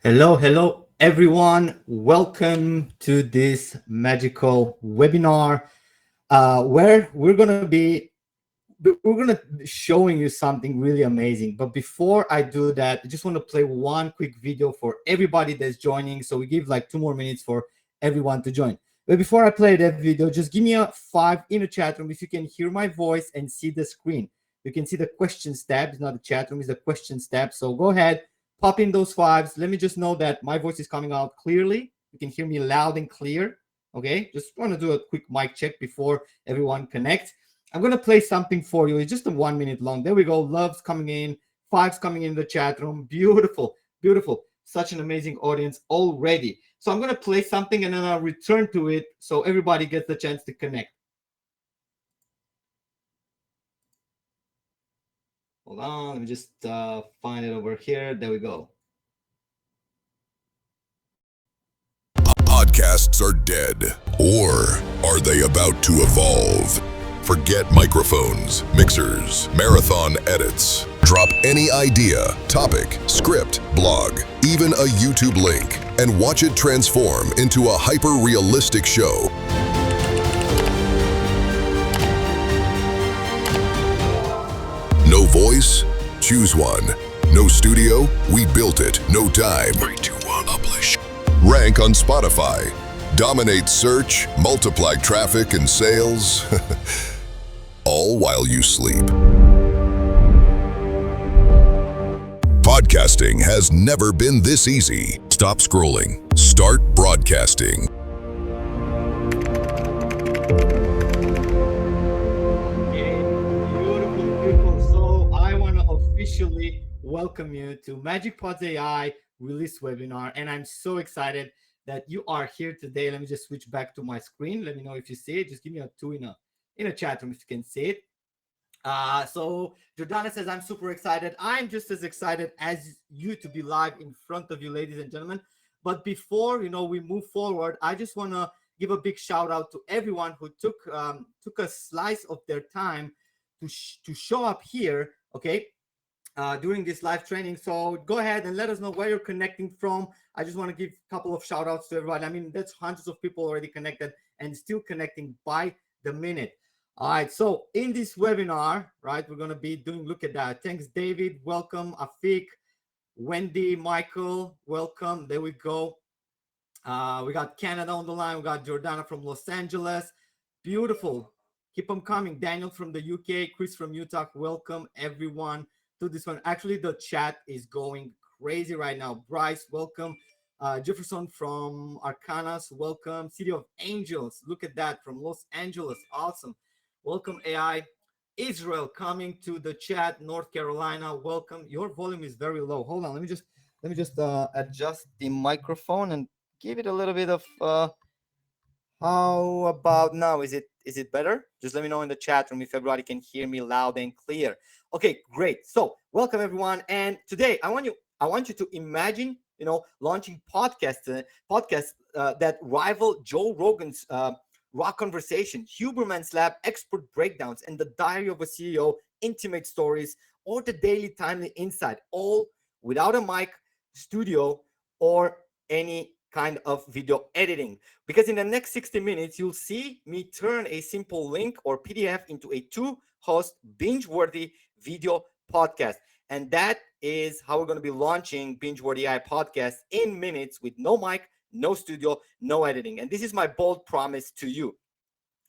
Hello, everyone. Welcome to this magical webinar where we're gonna showing you something really amazing. But before I do that, I just want to play one quick video for everybody that's joining. So we give like 2 more minutes for everyone to join. But before I play that video, just give me a 5 in the chat room if you can hear my voice and see the screen. You can see the questions tab. It's not the chat room, it's the questions tab. So go ahead, pop in those fives. Let me just know that my voice is coming out clearly. You can hear me loud and clear. Okay, just want to do a quick mic check before everyone connects. I'm going to play something for you. It's just a 1 minute long. There we go. Love's coming in. Five's coming in the chat room. Beautiful. Beautiful. Such an amazing audience already. So I'm going to play something and then I'll return to it so everybody gets the chance to connect. Hold on. Let me just find it over here. There we go. Podcasts are dead, or are they about to evolve? Forget microphones, mixers, marathon edits. Drop any idea, topic, script, blog, even a YouTube link, and watch it transform into a hyper-realistic show. No voice? Choose one. No studio? We built it. No time. 3, 2, 1, publish. Rank on Spotify. Dominate search, multiply traffic and sales. All while you sleep. Podcasting has never been this easy. Stop scrolling. Start broadcasting. Beautiful. So I want to officially welcome you to MagicPods AI release webinar, and I'm so excited that you are here today. Let me just switch back to my screen. Let me know if you see it. Just give me a 2 in a chat room if you can see it. So Jordana says, I'm super excited. I'm just as excited as you to be live in front of you, ladies and gentlemen. But before we move forward, I just want to give a big shout out to everyone who took a slice of their time to show up here, okay, during this live training. So go ahead and let us know where you're connecting from. I just want to give a couple of shout outs to everybody. I mean, that's hundreds of people already connected and still connecting by the minute. All right, so in this webinar, right, we're going to be doing, look at that. Thanks, David. Welcome. Afik, Wendy, Michael, welcome. There we go. We got Canada on the line. We got Jordana from Los Angeles. Beautiful. Keep them coming. Daniel from the UK, Chris from Utah. Welcome, everyone, to this one. Actually, the chat is going crazy right now. Bryce, welcome. Jefferson from Arcanas, welcome. City of Angels, look at that, from Los Angeles, awesome. Welcome, AI. Israel coming to the chat. North Carolina, welcome. Your volume is very low. Hold on, let me just adjust the microphone and give it a little bit of how about now? Is it better? Just let me know in the chat room if everybody can hear me loud and clear. Okay, great. So welcome everyone. And today I want you to imagine, launching podcasts that rival Joe Rogan's Raw Conversation, Huberman's Lab expert breakdowns, and the Diary of a CEO intimate stories, or the Daily Timely Insight, all without a mic, studio, or any kind of video editing. Because in the next 60 minutes, you'll see me turn a simple link or PDF into a 2-host binge-worthy video podcast. And that is how we're going to be launching Binge-worthy AI podcast in minutes with no mic, no studio, no editing. And this is my bold promise to you.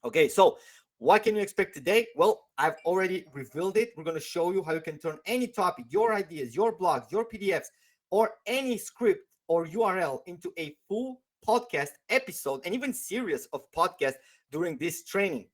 Okay, so what can you expect today? Well, I've already revealed it. We're going to show you how you can turn any topic, your ideas, your blogs, your PDFs, or any script or URL into a full podcast episode and even series of podcasts during this training.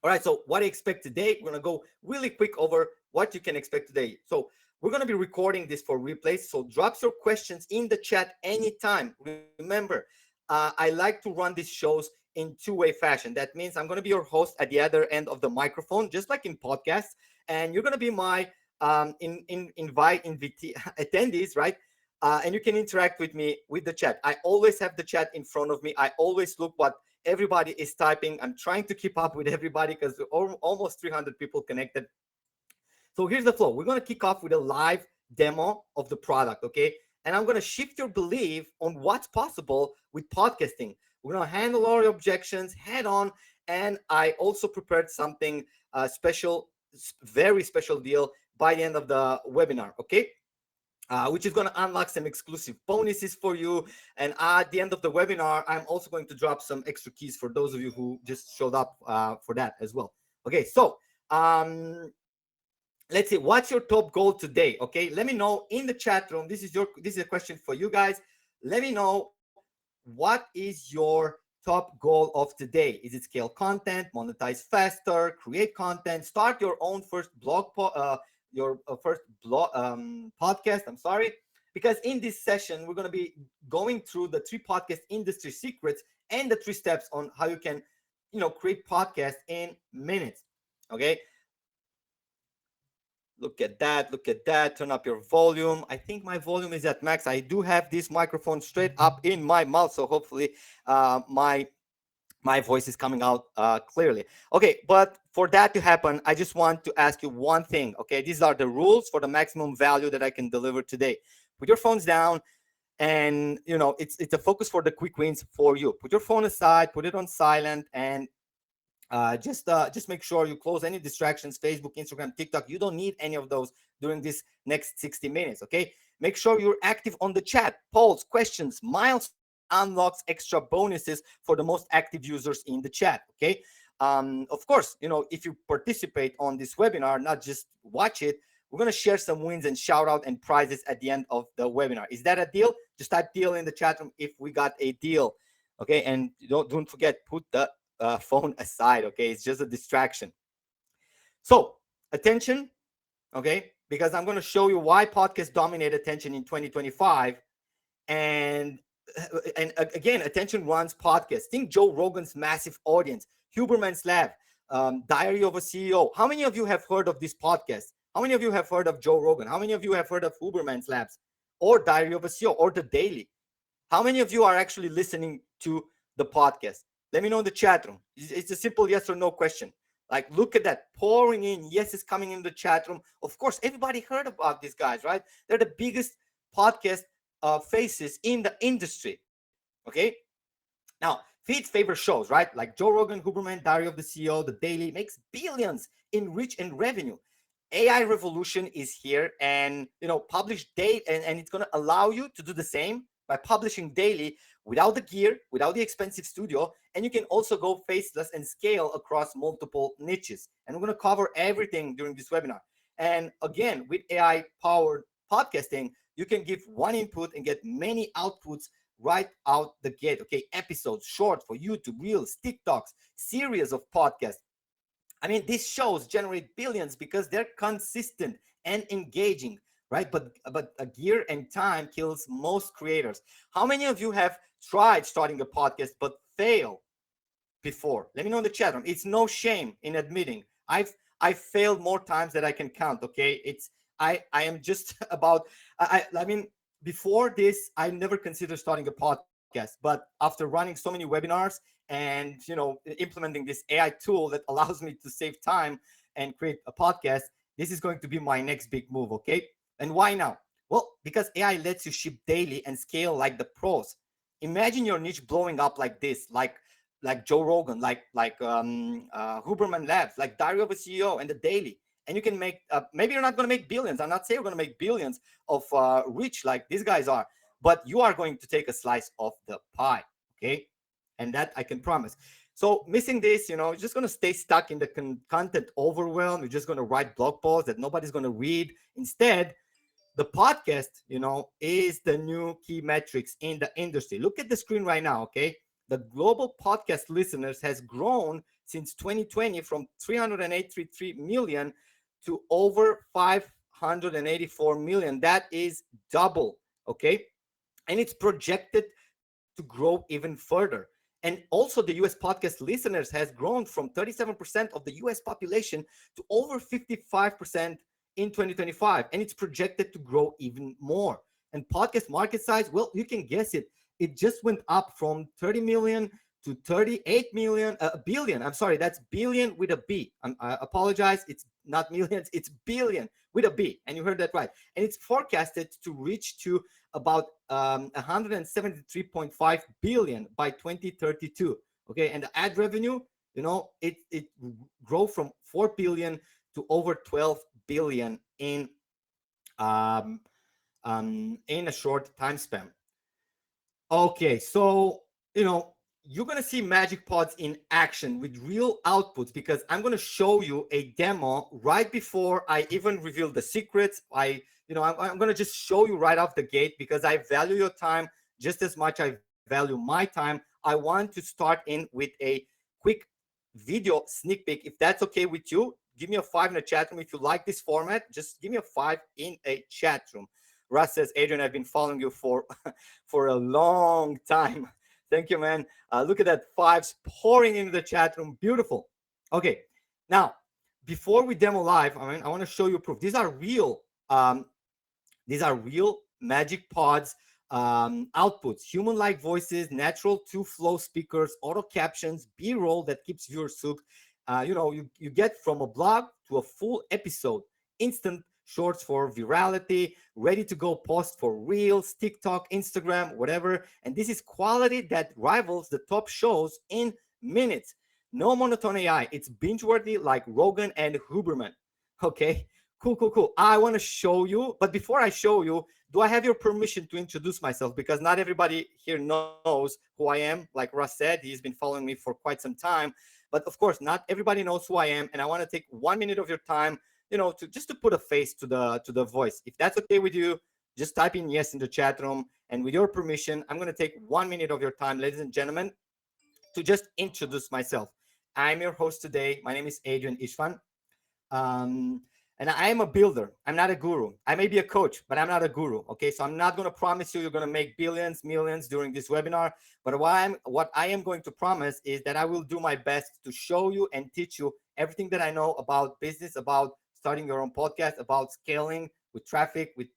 All right, so what I expect today, we're going to go really quick over what you can expect today. So we're going to be recording this for replays. So drop your questions in the chat anytime. Remember, I like to run these shows in two-way fashion. That means I'm going to be your host at the other end of the microphone, just like in podcasts. And you're going to be my attendees, right? And you can interact with me with the chat. I always have the chat in front of me. I always look what everybody is typing. I'm trying to keep up with everybody because almost 300 people connected. So here's the flow. We're going to kick off with a live demo of the product, okay? and I'm going to shift your belief on what's possible with podcasting. We're going to handle all your objections head on. And I also prepared something special, very special deal by the end of the webinar. Okay. Which is going to unlock some exclusive bonuses for you. And at the end of the webinar, I'm also going to drop some extra keys for those of you who just showed up for that as well. Okay, so let's see, what's your top goal today? Okay, let me know in the chat room. This is a question for you guys. Let me know, what is your top goal of today? Is it scale content, monetize faster, create content, start your own first podcast? I'm sorry, because in this session we're going to be going through the 3 podcast industry secrets and the 3 steps on how you can, create podcasts in minutes. Okay, look at that, look at that. Turn up your volume. I think my volume is at max. I do have this microphone straight up in my mouth, so hopefully my voice is coming out clearly. Okay, but for that to happen, I just want to ask you one thing. Okay, these are the rules for the maximum value that I can deliver today. Put your phones down, and it's a focus for the quick wins for you. Put your phone aside, put it on silent, and just make sure you close any distractions, Facebook, Instagram, TikTok. You don't need any of those during this next 60 minutes. Okay, make sure you're active on the chat, polls, questions, milestone unlocks, extra bonuses for the most active users in the chat. Okay, of course, if you participate on this webinar, not just watch it, we're going to share some wins and shout out and prizes at the end of the webinar. Is that a deal? Just type deal in the chat room if we got a deal. Okay, and don't forget, put the phone aside. Okay, it's just a distraction. So attention. Okay, because I'm going to show you why podcasts dominate attention in 2025. And again, attention runs podcasts. Think Joe Rogan's massive audience, Huberman's Lab, Diary of a CEO. How many of you have heard of this podcast? How many of you have heard of Joe Rogan? How many of you have heard of Huberman's Labs or Diary of a CEO or The Daily? How many of you are actually listening to the podcast? Let me know in the chat room. It's a simple yes or no question. Like, look at that, pouring in. Yes, it's coming in the chat room. Of course, everybody heard about these guys, right? They're the biggest podcast faces in the industry. Okay. Now, feeds favor shows, right? Like Joe Rogan, Huberman, Diary of the CEO, The Daily makes billions in reach and revenue. AI revolution is here, and publish daily, and it's going to allow you to do the same by publishing daily without the gear, without the expensive studio, and you can also go faceless and scale across multiple niches. And we're going to cover everything during this webinar. And again, with AI powered podcasting, you can give one input and get many outputs right out the gate. Okay, episodes, short for YouTube, reels, TikToks, series of podcasts. I mean, these shows generate billions because they're consistent and engaging, right? But a gear and time kills most creators. How many of you have tried starting a podcast but fail before? Let me know in the chat room. It's no shame in admitting I've failed more times than I can count. Okay, I am just about I mean, before this, I never considered starting a podcast, but after running so many webinars and implementing this AI tool that allows me to save time and create a podcast, this is going to be my next big move. Okay, and why now? Well, because AI lets you ship daily and scale like the pros. Imagine your niche blowing up like this, like Joe Rogan, like Huberman Labs, like Diary of a CEO and The Daily. And you can make, maybe you're not going to make billions. I'm not saying you're going to make billions of reach like these guys are, but you are going to take a slice of the pie. Okay. And that I can promise. So missing this, you're just going to stay stuck in the content overwhelm. You're just going to write blog posts that nobody's going to read. Instead, the podcast, is the new key metrics in the industry. Look at the screen right now. Okay. The global podcast listeners has grown since 2020 from 383 million to over 584 million. That is double. Okay. And it's projected to grow even further. And also the US podcast listeners has grown from 37% of the US population to over 55% in 2025. And it's projected to grow even more. And podcast market size, well, you can guess it. It just went up from 30 million to 38 million, billion. I'm sorry, that's billion with a B. I apologize. It's not millions, it's billion with a B. And you heard that right. And it's forecasted to reach to about 173.5 billion by 2032. Okay, and the ad revenue, it grow from 4 billion to over 12 billion um, in a short time span. Okay, so you're gonna see Magic Pods in action with real outputs because I'm gonna show you a demo right before I even reveal the secrets. I'm gonna just show you right off the gate because I value your time just as much I value my time. I want to start in with a quick video sneak peek. If that's okay with you, give me a 5 in the chat room. If you like this format, just give me a 5 in a chat room. Russ says, Adrian, I've been following you for for a long time. Thank you, man. Look at that fives pouring into the chat room. Beautiful. Okay, now before we demo live, I want to show you proof. These are real Magic Pods outputs, human-like voices, natural two-flow speakers, auto captions, B-roll that keeps viewers hooked. You get from a blog to a full episode, instant shorts for virality, ready to go post for Reels, TikTok, Instagram, whatever. And this is quality that rivals the top shows in minutes. No monotone AI. It's binge-worthy like Rogan and Huberman. Okay, cool, cool, cool. I want to show you, but before I show you, do I have your permission to introduce myself? Because not everybody here knows who I am. Like Russ said, he's been following me for quite some time. But of course, not everybody knows who I am, and I want to take 1 minute of your time, to just to put a face to the voice. If that's okay with you, just type in yes in the chat room. And with your permission, I'm going to take 1 minute of your time, ladies and gentlemen, to just introduce myself. I'm your host today. My name is Adrian Isfan. Um, and I am a builder. I'm not a guru. I may be a coach, but I'm not a guru. Okay, so I'm not going to promise you you're going to make billions, millions during this webinar. But what I am going to promise is that I will do my best to show you and teach you everything that I know about business, about starting your own podcast, about scaling with traffic, with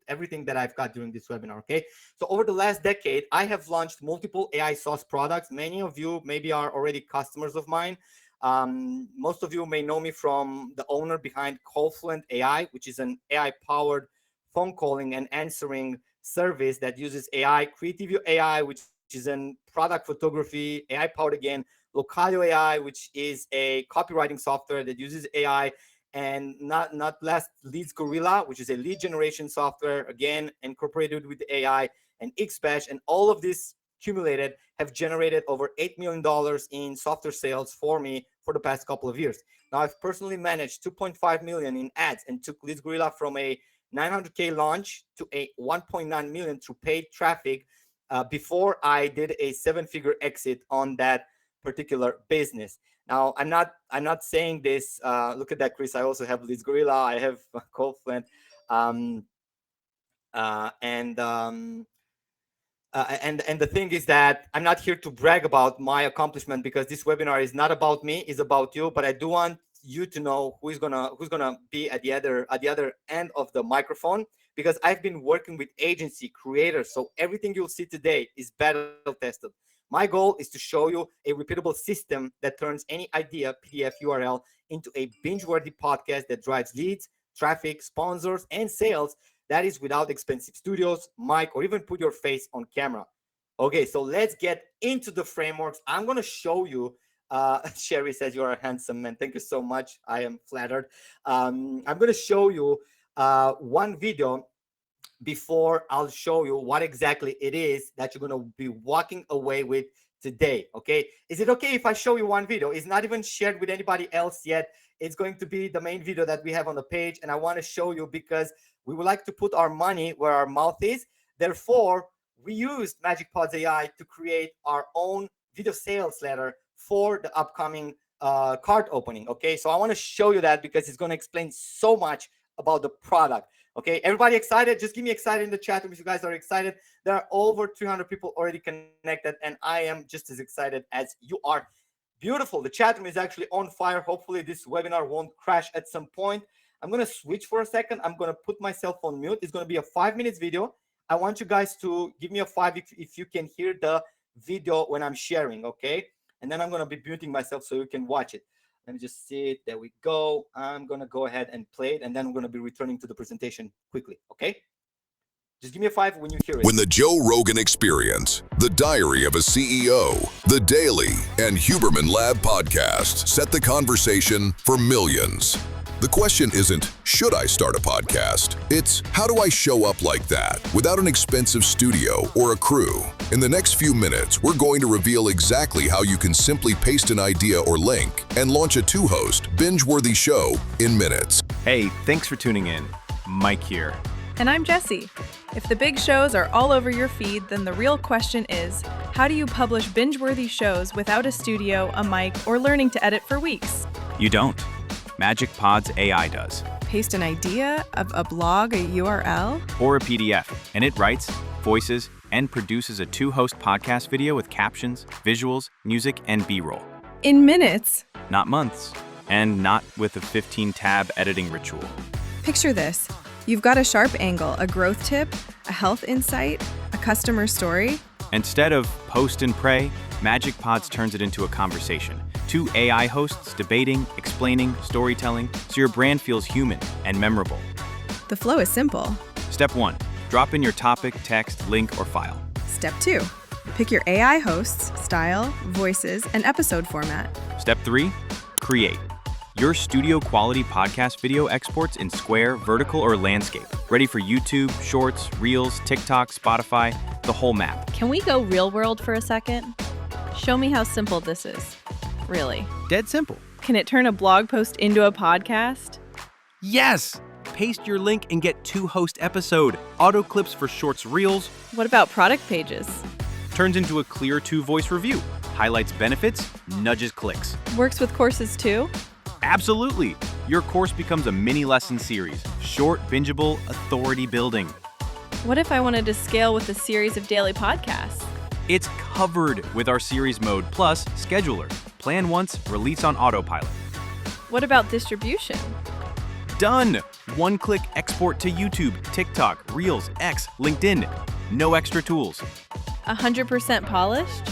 everything that I've got during this webinar. Okay, so over the last decade, I have launched multiple AI SaaS products. Many of you maybe are already customers of mine. Most of you may know me from the owner behind Callfluent AI, which is an AI-powered phone calling and answering service that uses AI, Creative AI, which is in product photography, AI-powered again, Locayo AI, which is a copywriting software that uses AI, and not last, Leads Gorilla, which is a lead generation software, again, incorporated with AI, and Xbash, and all of this accumulated have generated over $8 million in software sales for me for the past couple of years. Now, I've personally managed 2.5 million in ads and took Leads Gorilla from a 900K launch to a 1.9 million through paid traffic before I did a 7-figure exit on that particular business. Now, I'm not saying this. Look at that, Chris. I also have Leads Gorilla. I have Callfluent, um, and and the thing is that I'm not here to brag about my accomplishment because this webinar is not about me, it's about you. But I do want you to know who's gonna be at the other end of the microphone, because I've been working with agency creators, so everything you'll see today is battle tested. My goal is to show you a repeatable system that turns any idea, PDF, URL into a binge-worthy podcast that drives leads, traffic, sponsors, and sales. That is without expensive studios, mic, or even put your face on camera. Okay, so let's get into the frameworks. I'm going to show you. Sherry says you are a handsome man. Thank you so much. I am flattered. I'm going to show you one video before I'll show you what exactly it is that you're going to be walking away with today. Okay, is it okay if I show you one video? It's not even shared with anybody else yet. It's going to be the main video that we have on the page, and I want to show you because we would like to put our money where our mouth is. Therefore, we used MagicPods AI to create our own video sales letter for the upcoming cart opening. Okay, so I want to show you that because it's going to explain so much about the product. Okay, everybody excited? Just give me excited in the chat room if you guys are excited. There are over 300 people already connected, and I am just as excited as you are. Beautiful. The chat room is actually on fire. Hopefully this webinar won't crash at some point. I'm going to switch for a second. I'm going to put myself on mute. It's going to be a 5 minutes video. I want you guys to give me a 5 if you can hear the video when I'm sharing, okay? And then I'm going to be muting myself so you can watch it. Let me just see it. There we go. I'm going to go ahead and play it, and then I'm going to be returning to the presentation quickly, okay? Just give me a 5 when you hear it. When the Joe Rogan Experience, The Diary of a CEO, The Daily, and Huberman Lab podcast set the conversation for millions. The question isn't, should I start a podcast? It's, how do I show up like that without an expensive studio or a crew? In the next few minutes, we're going to reveal exactly how you can simply paste an idea or link and launch a 2-host, binge-worthy show in minutes. Hey, thanks for tuning in. Mike here. And I'm Jessie. If the big shows are all over your feed, then the real question is, how do you publish binge-worthy shows without a studio, a mic, or learning to edit for weeks? You don't. MagicPods AI does. Paste an idea, a blog, a URL? Or a PDF, and it writes, voices, and produces a 2-host podcast video with captions, visuals, music, and B-roll. In minutes? Not months. And not with a 15-tab editing ritual. Picture this. You've got a sharp angle, a growth tip, a health insight, a customer story. Instead of post and pray, MagicPods turns it into a conversation. 2 AI hosts debating, explaining, storytelling, so your brand feels human and memorable. The flow is simple. Step 1. Drop in your topic, text, link, or file. Step 2. Pick your AI hosts, style, voices, and episode format. Step 3. Create. Your studio-quality podcast video exports in square, vertical, or landscape. Ready for YouTube, Shorts, Reels, TikTok, Spotify, the whole map. Can we go real world for a second? Show me how simple this is. Really. Dead simple. Can it turn a blog post into a podcast? Yes! Paste your link and get 2-host episode. Auto clips for Shorts, Reels. What about product pages? Turns into a clear 2-voice review. Highlights benefits, nudges clicks. Works with courses too? Absolutely. Your course becomes a mini lesson series. Short, bingeable, authority building. What if I wanted to scale with a series of daily podcasts? It's covered with our series mode plus scheduler. Plan once, release on autopilot. What about distribution? Done! 1-click export to YouTube, TikTok, Reels, X, LinkedIn. No extra tools. 100% polished?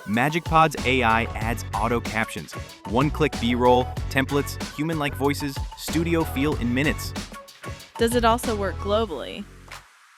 MagicPods AI adds auto captions, 1-click B-roll, templates, human-like voices, studio feel in minutes. Does it also work globally?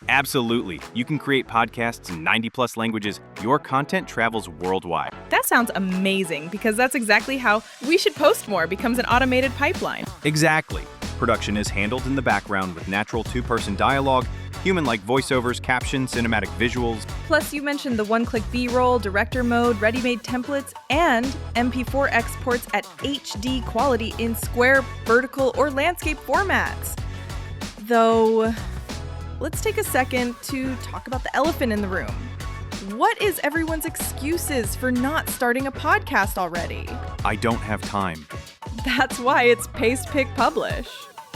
Absolutely. You can create podcasts in 90+ languages. Your content travels worldwide. That sounds amazing, because that's exactly how We Should Post More becomes an automated pipeline. Exactly. Production is handled in the background with natural 2-person dialogue, human-like voiceovers, captions, cinematic visuals. Plus, you mentioned the 1-click B-roll, director mode, ready-made templates, and MP4 exports at HD quality in square, vertical, or landscape formats. Though, let's take a second to talk about the elephant in the room. What is everyone's excuses for not starting a podcast already? I don't have time. That's why it's Paste, Pick, Publish.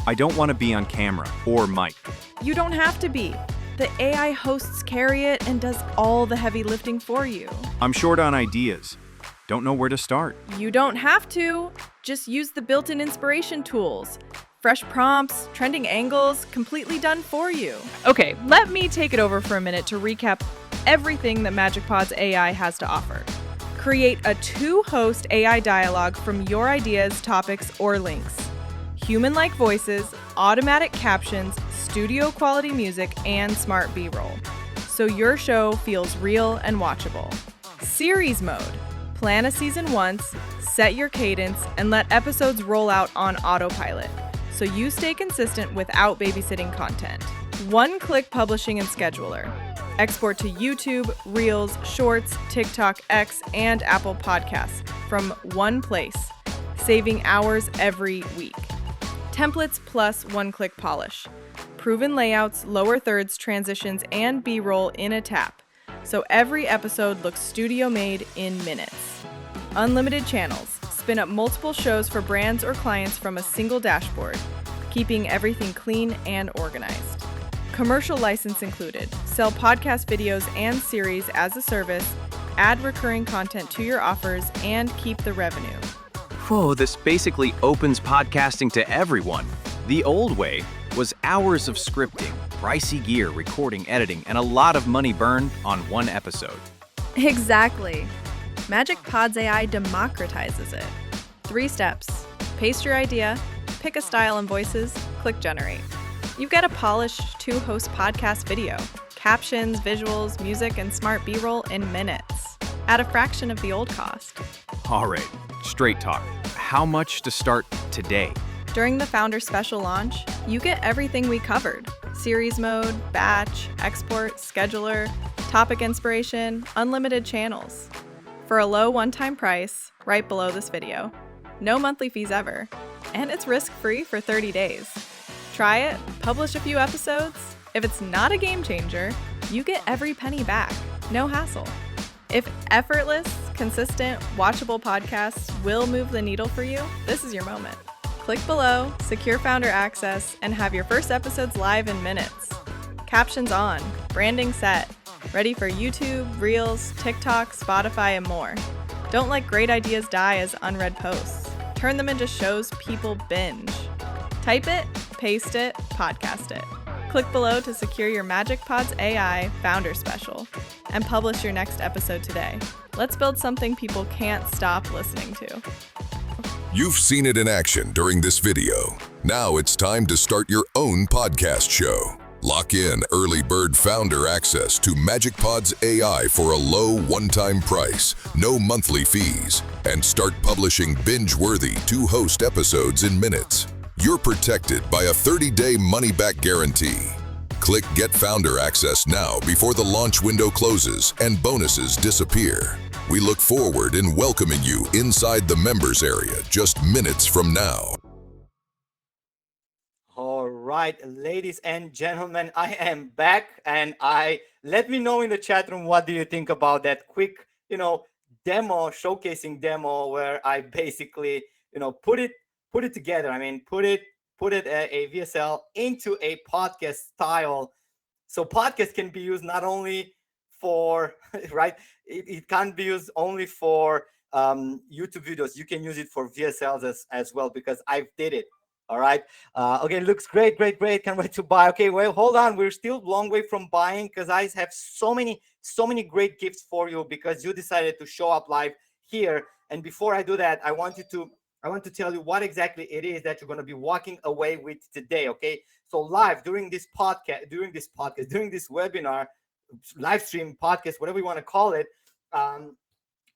I don't want to be on camera or mic. You don't have to be. The AI hosts carry it and does all the heavy lifting for you. I'm short on ideas. Don't know where to start. You don't have to. Just use the built-in inspiration tools. Fresh prompts, trending angles, completely done for you. Okay, let me take it over for a minute to recap everything that MagicPods AI has to offer. Create a 2-host AI dialogue from your ideas, topics, or links. Human-like voices, automatic captions, studio-quality music, and smart B-roll. So your show feels real and watchable. Series mode. Plan a season once, set your cadence, and let episodes roll out on autopilot, so you stay consistent without babysitting content. 1-click publishing and scheduler. Export to YouTube, Reels, Shorts, TikTok, X, and Apple Podcasts from one place, saving hours every week. Templates plus 1-click polish. Proven layouts, lower thirds, transitions, and B-roll in a tap, so every episode looks studio-made in minutes. Unlimited channels. Spin up multiple shows for brands or clients from a single dashboard, keeping everything clean and organized. Commercial license included. Sell podcast videos and series as a service, add recurring content to your offers, and keep the revenue. Whoa, this basically opens podcasting to everyone. The old way was hours of scripting, pricey gear, recording, editing, and a lot of money burned on one episode. Exactly. MagicPods AI democratizes it. 3 steps. Paste your idea, pick a style and voices, click generate. You get a polished two-host podcast video, captions, visuals, music, and smart B-roll in minutes at a fraction of the old cost. All right, straight talk. How much to start today? During the Founder Special launch, you get everything we covered: series mode, batch, export, scheduler, topic inspiration, unlimited channels. For a low one-time price, right below this video. No monthly fees ever. And it's risk-free for 30 days. Try it, publish a few episodes. If it's not a game changer, you get every penny back. No hassle. If effortless, consistent, watchable podcasts will move the needle for you, this is your moment. Click below, secure Founder access, and have your first episodes live in minutes. Captions on, branding set, ready for YouTube, Reels, TikTok, Spotify, and more. Don't let great ideas die as unread posts. Turn them into shows people binge. Type it, paste it, podcast it. Click below to secure your MagicPods AI Founder Special and publish your next episode today. Let's build something people can't stop listening to. You've seen it in action during this video. Now it's time to start your own podcast show. Lock in early bird founder access to MagicPods AI for a low one-time price, no monthly fees, and start publishing binge-worthy two-host episodes in minutes. You're protected by a 30-day money-back guarantee. Click Get Founder Access now before the launch window closes and bonuses disappear. We look forward in welcoming you inside the members area just minutes from now. All right, ladies and gentlemen, I am back, and let me know in the chat room, what do you think about that quick, showcasing demo where I basically, put it together. I mean, put it a VSL into a podcast style. So podcast can be used not only for, right? It can't be used only for YouTube videos. You can use it for VSLs as well, because I've did it. All right. Okay, looks great. Can't wait to buy. Okay, well, hold on. We're still a long way from buying, because I have so many great gifts for you because you decided to show up live here. And before I do that, I want to tell you what exactly it is that you're going to be walking away with today. Okay. So live during this webinar, live stream podcast, whatever you want to call it,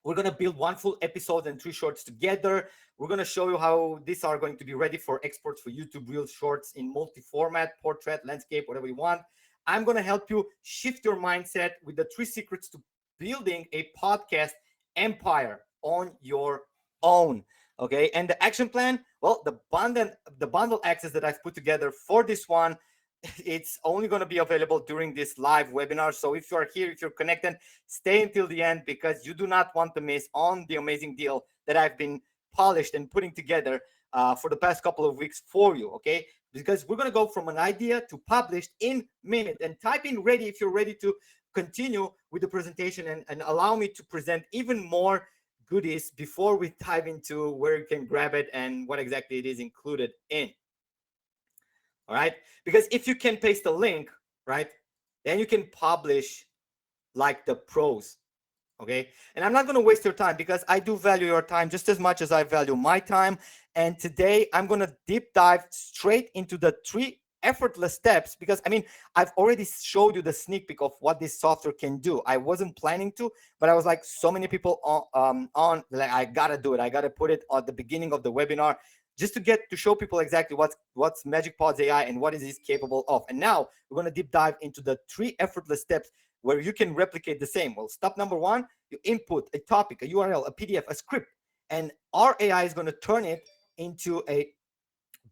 we're going to build one full episode and 3 shorts together. We're going to show you how these are going to be ready for exports for YouTube Reels shorts in multi-format, portrait, landscape, whatever you want. I'm going to help you shift your mindset with the 3 secrets to building a podcast empire on your own. Okay, and the action plan, well, the bundle access that I've put together for this one, it's only going to be available during this live webinar. So if you're here, if you're connected, stay until the end, because you do not want to miss on the amazing deal that I've been polished and putting together for the past couple of weeks for you. Okay, because we're going to go from an idea to published in minutes. And type in ready if you're ready to continue with the presentation, and allow me to present even more goodies before we dive into where you can grab it and what exactly it is included in. All right, because if you can paste a link, right, then you can publish like the pros. Okay, and I'm not going to waste your time, because I do value your time just as much as I value my time. And today I'm going to deep dive straight into the 3 effortless steps, because I've already showed you the sneak peek of what this software can do. I wasn't planning to, but I was like, so many people on like, I gotta do it. I gotta put it at the beginning of the webinar, just to show people exactly what's MagicPods AI and what is it capable of. And now we're going to deep dive into the 3 effortless steps where you can replicate the same. Well, step number 1, you input a topic, a URL, a PDF, a script, and our AI is going to turn it into a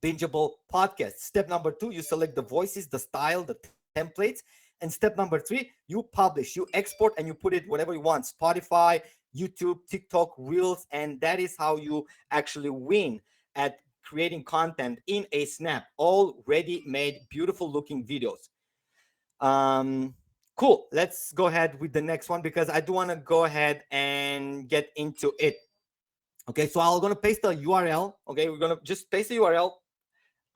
bingeable podcast. Step number 2, you select the voices, the style, the templates. And step number 3, you publish, you export, and you put it whatever you want: Spotify, YouTube, TikTok, Reels. And that is how you actually win at creating content in a snap, all ready-made, beautiful looking videos. Cool. Let's go ahead with the next one, because I do want to go ahead and get into it. Okay, so I'm going to paste the URL. Okay, we're going to just paste the URL.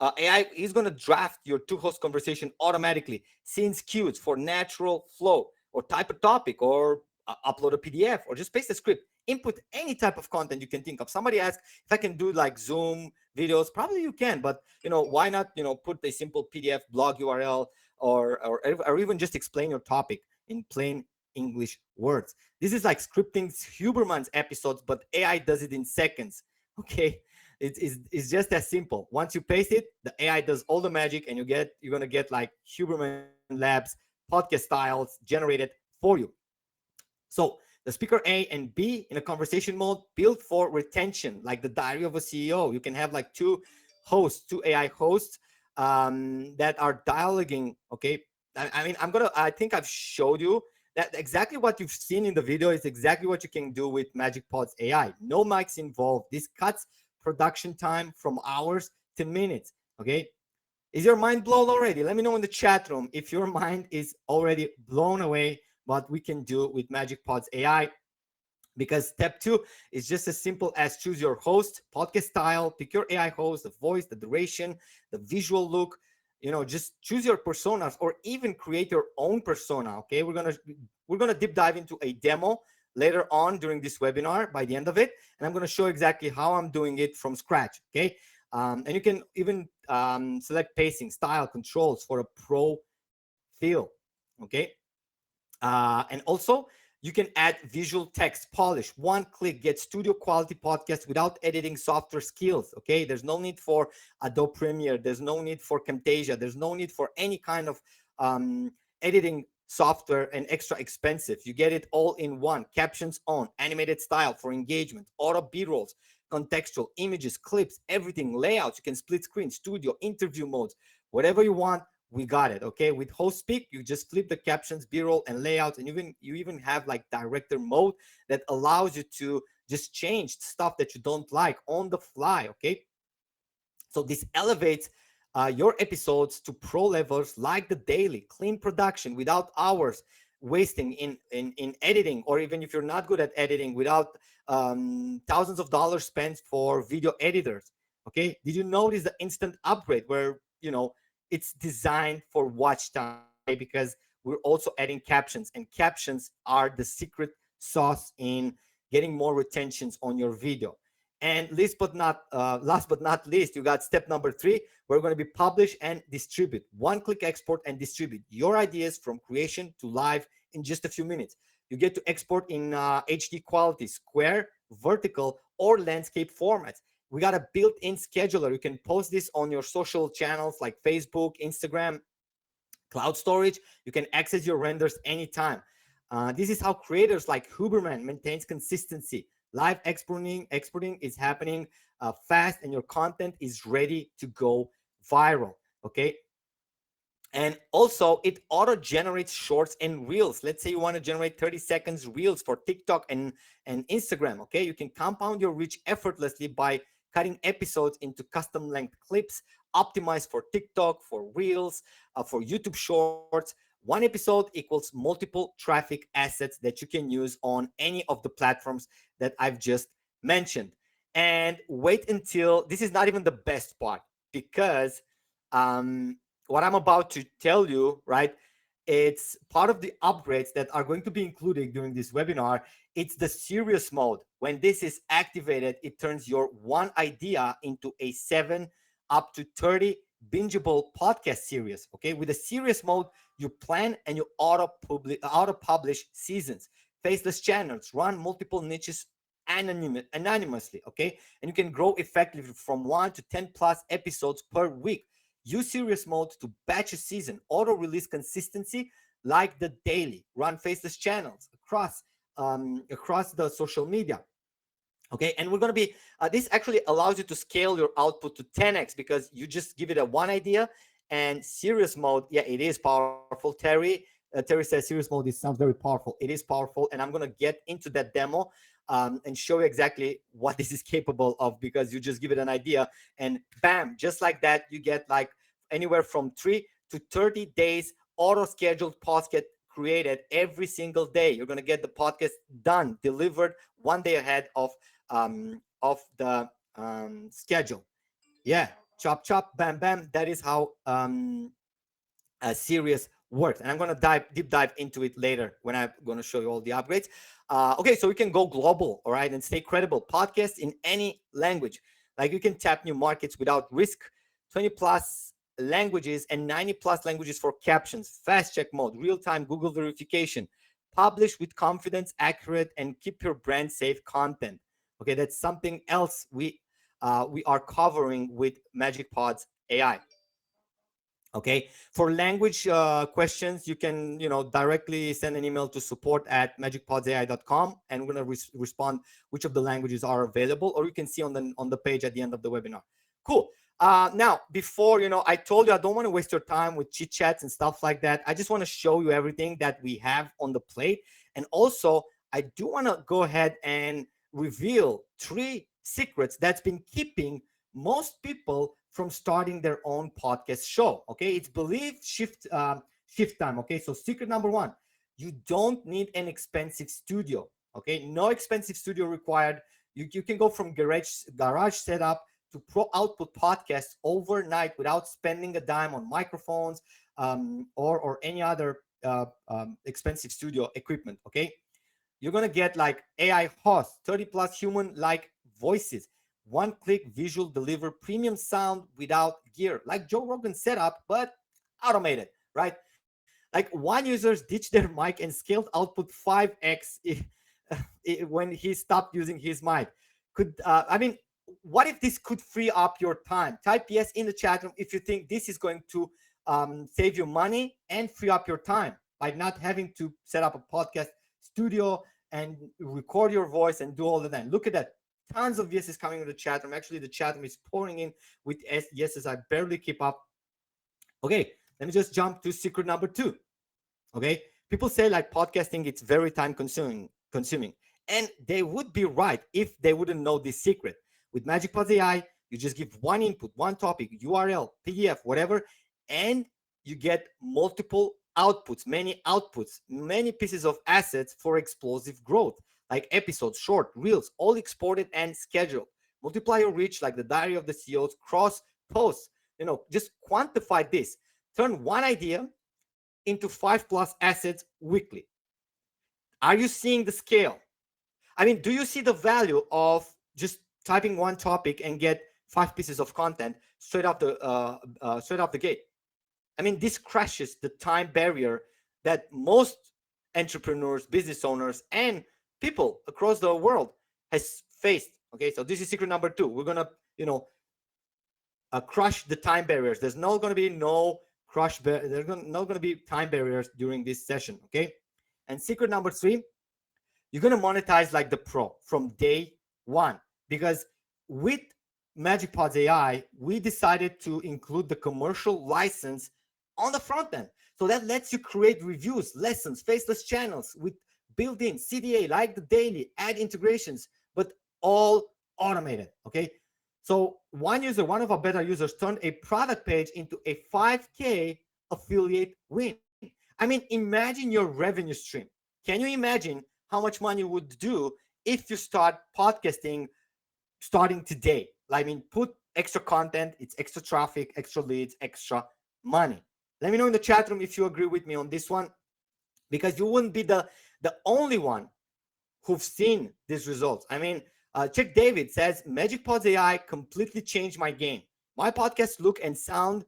AI is going to draft your 2-host conversation automatically, scenes cues for natural flow, or type a topic, or upload a PDF, or just paste a script. input any type of content you can think of. Somebody asked if I can do like Zoom videos. Probably you can, but why not put a simple PDF blog URL, or even just explain your topic in plain English words. This is like scripting Huberman's episodes, but AI does it in seconds. Okay, it's just as simple. Once you paste it, the AI does all the magic, and you're gonna get like Huberman Labs podcast styles generated for you. So the speaker A and B in a conversation mode built for retention, like the diary of a CEO. You can have like two AI hosts that are dialoguing. Okay, I mean, I think I've showed you that exactly what you've seen in the video is exactly what you can do with MagicPods AI. No mics involved. This cuts production time from hours to minutes. Okay, is your mind blown already? Let me know in the chat room if your mind is already blown away what we can do with MagicPods AI. Because step 2 is just as simple as choose your host, podcast style, pick your AI host, the voice, the duration, the visual look. Just choose your personas, or even create your own persona. Okay, we're gonna deep dive into a demo later on during this webinar by the end of it, and I'm gonna show exactly how I'm doing it from scratch. Okay, and you can even select pacing, style, controls for a pro feel. Okay, and also you can add visual text polish. One click, get studio quality podcast without editing software skills. Okay, there's no need for Adobe Premiere, there's no need for Camtasia, there's no need for any kind of editing software and extra expensive. You get it all in one. Captions on, animated style for engagement, auto b-rolls, contextual images, clips, everything, layouts. You can split screen, studio, interview modes, whatever you want. We got it. Okay, with host speak, you just flip the captions, b-roll, and layouts, and you even have like director mode that allows you to just change stuff that you don't like on the fly. Okay, so this elevates your episodes to pro levels, like the daily clean production without hours wasting in editing, or even if you're not good at editing, without thousands of dollars spent for video editors. Okay, did you notice the instant upgrade where it's designed for watch time? Okay, because we're also adding captions, and captions are the secret sauce in getting more retentions on your video. And last but not least, you got step number 3. We're going to be publish and distribute. One-click export and distribute your ideas from creation to live in just a few minutes. You get to export in HD quality, square, vertical, or landscape formats. We got a built-in scheduler. You can post this on your social channels like Facebook, Instagram, cloud storage. You can access your renders anytime. This is how creators like Huberman maintains consistency. Live exporting is happening fast, and your content is ready to go viral. Okay, and also it auto generates shorts and reels. Let's say you want to generate 30 seconds reels for TikTok and Instagram. Okay, you can compound your reach effortlessly by cutting episodes into custom length clips, optimized for TikTok, for reels, for YouTube shorts. One episode equals multiple traffic assets that you can use on any of the platforms that I've just mentioned. And wait until this is not even the best part, because what I'm about to tell you, right, it's part of the upgrades that are going to be included during this webinar. It's the serious mode. When this is activated, it turns your one idea into a 7 up to 30 bingeable podcast series. Okay, with the serious mode, you plan and you auto publish seasons, faceless channels, run multiple niches anonymously. Okay, and you can grow effectively from 1 to 10 plus episodes per week. Use serious mode to batch a season, auto release consistency like the daily, run faceless channels across the social media. Okay, and we're going to be this actually allows you to scale your output to 10x, because you just give it a one idea. And serious mode, yeah, it is powerful. Terry says serious mode, it sounds very powerful. It is powerful, and I'm going to get into that demo and show you exactly what this is capable of, because you just give it an idea and bam, just like that, you get like anywhere from 3 to 30 days auto scheduled podcast created every single day. You're going to get the podcast done, delivered one day ahead of the schedule. Yeah, chop chop, bam bam. That is how serious works. And I'm going to deep dive into it later when I'm going to show you all the upgrades. Okay, so we can go global, all right, and stay credible. Podcasts in any language. Like you can tap new markets without risk. 20 plus languages and 90 plus languages for captions, fast check mode, real-time Google verification, publish with confidence, accurate, and keep your brand safe content. Okay, that's something else we are covering with MagicPods AI. Okay, for language questions, you can directly send an email to support@magicpodsai.com, and we're going to respond which of the languages are available, or you can see on the page at the end of the webinar. Cool. Now, before I told you I don't want to waste your time with chit chats and stuff like that. I just want to show you everything that we have on the plate, and also I do want to go ahead and reveal 3 secrets that's been keeping most people from starting their own podcast show. Okay, it's belief shift time. Okay, so secret number 1: you don't need an expensive studio. Okay, no expensive studio required. You can go from garage setup to pro output podcasts overnight without spending a dime on microphones or any other expensive studio equipment. Okay, you're gonna get like AI hosts, 30 plus human like voices, one-click visual deliver premium sound without gear, like Joe Rogan setup, but automated, right? Like one user ditched their mic and scaled output 5x when he stopped using his mic. I mean, what if this could free up your time? Type yes in the chat room if you think this is going to save you money and free up your time by not having to set up a podcast studio and record your voice and do all of that. Look at that. Tons of yeses coming in the chat room. Actually, the chat room is pouring in with yeses. I barely keep up. Okay, let me just jump to secret number 2. Okay, people say like podcasting, it's very time consuming, and they would be right if they wouldn't know this secret. With MagicPods AI, you just give one input, one topic, URL, PDF, whatever, and you get multiple outputs, many pieces of assets for explosive growth, like episodes, short, reels, all exported and scheduled. Multiply your reach like the diary of the CEOs, cross posts, just quantify this. Turn one idea into 5 plus assets weekly. Are you seeing the scale? I mean, do you see the value of just typing one topic and get 5 pieces of content straight off the gate? I mean, this crashes the time barrier that most entrepreneurs, business owners, and people across the world has faced. Okay, so this is secret number 2. We're gonna, crush the time barriers. There's not going to be there's not going to be time barriers during this session. Okay, and secret number 3: you're going to monetize like the pro from day 1, because with MagicPods AI, we decided to include the commercial license on the front end. So that lets you create reviews, lessons, faceless channels with built-in CDA, like the daily ad integrations, but all automated. Okay. So one of our beta users turned a product page into a 5K affiliate win. I mean, imagine your revenue stream. Can you imagine how much money you would do if you start podcasting starting today? I mean, put extra content, it's extra traffic, extra leads, extra money. Let me know in the chat room if you agree with me on this one, because you wouldn't be the only one who've seen these results. I mean, Check David says, MagicPods AI completely changed my game. My podcast look and sound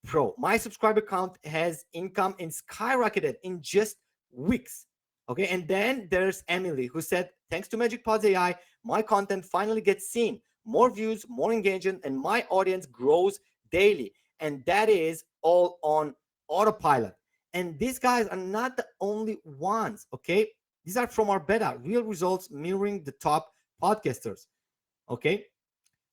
pro. My subscriber count has income and skyrocketed in just weeks. Okay, and then there's Emily who said, thanks to MagicPods AI, my content finally gets seen. More views, more engagement, and my audience grows daily. And that is all on autopilot. And these guys are not the only ones, okay? These are from our beta, real results mirroring the top podcasters, okay?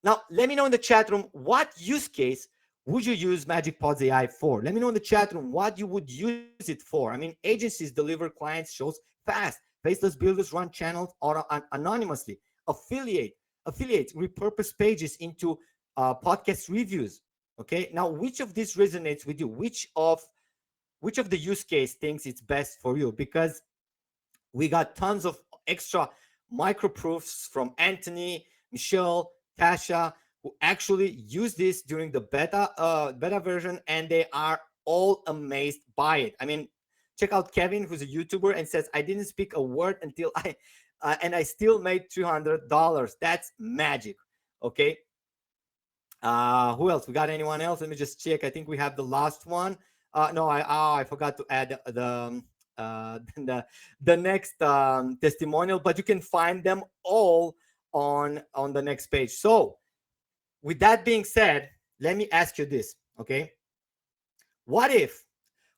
Now, let me know in the chat room, what use case would you use MagicPods AI for? Let me know in the chat room what you would use it for. I mean, agencies deliver clients shows fast. Faceless builders run channels anonymously. Affiliates repurpose pages into podcast reviews. Okay, now which of these resonates with you? Which of the use case thinks it's best for you? Because we got tons of extra micro proofs from Anthony, Michelle, Tasha, who actually use this during the beta version, and they are all amazed by it. I mean, check out Kevin, who's a YouTuber, and says, I didn't speak a word until and I still made $300. That's magic. Okay. Who else? We got anyone else? Let me just check. I think we have the last one. No, I forgot to add the next testimonial, but you can find them all on the next page. So with that being said, let me ask you this, okay? What if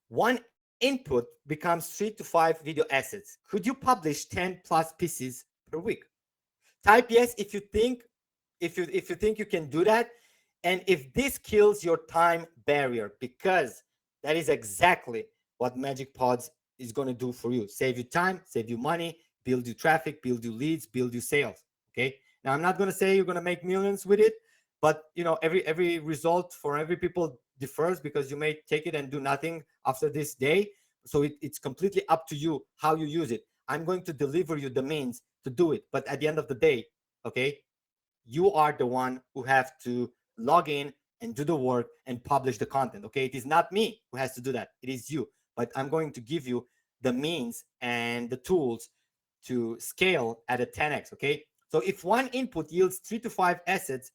one input becomes 3 to 5 video assets? Could you publish 10 plus pieces per week? Type yes if you think you can do that, and if this kills your time barrier, because that is exactly what MagicPods is going to do for you. Save you time, save you money, build you traffic, build you leads, build you sales. Okay. Now, I'm not going to say you're going to make millions with it, but every result for every people differs, because you may take it and do nothing after this day. So it's completely up to you how you use it. I'm going to deliver you the means to do it. But at the end of the day, okay, you are the one who have to log in and do the work and publish the content. Okay. It is not me who has to do that. It is you. But I'm going to give you the means and the tools to scale at a 10x. Okay. So if one input yields 3 to 5 assets,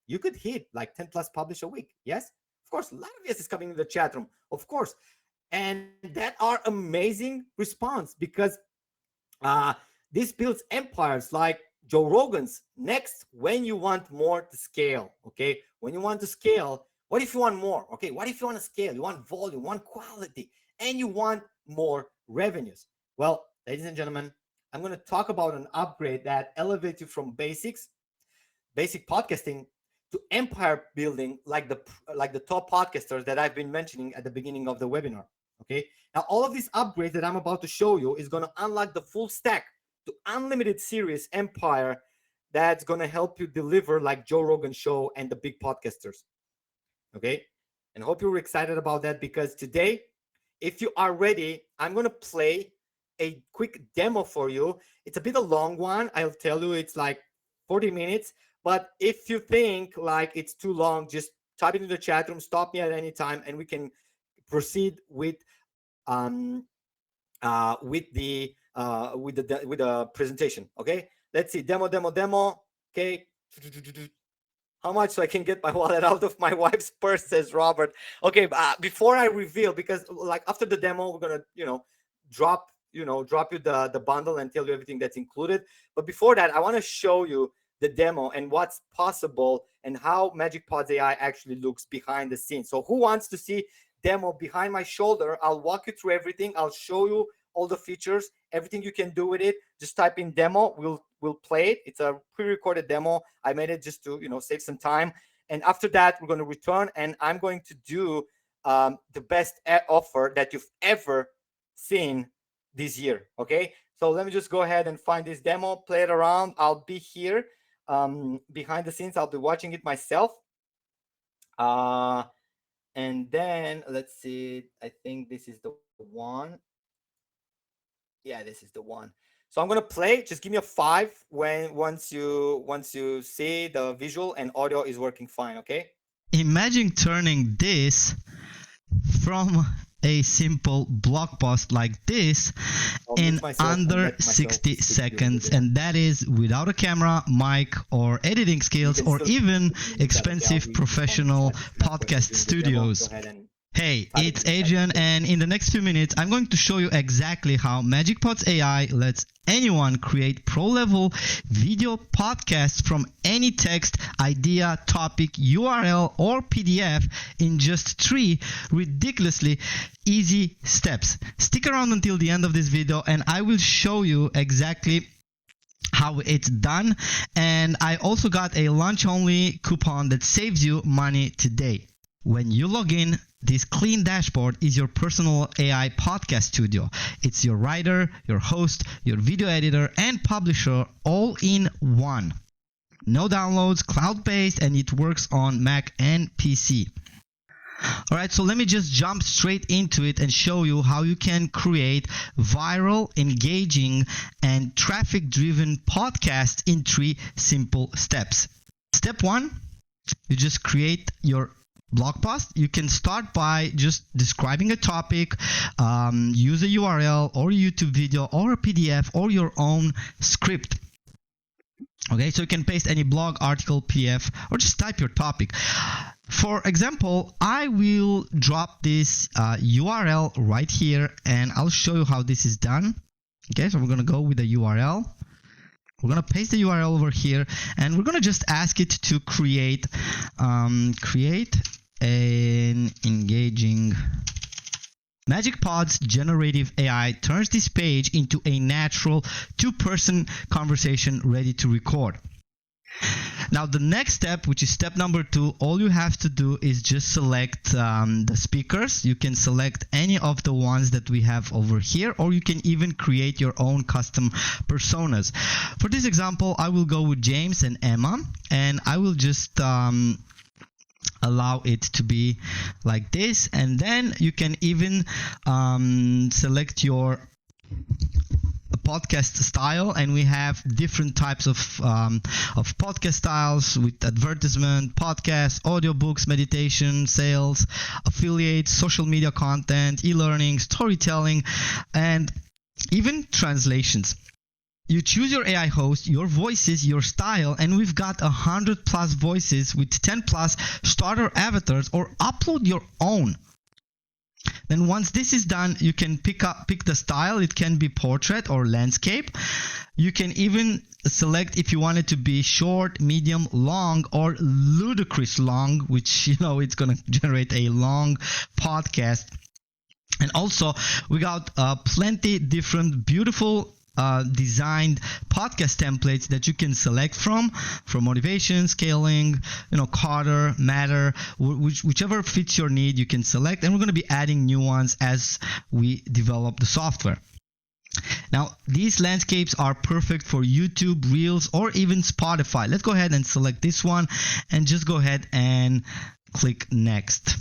you could hit like 10 plus publish a week. Yes, of course. A lot of yes is coming in the chat room, of course. And that are amazing response, because this builds empires like Joe Rogan's. Next, when you want more to scale, okay? When you want to scale, what if you want more? Okay, what if you want to scale? You want volume, you want quality, and you want more revenues. Well, ladies and gentlemen, I'm going to talk about an upgrade that elevates you from basic podcasting to empire building, like the top podcasters that I've been mentioning at the beginning of the webinar. Okay. Now, all of these upgrades that I'm about to show you is going to unlock the full stack to unlimited series empire that's going to help you deliver like Joe Rogan show and the big podcasters. Okay. And I hope you're excited about that, because today, if you are ready, I'm going to play a quick demo for you. It's a bit a long one. I'll tell you, it's like 40 minutes. But if you think like it's too long, just type it in the chat room, stop me at any time, and we can proceed with the presentation. Okay, let's see. Demo. Okay, how much so I can get my wallet out of my wife's purse, says Robert. Okay, before I reveal, because like after the demo, we're gonna drop you the bundle and tell you everything that's included. But before that, I want to show you the demo and what's possible and how MagicPods AI actually looks behind the scenes. So who wants to see demo behind my shoulder? I'll walk you through everything. I'll show you all the features, everything you can do with it. Just type in demo. We'll play it. It's a pre-recorded demo. I made it just to save some time. And after that, we're going to return, and I'm going to do the best offer that you've ever seen this year. Okay, so let me just go ahead and find this demo, play it around. I'll be here behind the scenes. I'll be watching it myself. And then let's see. I think this is the one. Yeah, this is the one. So I'm gonna play. Just give me a 5 once you see the visual and audio is working fine. Okay. Imagine turning this from a simple blog post like this in under 60 seconds, and that is without a camera, mic, or editing skills, or even expensive professional podcast studios. Hey, it's Adrian, and in the next few minutes, I'm going to show you exactly how MagicPods AI lets anyone create pro-level video podcasts from any text, idea, topic, URL, or PDF in just 3 ridiculously easy steps. Stick around until the end of this video, and I will show you exactly how it's done. And I also got a launch-only coupon that saves you money today. When you log in, this clean dashboard is your personal AI podcast studio. It's your writer, your host, your video editor, and publisher all in one. No downloads, cloud-based, and it works on Mac and PC. Alright, so let me just jump straight into it and show you how you can create viral, engaging, and traffic-driven podcasts in 3 simple steps. Step 1, you just create your blog post, you can start by just describing a topic, use a URL or a YouTube video or a PDF or your own script. Okay, so you can paste any blog, article, PDF, or just type your topic. For example, I will drop this URL right here, and I'll show you how this is done. Okay, so we're going to go with the URL. We're going to paste the URL over here, and we're going to just ask it to create an engaging MagicPods generative AI turns this page into a natural two-person conversation ready to record. Now the next step, which is step number 2, all you have to do is just select the speakers. You can select any of the ones that we have over here, or you can even create your own custom personas. For this example, I will go with James and Emma, and I will just allow it to be like this, and then you can even select your podcast style, and we have different types of podcast styles with advertisement, podcasts, audiobooks, meditation, sales, affiliates, social media content, e-learning, storytelling, and even translations. You choose your AI host, your voices, your style, and we've got 100+ voices with 10+ starter avatars, or upload your own. Then once this is done, you can pick the style. It can be portrait or landscape. You can even select if you want it to be short, medium, long, or ludicrous long, which, you know, it's going to generate a long podcast. And also we got plenty different beautiful designed podcast templates that you can select from motivation, scaling, Carter, Matter, whichever fits your need, you can select, and we're going to be adding new ones as we develop the software. Now, these landscapes are perfect for YouTube, Reels, or even Spotify. Let's go ahead and select this one and just go ahead and click Next.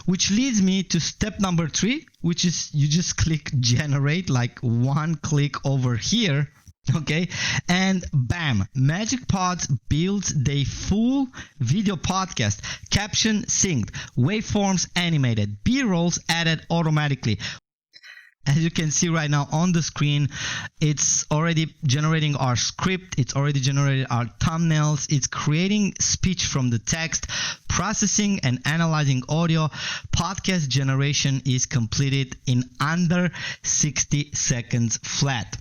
Which leads me to step number 3, which is you just click generate, like one click over here, okay, and bam, MagicPods builds the full video podcast, caption synced, waveforms animated, B-rolls added automatically. As you can see right now on the screen, it's already generating our script, it's already generated our thumbnails, it's creating speech from the text, processing and analyzing audio. Podcast generation is completed in under 60 seconds flat.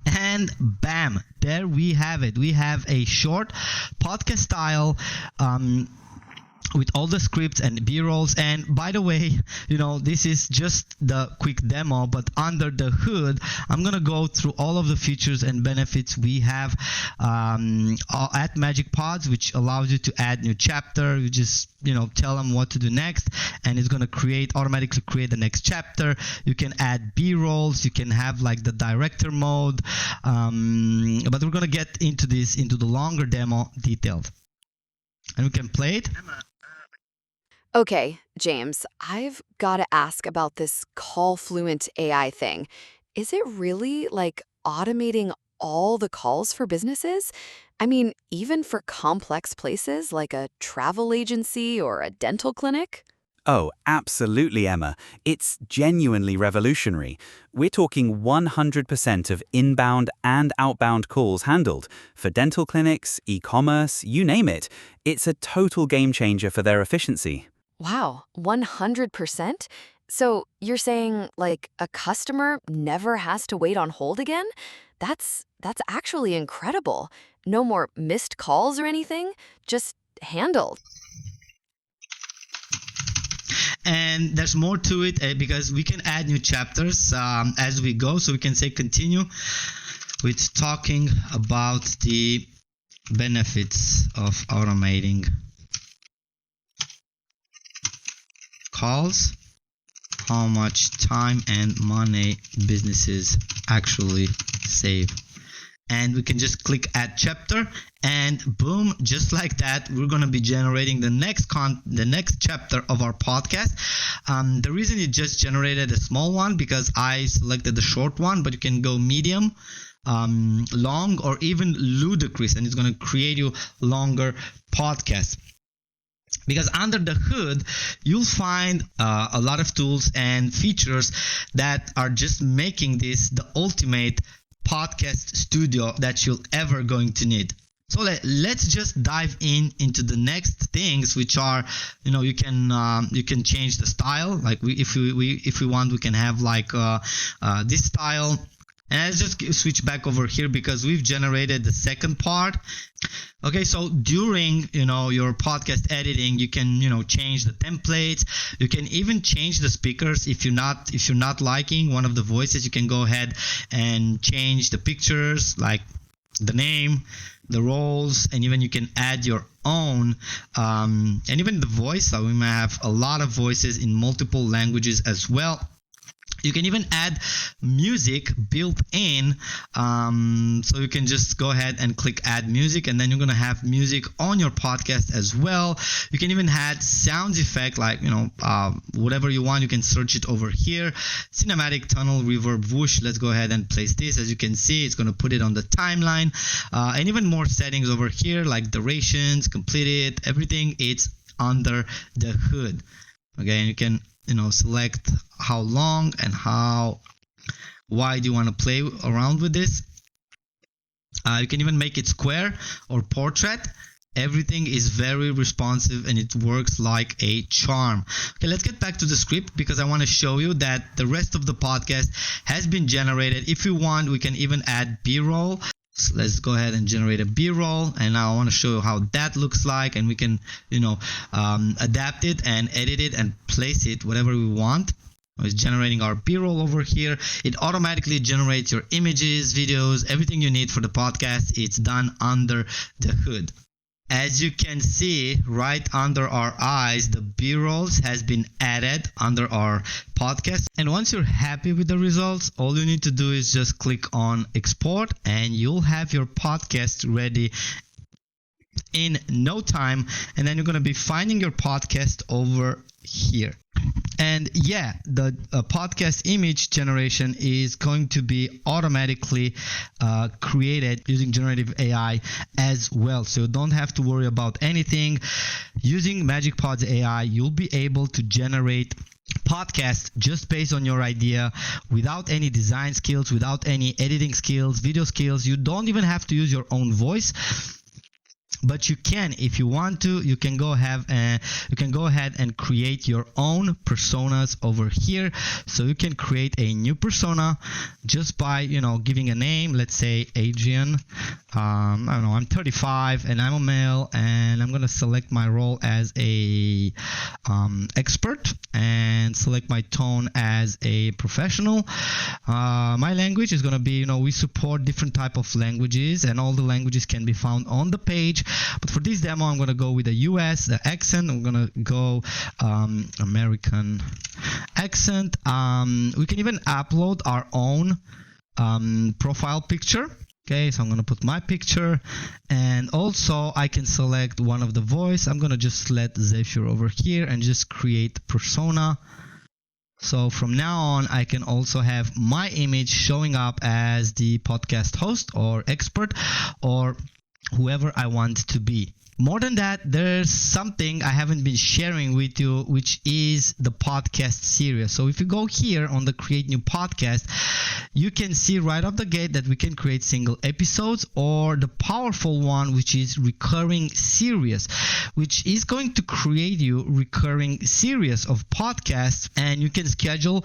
And bam, there we have it. We have a short podcast style with all the scripts and B-rolls. And by the way, this is just the quick demo, but under the hood, I'm going to go through all of the features and benefits we have at MagicPods, which allows you to add new chapter. You just, tell them what to do next, and it's going to automatically create the next chapter. You can add B-rolls. You can have like the director mode. But we're going to get into the longer demo detailed. And we can play it. Okay, James, I've got to ask about this Call Fluent AI thing. Is it really like automating all the calls for businesses? I mean, even for complex places like a travel agency or a dental clinic? Oh, absolutely, Emma. It's genuinely revolutionary. We're talking 100% of inbound and outbound calls handled. For dental clinics, e-commerce, you name it. It's a total game changer for their efficiency. Wow, 100%? So you're saying, like, a customer never has to wait on hold again? That's actually incredible. No more missed calls or anything, just handled. And there's more to it because we can add new chapters as we go. So we can say continue with talking about the benefits of automating calls, how much time and money businesses actually save. And we can just click add chapter, and boom, just like that, we're going to be generating the next chapter of our podcast. The reason it just generated a small one because I selected the short one, but you can go medium, long or even ludicrous, and it's going to create you longer podcasts. Because under the hood, you'll find a lot of tools and features that are just making this the ultimate podcast studio that you'll ever going to need. So let's just dive into the next things, which are, you can change the style. Like if we want, we can have like this style. And let's just switch back over here because we've generated the second part. Okay, so during your podcast editing, you can change the templates. You can even change the speakers. If you're not liking one of the voices, you can go ahead and change the pictures, like the name, the roles, and even you can add your own and even the voice. So we might have a lot of voices in multiple languages as well. You can even add music built in, so you can just go ahead and click add music, and then you're gonna have music on your podcast as well. You can even add sound effect, like whatever you want. You can search it over here. Cinematic, tunnel, reverb, whoosh. Let's go ahead and place this. As you can see, it's gonna put it on the timeline, and even more settings over here, like durations, completed, everything. It's under the hood. Okay, and you can select how long and how wide you want to play around with this. You can even make it square or portrait. Everything is very responsive and it works like a charm. Okay, let's get back to the script because I want to show you that the rest of the podcast has been generated. If you want, we can even add B-roll. So let's go ahead and generate a B-roll, and now I want to show you how that looks like, and we can adapt it and edit it and place it whatever we want. It's generating our B-roll over here. It automatically generates your images, videos, everything you need for the podcast. It's done under the hood. As you can see right under our eyes, the B-rolls has been added under our podcast. And once you're happy with the results, all you need to do is just click on export and you'll have your podcast ready in no time. And then you're going to be finding your podcast over here. And yeah, the podcast image generation is going to be automatically created using generative AI as well. So you don't have to worry about anything. Using MagicPods AI, you'll be able to generate podcast just based on your idea, without any design skills, without any editing skills, video skills. You don't even have to use your own voice. But you can, if you want to, you can go ahead and create your own personas over here. So you can create a new persona just by giving a name. Let's say Adrian. I don't know. I'm 35 and I'm a male, and I'm gonna select my role as a expert and select my tone as a professional. My language is gonna be we support different type of languages, and all the languages can be found on the page. But for this demo, I'm going to go with the US, the accent. I'm going to go American accent. We can even upload our own profile picture. Okay, so I'm going to put my picture, and also I can select one of the voice. I'm going to just let Zephyr over here and just create persona. So from now on, I can also have my image showing up as the podcast host or expert or whoever I want to be. More than that, there's something I haven't been sharing with you, which is the podcast series. So if you go here on the create new podcast, you can see right off the gate that we can create single episodes, or the powerful one, which is recurring series, which is going to create you recurring series of podcasts, and you can schedule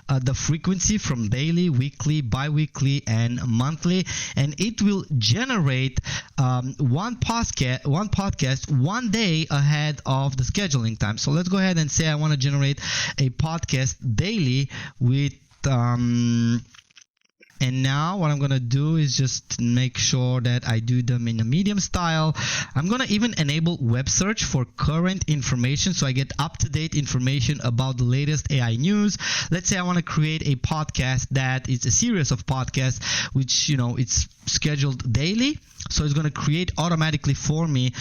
the frequency from daily, weekly, bi-weekly, and monthly, and it will generate one podcast 1 day ahead of the scheduling time. So let's go ahead and say I want to generate a podcast daily with and now what I'm going to do is just make sure that I do them in a medium style. I'm going to even enable web search for current information, so I get up-to-date information about the latest AI news. Let's say I want to create a podcast that is a series of podcasts, which, it's scheduled daily. So it's going to create automatically for me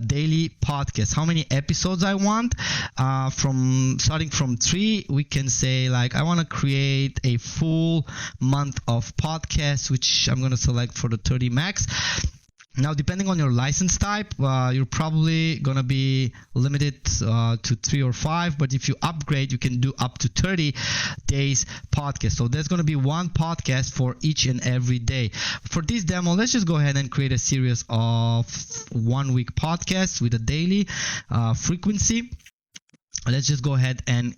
daily podcasts, how many episodes I want. Starting from 3, we can say like I want to create a full month of podcasts, which I'm going to select for the 30 max. Now, depending on your license type, you're probably going to be limited to 3 or 5, but if you upgrade, you can do up to 30 days podcast. So there's going to be one podcast for each and every day. For this demo, let's just go ahead and create a series of 1 week podcasts with a daily frequency. Let's just go ahead and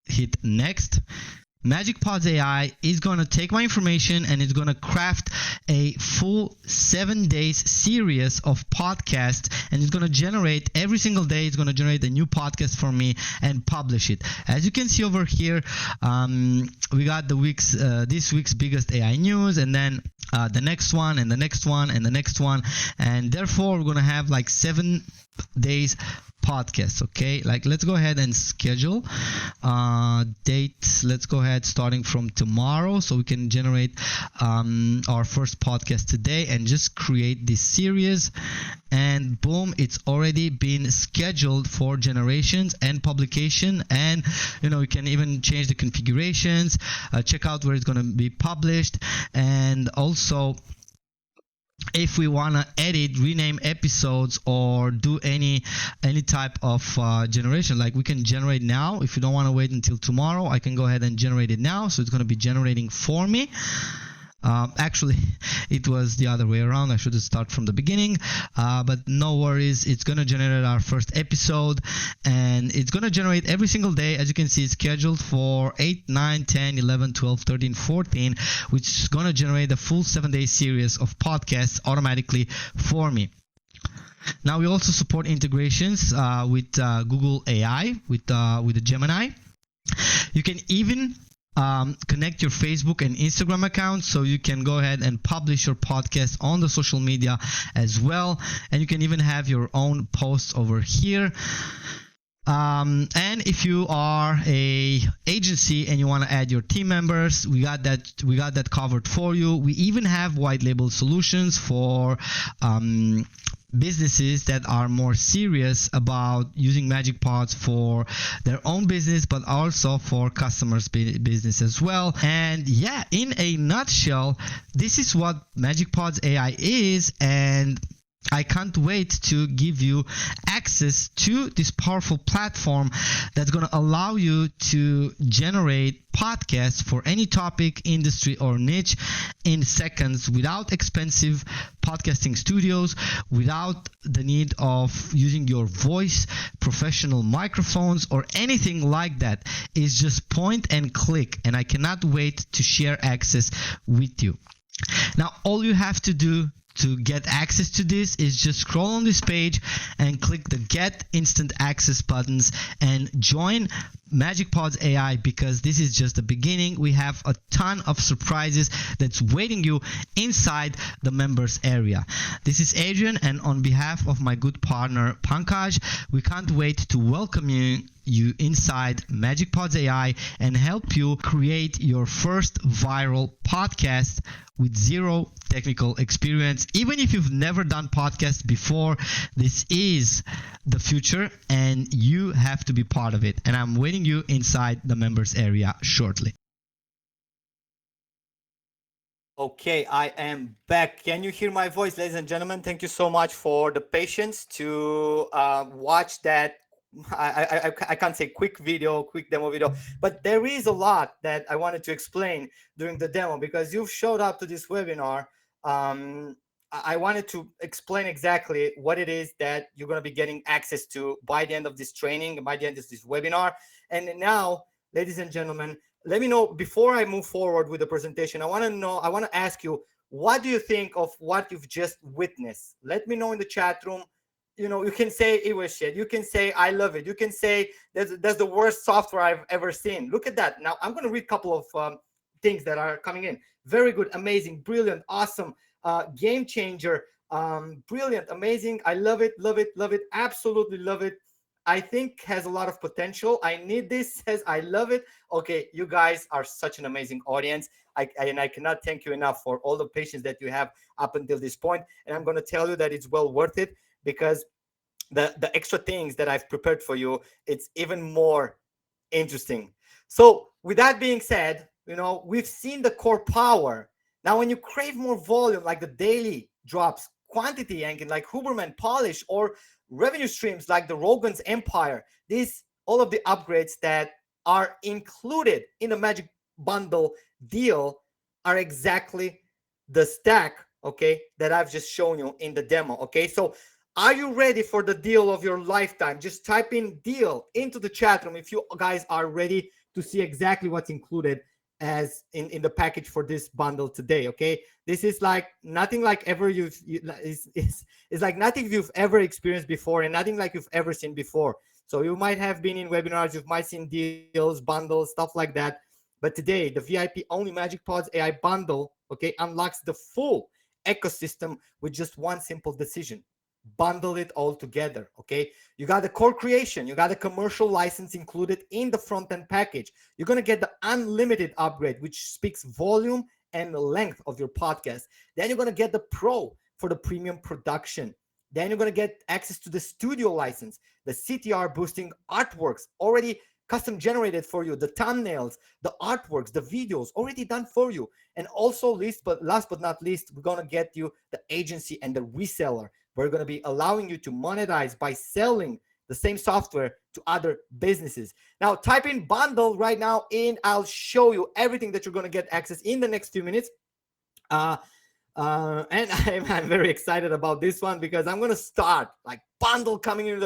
hit next. MagicPods AI is going to take my information and it's going to craft a full 7 days series of podcasts, and it's going to generate every single day. It's going to generate a new podcast for me and publish it. As you can see over here, we got this week's biggest AI news, and then the next one, and the next one, and the next one, and therefore we're going to have like 7 days podcast. Okay, like let's go ahead and schedule date. Let's go ahead starting from tomorrow, so we can generate our first podcast today and just create this series, and boom, it's already been scheduled for generations and publication. And you can even change the configurations, check out where it's going to be published, and also if we want to edit, rename episodes, or do any type of generation, like we can generate now. If you don't want to wait until tomorrow, I can go ahead and generate it now. So it's going to be generating for me. Actually, it was the other way around. I should have started from the beginning, but no worries. It's going to generate our first episode, and it's going to generate every single day. As you can see, it's scheduled for 8, 9, 10, 11, 12, 13, 14, which is going to generate a full 7-day series of podcasts automatically for me. Now, we also support integrations with Google AI, with the Gemini. You can even connect your Facebook and Instagram accounts, so you can go ahead and publish your podcast on the social media as well, and you can even have your own posts over here. And if you are a agency and you want to add your team members, we got that covered for you. We even have white label solutions for businesses that are more serious about using MagicPods for their own business, but also for customers' business as well. And yeah, in a nutshell, this is what MagicPods AI is, and I can't wait to give you access to this powerful platform that's going to allow you to generate podcasts for any topic, industry, or niche in seconds without expensive podcasting studios, without the need of using your voice, professional microphones, or anything like that. It's just point and click, and I cannot wait to share access with you. Now, all you have to do to get access to this is just scroll on this page and click the Get Instant Access buttons and join MagicPods AI, because this is just the beginning. We have a ton of surprises that's waiting you inside the members area. This is Adrian, and on behalf of my good partner Pankaj, we can't wait to welcome you inside MagicPods AI and help you create your first viral podcast with zero technical experience. Even if you've never done podcasts before, this is the future and you have to be part of it. And I'm waiting you inside the members area shortly. Okay, I am back. Can you hear my voice, ladies and gentlemen? Thank you so much for the patience to watch that. I can't say quick demo video, but there is a lot that I wanted to explain during the demo, because you've showed up to this webinar. I wanted to explain exactly what it is that you're going to be getting access to by the end of this training, by the end of this webinar. And now, ladies and gentlemen, let me know, before I move forward with the presentation, I want to ask you, what do you think of what you've just witnessed? Let me know in the chat room. You can say it was shit. You can say I love it. You can say that's the worst software I've ever seen. Look at that. Now I'm going to read a couple of things that are coming in. Very good, amazing, brilliant, awesome, game changer, brilliant, amazing. I love it, love it, love it. Absolutely love it. I think has a lot of potential. I need this. Says I love it. Okay, you guys are such an amazing audience. And I cannot thank you enough for all the patience that you have up until this point. And I'm going to tell you that it's well worth it, because the extra things that I've prepared for you, it's even more interesting. So with that being said, we've seen the core power. Now, when you crave more volume, like the daily drops, quantity angle like Huberman Polish, or revenue streams like the Rogan's Empire, these all of the upgrades that are included in the Magic Bundle deal are exactly the stack, okay, that I've just shown you in the demo. Okay, so are you ready for the deal of your lifetime? Just type in deal into the chat room if you guys are ready to see exactly what's included as in the package for this bundle today. Okay, this is like nothing like ever it's like nothing you've ever experienced before, and nothing like you've ever seen before. So you might have been in webinars, you might seen deals, bundles, stuff like that, but today the VIP only MagicPods AI bundle, okay, unlocks the full ecosystem with just one simple decision: bundle it all together. Okay, you got the core creation, you got the commercial license included in the front end package. You're going to get the unlimited upgrade, which speaks volume and length of your podcast. Then you're going to get the pro for the premium production. Then you're going to get access to the studio license, the CTR boosting artworks already custom generated for you, the thumbnails, the artworks, the videos already done for you. And also last but not least, we're going to get you the agency and the reseller. We're going to be allowing you to monetize by selling the same software to other businesses. Now, type in bundle right now and I'll show you everything that you're going to get access in the next few minutes. And I'm very excited about this one, because I'm going to start like bundle coming into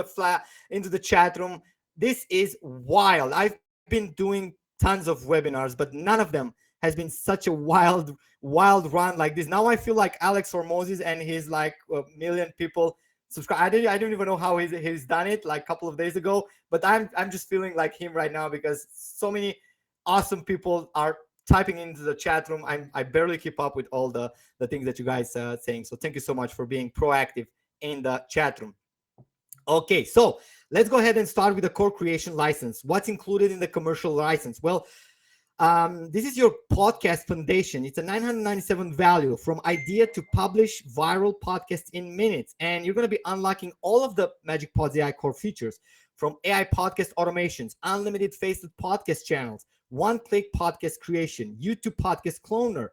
the chat room. This is wild. I've been doing tons of webinars, but none of them has been such a wild run like this. Now I feel like Alex Hormozis and his like a million people subscribe. I don't even know how he's done it like a couple of days ago, but I'm just feeling like him right now, because so many awesome people are typing into the chat room. I barely keep up with all the things that you guys are saying. So thank you so much for being proactive in the chat room. Okay, so let's go ahead and start with the core creation license. What's included in the commercial license? Well, this is your podcast foundation. It's a $997 value, from idea to publish viral podcast in minutes. And you're going to be unlocking all of the MagicPods AI core features, from AI podcast automations, unlimited faceless podcast channels, one-click podcast creation, YouTube podcast cloner,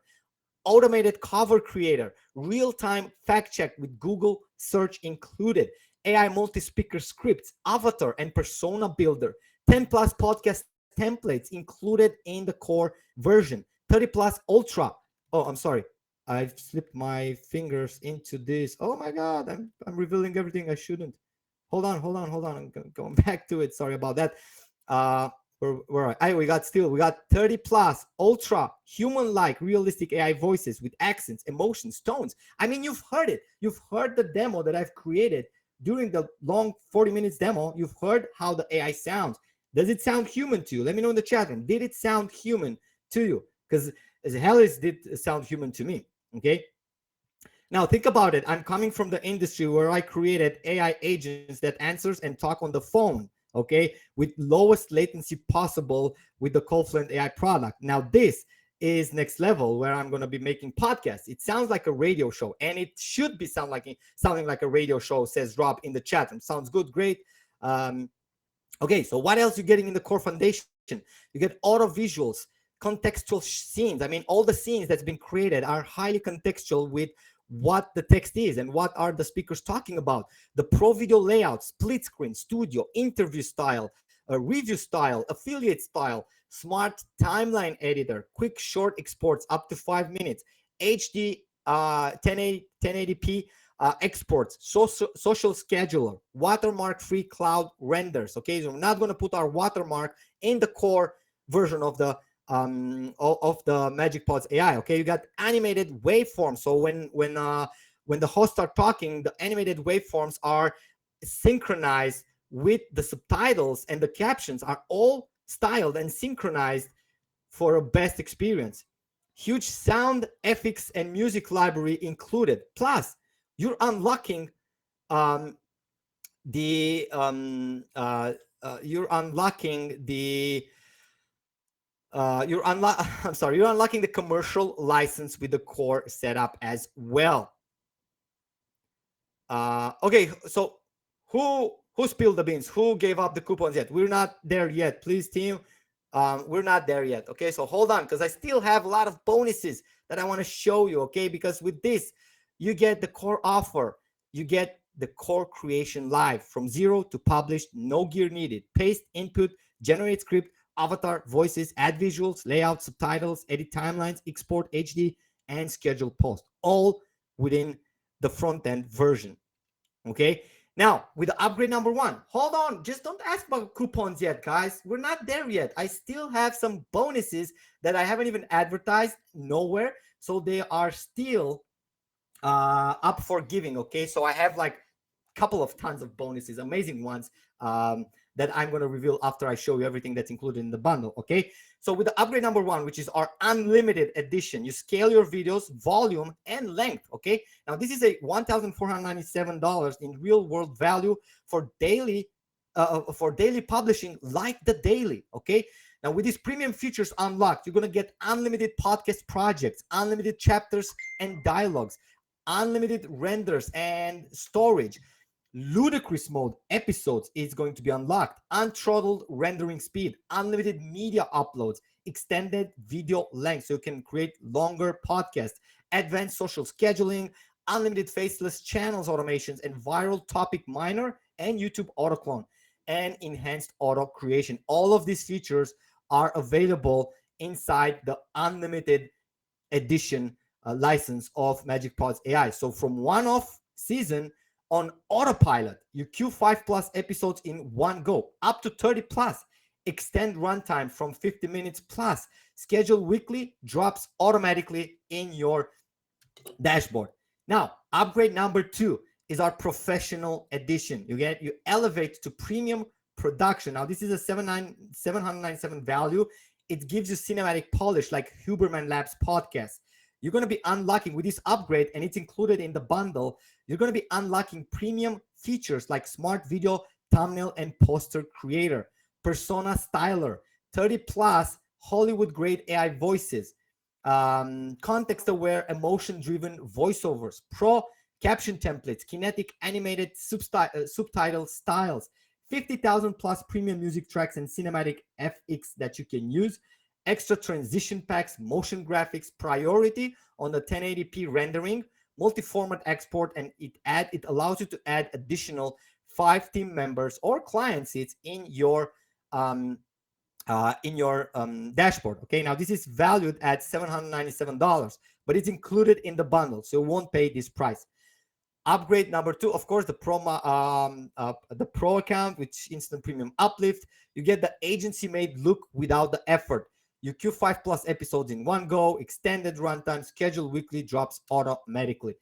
automated cover creator, real-time fact check with Google search included, AI multi-speaker scripts, avatar and persona builder, 10 plus podcast templates included in the core version, 30 plus ultra. Oh, I'm sorry, I've slipped my fingers into this. Oh my god, I'm revealing everything I shouldn't. Hold on, I'm going back to it. Sorry about that. We got 30 plus ultra human-like realistic AI voices with accents, emotions, tones. I mean, you've heard it. You've heard the demo that I've created during the long 40 minutes demo. You've heard how the AI sounds. Does it sound human to you? Let me know in the chat room. Did it sound human to you? Because as hell it did sound human to me. Okay. Now think about it. I'm coming from the industry where I created AI agents that answers and talk on the phone, okay, with lowest latency possible with the Confluent AI product. Now this is next level, where I'm going to be making podcasts. It sounds like a radio show, and it should be sounding like a radio show, says Rob in the chat room. Sounds good, great. Okay, so what else are you getting in the core foundation? You get auto visuals, contextual scenes. I mean, all the scenes that's been created are highly contextual with what the text is and what are the speakers talking about. The pro video layout, split screen, studio, interview style, review style, affiliate style, smart timeline editor, quick short exports up to 5 minutes, HD 1080p exports, social scheduler, watermark-free cloud renders. Okay, so we're not going to put our watermark in the core version of the MagicPods AI. Okay, you got animated waveforms. So when the hosts are talking, the animated waveforms are synchronized with the subtitles, and the captions are all styled and synchronized for a best experience. Huge sound effects and music library included. Plus, you're unlocking the you're unlocking the you're unlocking the commercial license with the core setup as well. Okay, so who spilled the beans? Who gave up the coupons yet? We're not there yet, please, team. We're not there yet. Okay, so hold on, because I still have a lot of bonuses that I want to show you. Okay, because with this, you get the core offer. You get the core creation live from zero to published, no gear needed. Paste, input, generate script, avatar, voices, add visuals, layout, subtitles, edit timelines, export HD, and schedule post, all within the front end version. Okay, now with the upgrade number one, hold on, just don't ask about coupons yet, guys. We're not there yet. I still have some bonuses that I haven't even advertised nowhere, so they are still up for giving. Okay, so I have like a couple of tons of bonuses, amazing ones, that I'm going to reveal after I show you everything that's included in the bundle. Okay, so with the upgrade number one, which is our unlimited edition, you scale your videos, volume, and length. Okay, now this is a $1,497 in real world value for daily publishing, like the daily. Okay, now with these premium features unlocked, you're going to get unlimited podcast projects, unlimited chapters and dialogues, unlimited renders and storage. Ludicrous mode episodes is going to be unlocked, unthrottled rendering speed, unlimited media uploads, extended video length so you can create longer podcasts, advanced social scheduling, unlimited faceless channels automations, and viral topic miner and YouTube autoclone, and enhanced auto creation. All of these features are available inside the unlimited edition license of MagicPods AI. So from one-off season on autopilot, you queue 5+ episodes in one go, up to 30+, extend runtime from 50 minutes plus, schedule weekly, drops automatically in your dashboard. Now, upgrade number two is our professional edition. You elevate to premium production. Now, this is a $797 value. It gives you cinematic polish like Huberman Labs podcast. You're going to be unlocking with this upgrade, and it's included in the bundle. You're going to be unlocking premium features like smart video, thumbnail, and poster creator, persona styler, 30+ Hollywood grade AI voices, context aware, emotion driven voiceovers, pro caption templates, kinetic animated subtitle styles, 50,000+ premium music tracks and cinematic FX that you can use, extra transition packs, motion graphics, priority on the 1080p rendering, multi-format export, and it allows you to add additional 5 team members or client seats in your dashboard. Okay, now this is valued at $797, but it's included in the bundle, so you won't pay this price. Upgrade number two, of course, the pro account, which instant premium uplift. You get the agency made look without the effort. You queue 5+ episodes in one go, extended runtime, schedule weekly, drops automatically.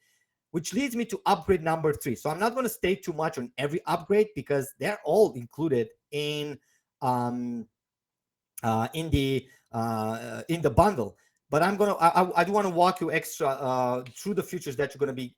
Which leads me to upgrade number three. So I'm not going to stay too much on every upgrade because they're all included in the bundle. But I do want to walk you extra through the features that you're going to be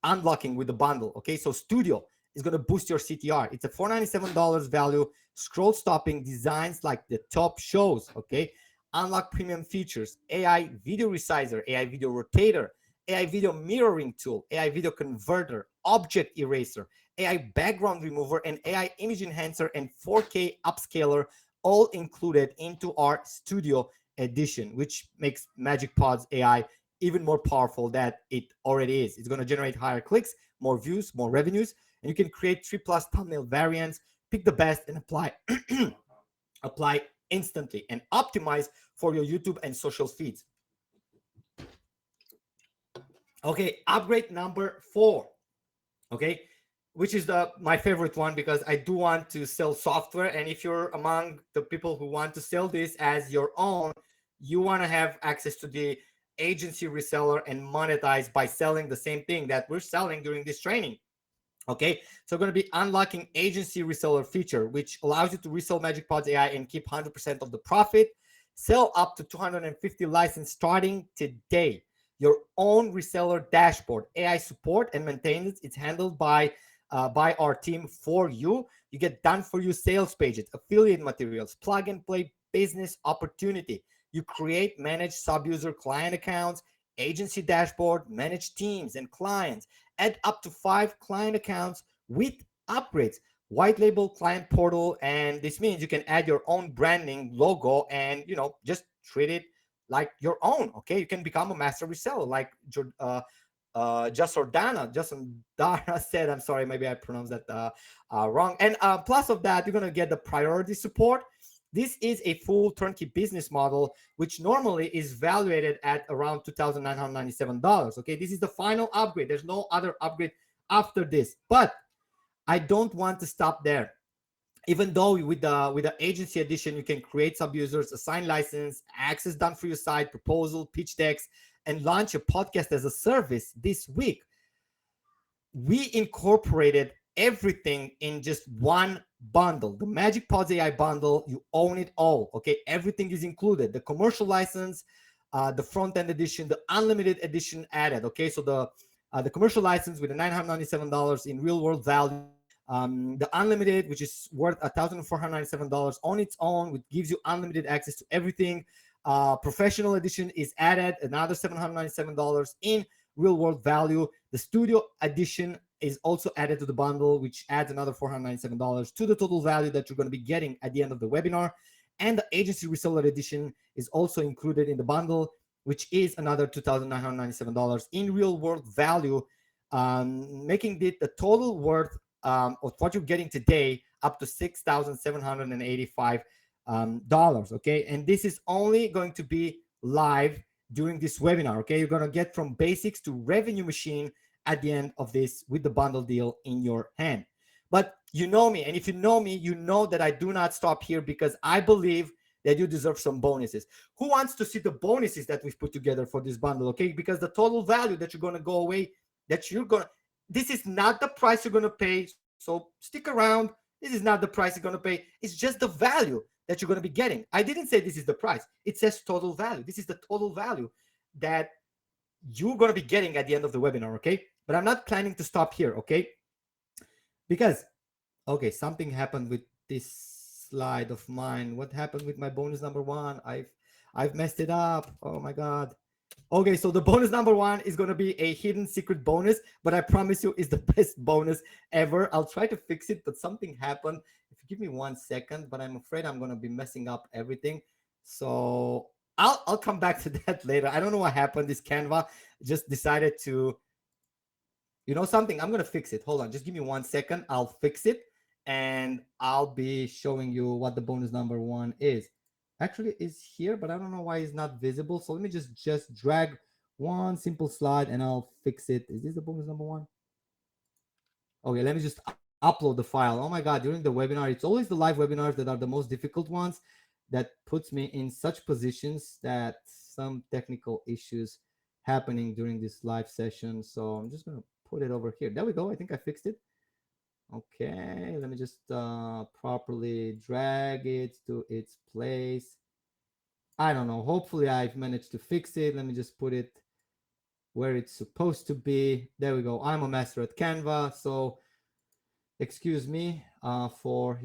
unlocking with the bundle. Okay, so Studio is going to boost your CTR. It's a $497 value, scroll stopping, designs like the top shows. Okay, unlock premium features, AI video resizer, AI video rotator, AI video mirroring tool, AI video converter, object eraser, AI background remover, and AI image enhancer and 4K upscaler, all included into our Studio edition, which makes MagicPods AI even more powerful than it already is. It's going to generate higher clicks, more views, more revenues, and you can create 3+ thumbnail variants, pick the best, and apply instantly and optimize for your YouTube and social feeds. Okay, upgrade number 4. Okay, which is my favorite one because I do want to sell software, and if you're among the people who want to sell this as your own, you want to have access to the agency reseller and monetize by selling the same thing that we're selling during this training. Okay, so we're going to be unlocking agency reseller feature, which allows you to resell MagicPods AI and keep 100% of the profit. Sell up to 250 licenses starting today. Your own reseller dashboard, AI support and maintenance. It's handled by by our team for you. You get done for you sales pages, affiliate materials, plug and play business opportunity. You create, manage sub-user client accounts, agency dashboard, manage teams and clients, add up to 5 client accounts with upgrades, white label client portal. And this means you can add your own branding logo and, just treat it like your own. Okay. You can become a master reseller like Justin Dara said. I'm sorry, maybe I pronounced that wrong. And plus of that, you're going to get the priority support. This is a full turnkey business model, which normally is valued at around $2,997. Okay, this is the final upgrade. There's no other upgrade after this. But I don't want to stop there. Even though with the agency edition, you can create sub-users, assign license, access done for your site, proposal, pitch decks, and launch a podcast as a service this week. We incorporated everything in just one bundle, the MagicPods AI bundle. You own it all. Okay, everything is included. The commercial license, the front-end edition, the unlimited edition added. Okay, so the commercial license with the $997 in real-world value. The unlimited, which is worth $1,497 on its own, which gives you unlimited access to everything. Professional edition is added, another $797 in real world value. The studio edition is also added to the bundle, which adds another $497 to the total value that you're going to be getting at the end of the webinar. And the agency reseller edition is also included in the bundle, which is another $2,997 in real world value, making it the total worth of what you're getting today up to $6,785. Okay, and this is only going to be live during this webinar. Okay, you're going to get from basics to revenue machine at the end of this with the bundle deal in your hand. But you know me, and if you know me, you know that I do not stop here, because I believe that you deserve some bonuses. Who wants to see the bonuses that we've put together for this bundle? Okay, because the total value that you're going to go away, this is not the price you're going to pay. So stick around. This is not the price you're going to pay. It's just the value that you're going to be getting. I didn't say this is the price. It says total value. This is the total value that you're going to be getting at the end of the webinar, okay? But I'm not planning to stop here, okay? Because, okay, something happened with this slide of mine. What happened with my bonus number one? I've messed it up. Oh my God. Okay, so the bonus number one is going to be a hidden secret bonus, but I promise you it's the best bonus ever. I'll try to fix it, but something happened. If you give me 1 second, but I'm afraid I'm going to be messing up everything. So I'll come back to that later. I don't know what happened. This Canva just decided to, you know something, I'm going to fix it. Hold on, just give me 1 second. I'll fix it and I'll be showing you what the bonus number one is. Actually is here, but I don't know why it's not visible. So let me just drag one simple slide and I'll fix it. Is this the bonus number one? Okay, let me just upload the file. Oh my God, during the webinar, it's always the live webinars that are the most difficult ones. That puts me in such positions that some technical issues happening during this live session. So I'm just going to put it over here. There we go. I think I fixed it. Okay, let me just properly drag it to its place. I don't know. Hopefully I've managed to fix it. Let me just put it where it's supposed to be. There we go. I'm a master at Canva. So excuse me for,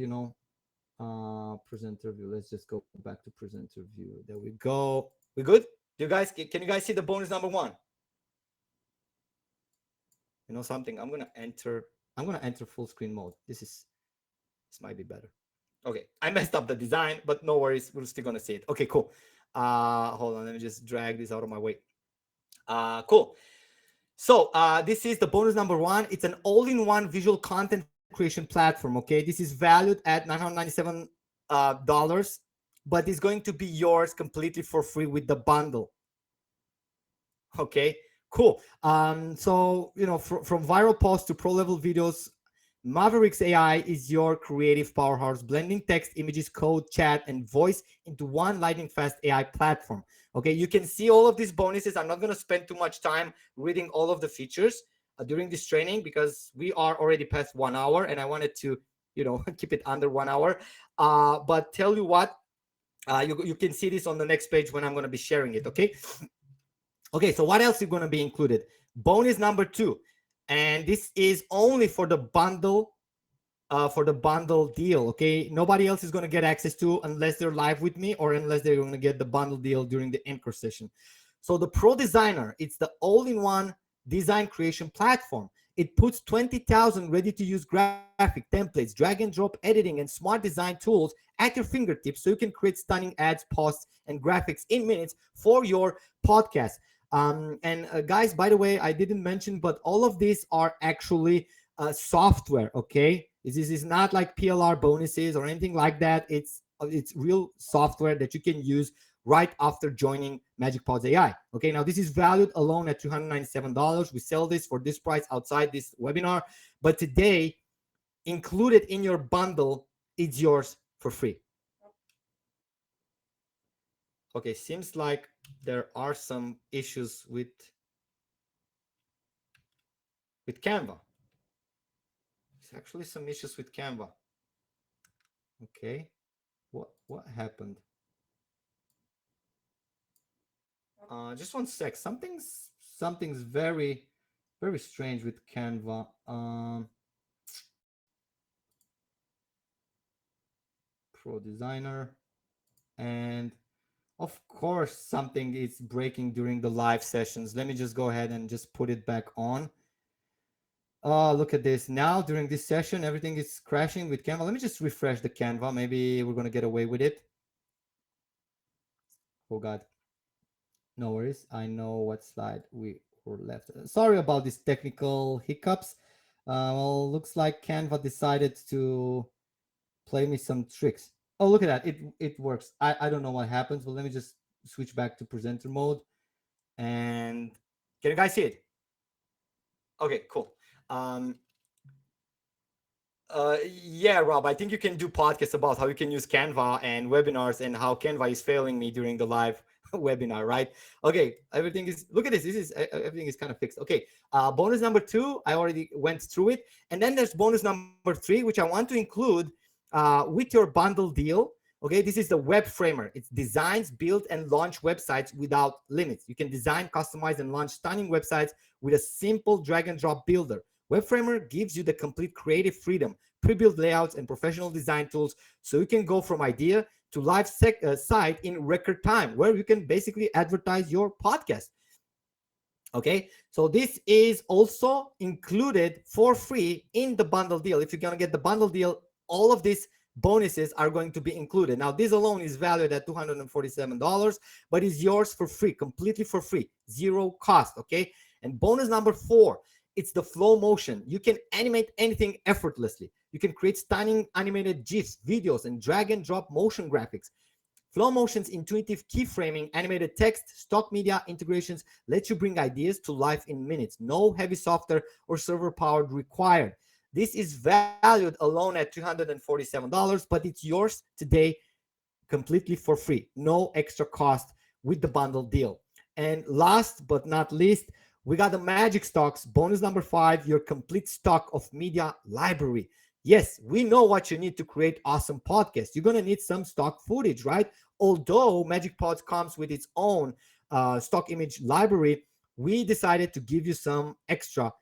presenter view. Let's just go back to presenter view. There we go. We good? Can you guys see the bonus number one? You know something? I'm gonna enter full screen mode. This might be better. Okay, I messed up the design, but no worries. We're still gonna see it. Okay, cool. Hold on, let me just drag this out of my way. Cool. So this is the bonus number one. It's an all-in-one visual content creation platform. Okay, this is valued at $997, but it's going to be yours completely for free with the bundle. Okay. Cool. So, from viral posts to pro level videos, Mavericks AI is your creative powerhouse, blending text, images, code, chat, and voice into one lightning fast AI platform. Okay, you can see all of these bonuses. I'm not going to spend too much time reading all of the features during this training because we are already past 1 hour and I wanted to, keep it under 1 hour. But tell you what, you can see this on the next page when I'm going to be sharing it. Okay. Okay, so what else is going to be included? Bonus number two, And this is only for the bundle deal. Okay, nobody else is going to get access to unless they're live with me or unless they're going to get the bundle deal during the anchor session. So the Pro Designer, it's the all-in-one design creation platform. It puts 20,000 ready-to-use graphic templates, drag and drop editing, and smart design tools at your fingertips so you can create stunning ads, posts, and graphics in minutes for your podcast. And guys, by the way, I didn't mention, but all of these are actually software. Okay, this is not like PLR bonuses or anything like that. It's real software that you can use right after joining MagicPods AI. Okay, now this is valued alone at $297. We sell this for this price outside this webinar, but today, included in your bundle, it's yours for free. Okay, seems like there are some issues with Canva. There's actually some issues with Canva. Okay, what happened? Just one sec. Something's very strange with Canva. Pro Designer, and of course something is breaking during the live sessions. Let me just go ahead and just put it back on. Look at this. Now during this session, everything is crashing with Canva. Let me just refresh the Canva. Maybe we're gonna get away with it. Oh God. No worries. I know what slide we were left. Sorry about these technical hiccups. Well, looks like Canva decided to play me some tricks. Oh, look at that. It works. I don't know what happens, but let me just switch back to presenter mode. And can you guys see it? Okay, cool. Yeah, Rob, I think you can do podcasts about how you can use Canva and webinars and how Canva is failing me during the live webinar, right? Okay, everything is, look at this. Everything is kind of fixed. Okay, bonus number 2, I already went through it. And then there's bonus number 3, which I want to include with your bundle deal. Okay, this is the Web Framer. It designs, build, and launch websites without limits. You can design, customize, and launch stunning websites with a simple drag and drop builder. WebFramer gives you the complete creative freedom, pre-built layouts, and professional design tools, so you can go from idea to live site in record time, where you can basically advertise your podcast. Okay, so this is also included for free in the bundle deal. If you're gonna get the bundle deal, all of these bonuses are going to be included. Now, this alone is valued at $247, but is yours for free, completely for free, zero cost. Okay, and bonus number 4, it's the flow motion. You can animate anything effortlessly. You can create stunning animated GIFs, videos, and drag and drop motion graphics. Flow Motion's intuitive keyframing, animated text, stock media integrations let you bring ideas to life in minutes. No heavy software or server power required. This is valued alone at $247, but it's yours today completely for free. No extra cost with the bundle deal. And last but not least, we got the Magic Stocks bonus number 5, your complete stock of media library. Yes, we know what you need to create awesome podcasts. You're going to need some stock footage, right? Although MagicPods comes with its own stock image library, we decided to give you some extra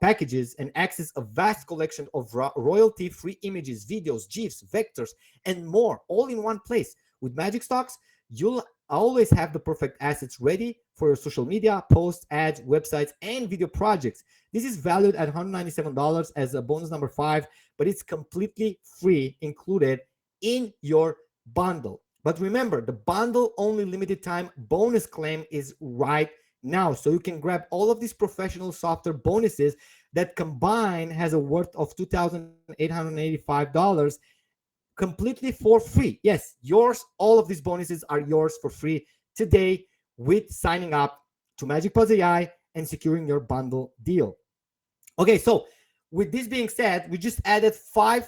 packages and access a vast collection of royalty-free images, videos, GIFs, vectors, and more, all in one place. With Magic Stocks, you'll always have the perfect assets ready for your social media, posts, ads, websites, and video projects. This is valued at $197 as a bonus number 5, but it's completely free, included in your bundle. But remember, the bundle only limited time bonus claim is right now. So you can grab all of these professional software bonuses that combine has a worth of $2,885 completely for free. Yes, yours. All of these bonuses are yours for free today with signing up to MagicPods AI and securing your bundle deal. Okay, so with this being said, we just added 5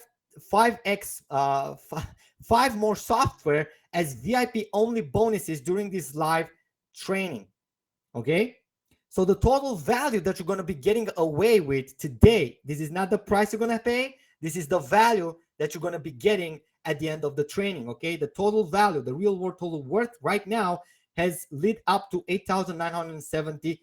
more software as VIP only bonuses during this live training. Okay, so the total value that you're going to be getting away with today, this is not the price you're going to pay. This is the value that you're going to be getting at the end of the training. Okay, the total value, the real world total worth right now has lit up to $8,970.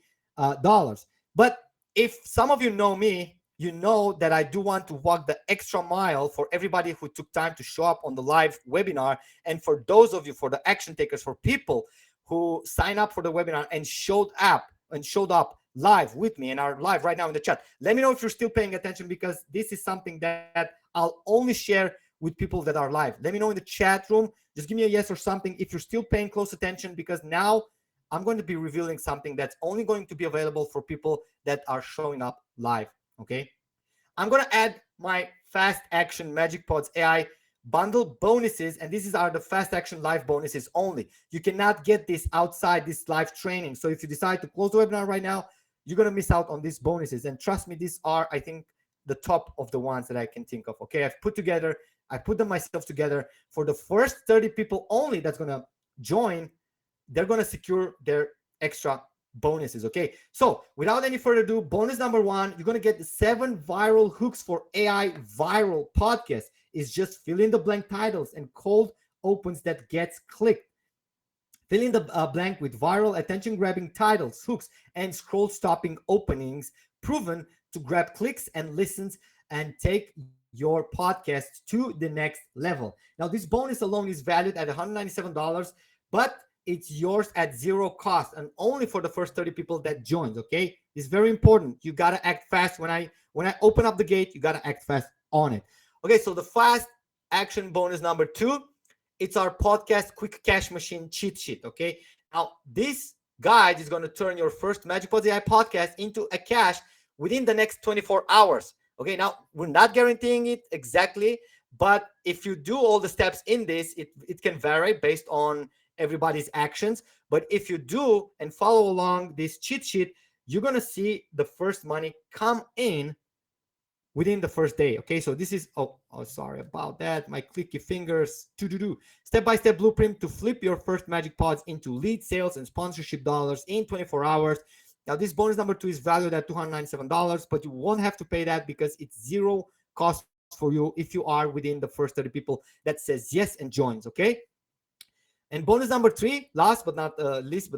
But if some of you know me, you know that I do want to walk the extra mile for everybody who took time to show up on the live webinar. And for those of you, for the action takers, for people who sign up for the webinar and showed up live with me and are live right now in the chat. Let me know if you're still paying attention, because this is something that I'll only share with people that are live. Let me know in the chat room. Just give me a yes or something if you're still paying close attention, because now I'm going to be revealing something that's only going to be available for people that are showing up live. Okay, I'm going to add my fast action MagicPods AI bundle bonuses, and these are the fast action live bonuses only. You cannot get this outside this live training. So if you decide to close the webinar right now, you're going to miss out on these bonuses. And trust me, these are, I think, the top of the ones that I can think of. Okay, I put them myself together for the first 30 people only that's going to join. They're going to secure their extra bonuses. Okay, so without any further ado, bonus number one, you're going to get the 7 viral hooks for AI viral podcasts. Is just fill in the blank titles and cold opens that gets clicked. Fill in the blank with viral attention grabbing titles, hooks, and scroll stopping openings proven to grab clicks and listens and take your podcast to the next level. Now, this bonus alone is valued at $197, but it's yours at zero cost and only for the first 30 people that joins. Okay, it's very important. You gotta act fast when I open up the gate. You gotta act fast on it. Okay, so the fast action bonus number 2, it's our podcast quick cash machine cheat sheet. Okay, now this guide is going to turn your first MagicPods AI podcast into a cash within the next 24 hours. Okay, now we're not guaranteeing it exactly, but if you do all the steps in this, it can vary based on everybody's actions. But if you do and follow along this cheat sheet, you're going to see the first money come in within the first day. Okay, so this is, sorry about that, my clicky fingers, step-by-step blueprint to flip your first MagicPods into lead sales and sponsorship dollars in 24 hours. Now, this bonus number 2 is valued at $297, but you won't have to pay that because it's zero cost for you if you are within the first 30 people that says yes and joins. Okay, and bonus number 3, last but not least,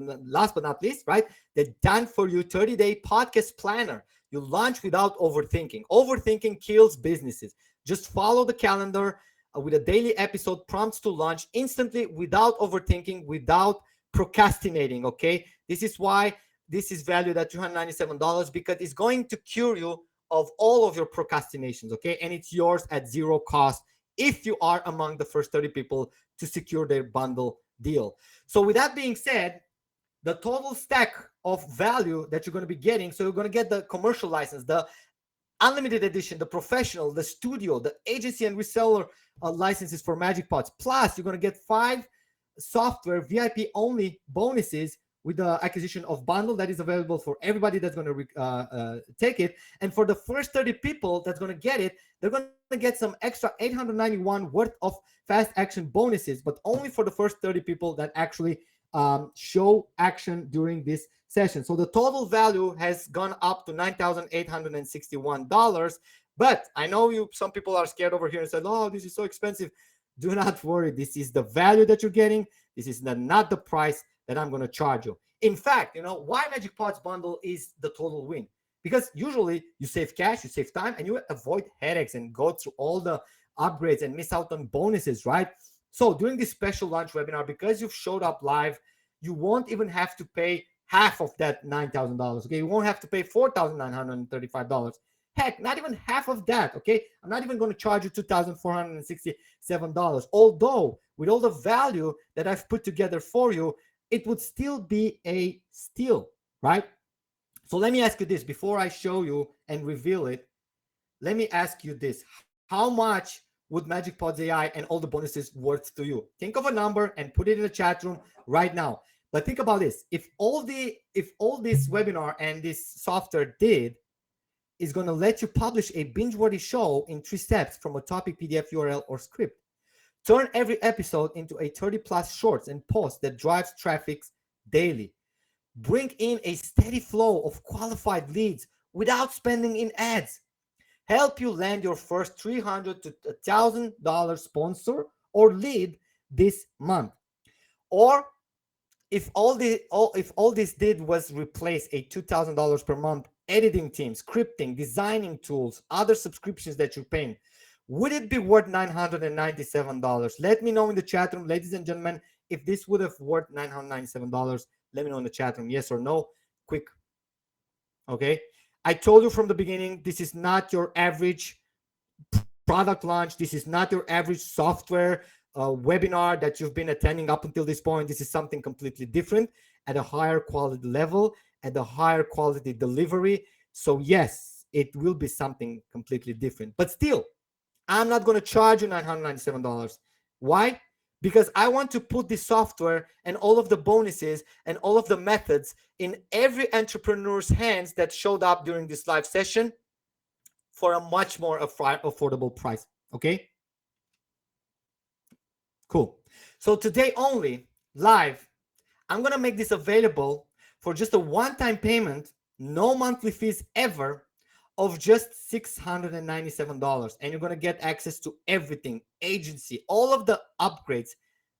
right? The done for you 30-day podcast planner. You launch without overthinking. Overthinking kills businesses. Just follow the calendar with a daily episode, prompts to launch instantly without overthinking, without procrastinating. Okay, this is why this is valued at $297, because it's going to cure you of all of your procrastinations. Okay, and it's yours at zero cost if you are among the first 30 people to secure their bundle deal. So with that being said, the total stack of value that you're going to be getting, so you're going to get the commercial license, the unlimited edition, the professional, the studio, the agency and reseller licenses for MagicPods. Plus, you're going to get 5 software VIP only bonuses with the acquisition of bundle that is available for everybody that's going to take it. And for the first 30 people that's going to get it, they're going to get some extra $891 worth of fast action bonuses, but only for the first 30 people that actually show action during this session. So the total value has gone up to $9,861. But I know some people are scared over here and said, oh, this is so expensive. Do not worry. This is the value that you're getting. This is not the price that I'm going to charge you. In fact, why MagicPods bundle is the total win? Because usually you save cash, you save time, and you avoid headaches and go through all the upgrades and miss out on bonuses, right? So during this special launch webinar, because you've showed up live, you won't even have to pay half of that $9,000. Okay, you won't have to pay $4,935. Heck, not even half of that. Okay, I'm not even going to charge you $2,467. Although with all the value that I've put together for you, it would still be a steal, right? So let me ask you this before I show you and reveal it. Let me ask you this: how much would MagicPods AI and all the bonuses worth to you? Think of a number and put it in the chat room right now. But think about this: if all this webinar and this software is going to let you publish a binge-worthy show in 3 steps from a topic, PDF, URL, or script. Turn every episode into a 30+ shorts and posts that drives traffic daily. Bring in a steady flow of qualified leads without spending in ads. Help you land your first $300 to $1,000 sponsor or lead this month. Or if all this did was replace a $2,000 per month editing team, scripting, designing tools, other subscriptions that you're paying, would it be worth $997? Let me know in the chat room, ladies and gentlemen, if this would have worth $997. Let me know in the chat room, yes or no. Quick. Okay. I told you from the beginning, this is not your average product launch. This is not your average software webinar that you've been attending up until this point. This is something completely different at a higher quality level, at a higher quality delivery. So yes, it will be something completely different. But still, I'm not going to charge you $997. Why? Because I want to put this software and all of the bonuses and all of the methods in every entrepreneur's hands that showed up during this live session for a much more affordable price. Okay? Cool. So today only, live, I'm going to make this available for just a one-time payment, no monthly fees ever, of just $697. And you're going to get access to everything, agency, all of the upgrades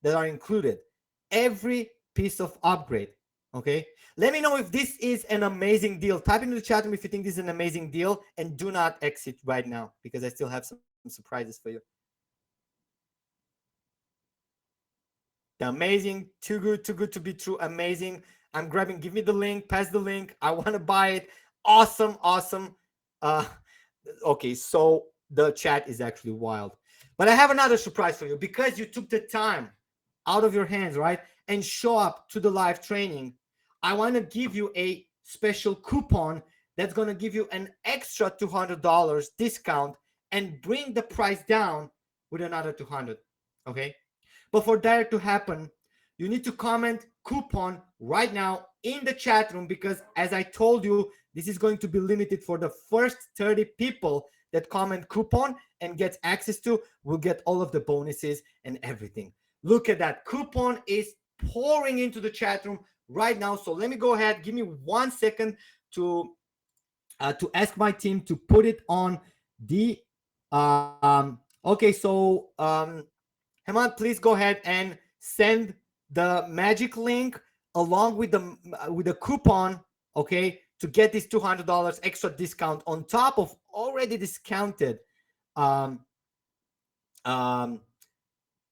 that are included, every piece of upgrade. Okay, let me know if this is an amazing deal. Type into the chat room if you think this is an amazing deal, and do not exit right now because I still have some surprises for you. Amazing, too good to be true. Amazing. I'm grabbing, give me the link, pass the link. I want to buy it. Awesome. Okay, so the chat is actually wild, but I have another surprise for you because you took the time out of your hands, right, and show up to the live training. I want to give you a special coupon that's going to give you an extra $200 discount and bring the price down with another $200. Okay, but for that to happen, you need to comment coupon right now in the chat room, because as I told you, this is going to be limited for the first 30 people that comment coupon and get access to will get all of the bonuses and everything. Look at that. Coupon is pouring into the chat room right now. So let me go ahead. Give me 1 second to ask my team to put it on the okay. So Hemant, please go ahead and send the magic link along with the coupon, okay, to get this $200 extra discount on top of already discounted.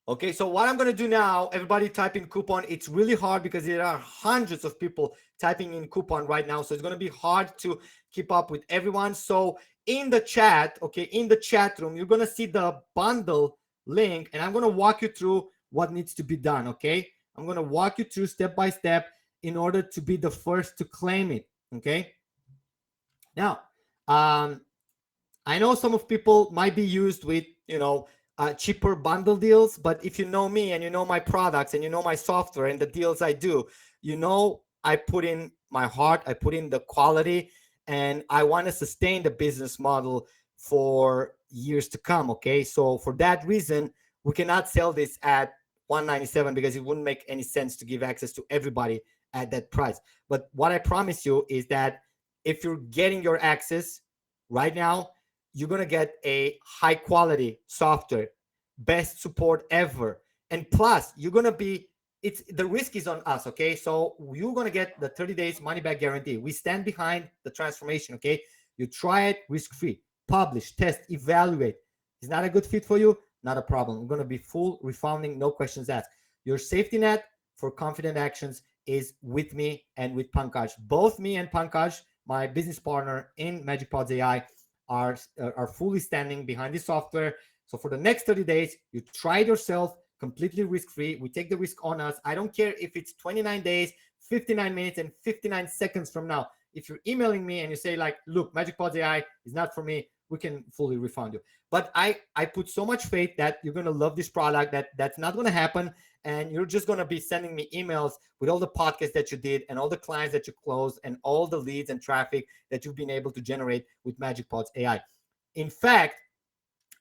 Okay, so what I'm going to do now, everybody type in coupon. It's really hard because there are hundreds of people typing in coupon right now. So it's going to be hard to keep up with everyone. So in the chat, okay, in the chat room, you're going to see the bundle link, and I'm going to walk you through what needs to be done, okay? I'm going to walk you through step by step in order to be the first to claim it, okay? Now, I know some of people might be used with, cheaper bundle deals, but if you know me and you know my products and you know my software and the deals I do, I put in my heart, I put in the quality, and I want to sustain the business model for years to come, okay? So for that reason, we cannot sell this at $197 because it wouldn't make any sense to give access to everybody at that price. But what I promise you is that if you're getting your access right now, you're going to get a high quality software, best support ever. And plus, you're going to be, the risk is on us, okay? So you're going to get the 30 days money back guarantee. We stand behind the transformation, okay? You try it risk-free, publish, test, evaluate. It's not a good fit for you, not a problem. We're going to be full refunding, no questions asked. Your safety net for confident actions is with me and with Pankaj. Both me and Pankaj, my business partner in MagicPods AI, are fully standing behind this software. So for the next 30 days, you try it yourself, completely risk-free. We take the risk on us. I don't care if it's 29 days, 59 minutes, and 59 seconds from now. If you're emailing me and you say like, look, MagicPods AI is not for me, we can fully refund you. But I put so much faith that you're going to love this product, that's not going to happen. And you're just going to be sending me emails with all the podcasts that you did and all the clients that you closed and all the leads and traffic that you've been able to generate with MagicPods AI. In fact,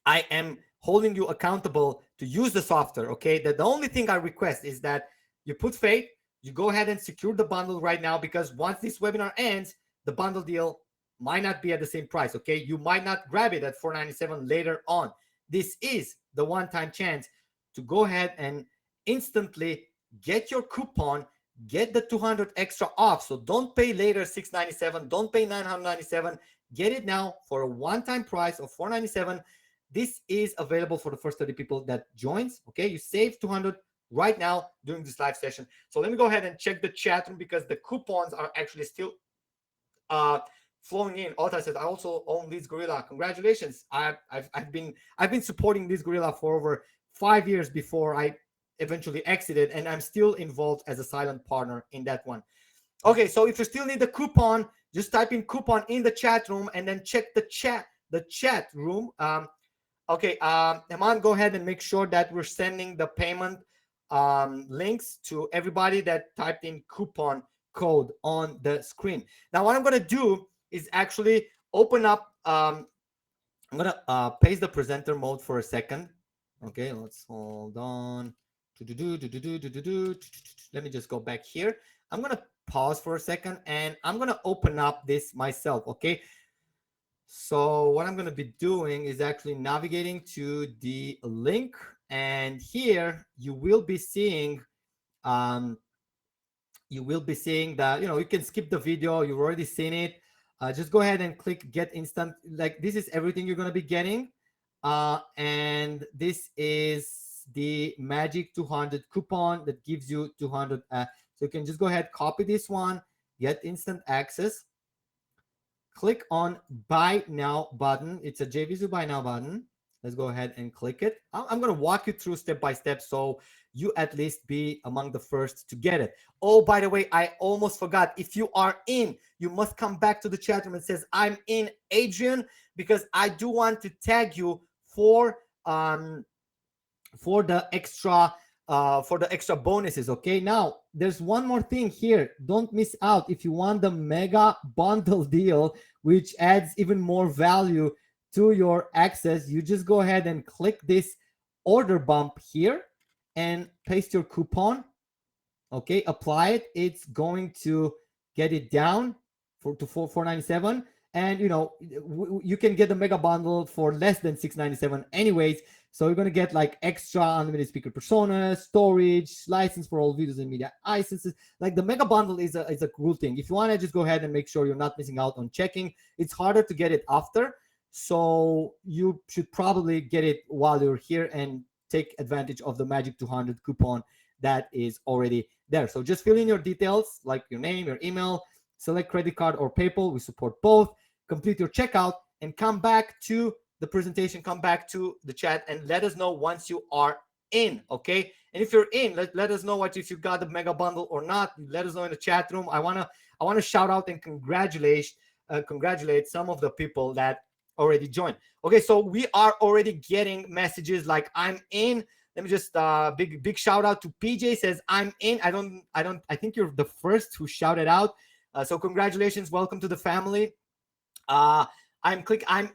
I am holding you accountable to use the software, okay? That the only thing I request is that you put faith, you go ahead and secure the bundle right now, because once this webinar ends, the bundle deal might not be at the same price, okay? You might not grab it at $497 later on. This is the one-time chance to go ahead and instantly get your coupon, get the 200 extra off. So don't pay later $697, don't pay $997. Get it now for a one-time price of $497. This is available for the first 30 people that joins. Okay, you save 200 right now during this live session. So let me go ahead and check the chat room because the coupons are actually still flowing in. Ota says, I also own Leads Gorilla. Congratulations. I've been supporting Leads Gorilla for over 5 years before I eventually exited, and I'm still involved as a silent partner in that one. Okay, so if you still need the coupon, just type in coupon in the chat room and then check the chat room. Eman, go ahead and make sure that we're sending the payment links to everybody that typed in coupon code on the screen. Now, what I'm going to do is actually open up. I'm going to paste the presenter mode for a second. Okay, let's hold on. Let me just go back here. I'm going to pause for a second and I'm going to open up this myself. Okay. So what I'm going to be doing is actually navigating to the link, and here you will be seeing that, you can skip the video. You've already seen it. Just go ahead and click get instant. Like, this is everything you're going to be getting. And this is the Magic 200 coupon that gives you 200. So you can just go ahead, copy this one, get instant access. Click on buy now button. It's a JVZoo buy now button. Let's go ahead and click it. I'm going to walk you through step by step so you at least be among the first to get it. Oh, by the way, I almost forgot. If you are in, you must come back to the chat room and says, I'm in, Adrian, because I do want to tag you for the extra bonuses. Okay, now there's one more thing here. Don't miss out. If you want the mega bundle deal, which adds even more value to your access, you just go ahead and click this order bump here and paste your coupon. Okay, apply it. It's going to get it down to $497. And you can get the mega bundle for less than $697 anyways. So you're going to get like extra unlimited speaker personas, storage, license for all videos and media licenses. Like, the mega bundle is a cool thing. If you want to just go ahead and make sure you're not missing out on checking, it's harder to get it after. So you should probably get it while you're here and take advantage of the Magic 200 coupon that is already there. So just fill in your details, like your name, your email, select credit card or PayPal. We support both. Complete your checkout and come back to the presentation, come back to the chat and let us know once you are in. Okay, and if you're in, let us know if you got the mega bundle or not. Let us know in the chat room. I want to shout out and congratulate some of the people that already joined. Okay, so we are already getting messages like, I'm in. Let me just big shout out to PJ, says I'm in. I think you're the first who shouted out. So congratulations, welcome to the family. I'm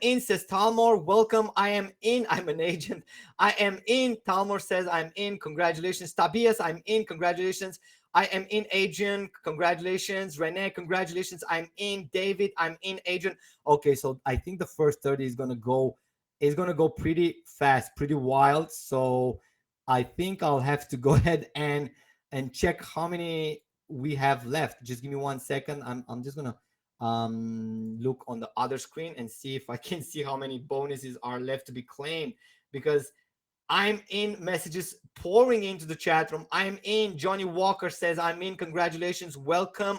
in, says Talmor. Welcome. I am in. I'm an agent. I am in. Talmor says I'm in. Congratulations. Tobias, I'm in. Congratulations. I am in. Adrian, congratulations. Renee, congratulations. I'm in. David, I'm in. Adrian. Okay, so I think the first 30 is gonna go pretty fast, pretty wild. So I think I'll have to go ahead and check how many we have left. Just give me 1 second. I'm just gonna look on the other screen and see if I can see how many bonuses are left to be claimed, because I'm in messages pouring into the chat room. I'm in. Johnny Walker says I'm in. Congratulations. Welcome.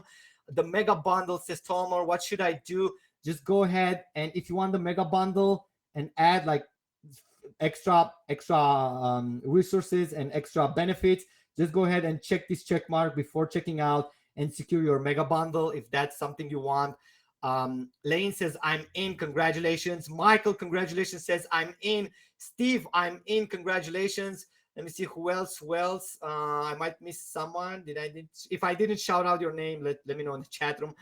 The mega bundle, says Tomor. What should I do? Just go ahead, and if you want the mega bundle and add like extra resources and extra benefits, just go ahead and check this check mark before checking out and secure your mega bundle if that's something you want. Lane says I'm in. Congratulations. Michael, congratulations, says I'm in. Steve, I'm in. Congratulations. Let me see who else. I might miss someone. If I didn't shout out your name, let me know in the chat room.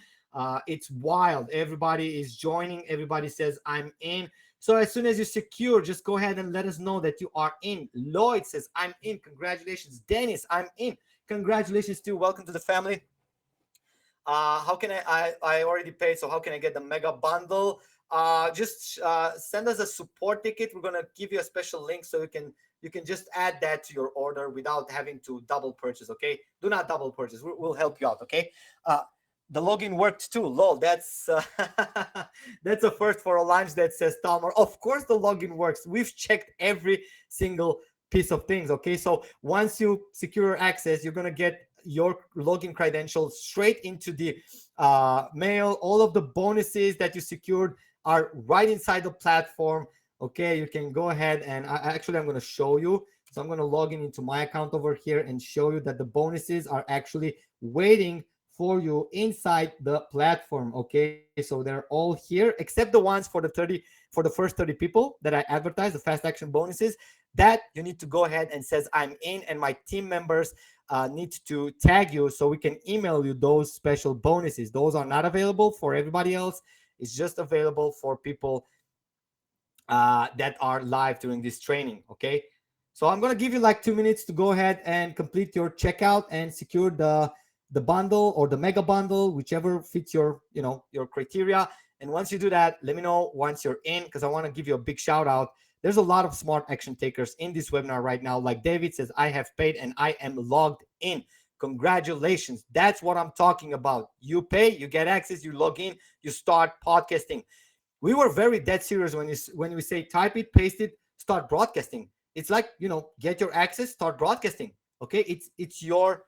It's wild. Everybody is joining. Everybody says I'm in. So as soon as you secure, just go ahead and let us know that you are in. Lloyd says I'm in. Congratulations. Dennis, I'm in. Congratulations too. Welcome to the family. How can I already paid, so how can I get the mega bundle? Just send us a support ticket. We're going to give you a special link so you can you can just add that to your order without having to double purchase. Okay, do not double purchase. We'll help you out. Okay. The login worked too. Lol, that's that's a first for a launch, that says Talmor. Of course the login works. We've checked every single piece of things. Okay, so once you secure access, you're gonna get your login credentials straight into the mail. All of the bonuses that you secured are right inside the platform. Okay, you can go ahead and actually I'm going to show you. So I'm going to log in into my account over here and show you that the bonuses are actually waiting for you inside the platform. Okay, so they're all here except the ones for the first 30 people that I advertise, the fast action bonuses, that you need to go ahead and says I'm in, and my team members need to tag you so we can email you those special bonuses. Those are not available for everybody else. It's just available for people that are live during this training. Okay, so I'm going to give you like 2 minutes to go ahead and complete your checkout and secure the bundle or the mega bundle, whichever fits your your criteria. And once you do that, let me know once you're in, because I want to give you a big shout out. There's a lot of smart action takers in this webinar right now. Like David says, I have paid and I am logged in. Congratulations. That's what I'm talking about. You pay, you get access, you log in, you start podcasting. We were very dead serious when we say type it, paste it, start broadcasting. It's like, get your access, start broadcasting. Okay, it's your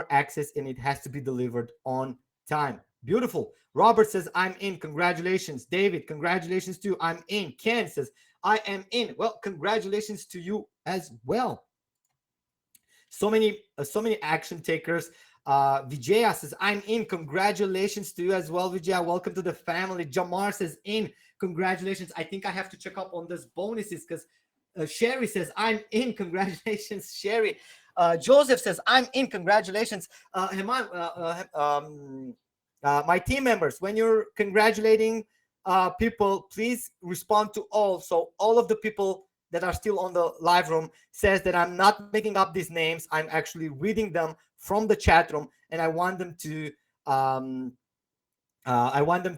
access, and it has to be delivered on time. Beautiful. Robert says I'm in. Congratulations. David, congratulations to you. I'm in. Ken says I am in. Well, congratulations to you as well. So many action takers. Vijaya says, I'm in. Congratulations to you as well, Vijaya. Welcome to the family. Jamar says, in. Congratulations. I think I have to check up on those bonuses because Sherry says, I'm in. Congratulations, Sherry. Joseph says, I'm in. Congratulations. My team members, when you're congratulating people, please respond to all. So all of the people that are still on the live room says that I'm not making up these names. I'm actually reading them from the chat room, and I want them to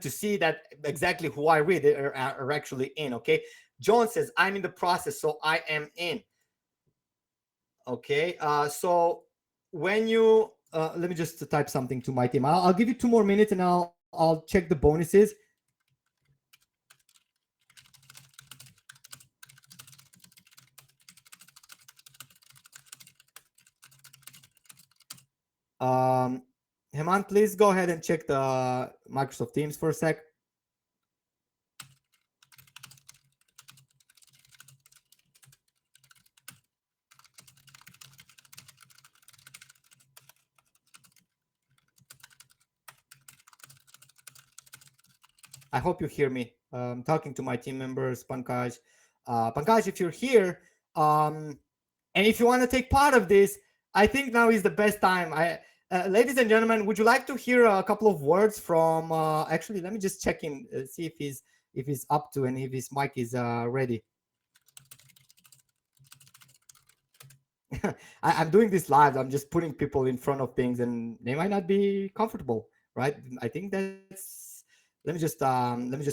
see that exactly who I read are actually in. Okay, John says I'm in the process, so I am in. Okay, so when you let me just type something to my team. I'll give you 2 more minutes, and I'll check the bonuses. Heman, please go ahead and check the Microsoft Teams for a sec. I hope you hear me. I'm talking to my team members, Pankaj. Pankaj, if you're here, and if you want to take part of this, I think now is the best time. Ladies and gentlemen, would you like to hear a couple of words from? Actually, let me just check in, see if he's up to and if his mic is ready. I'm doing this live. I'm just putting people in front of things, and they might not be comfortable, right? I think that's. Let me just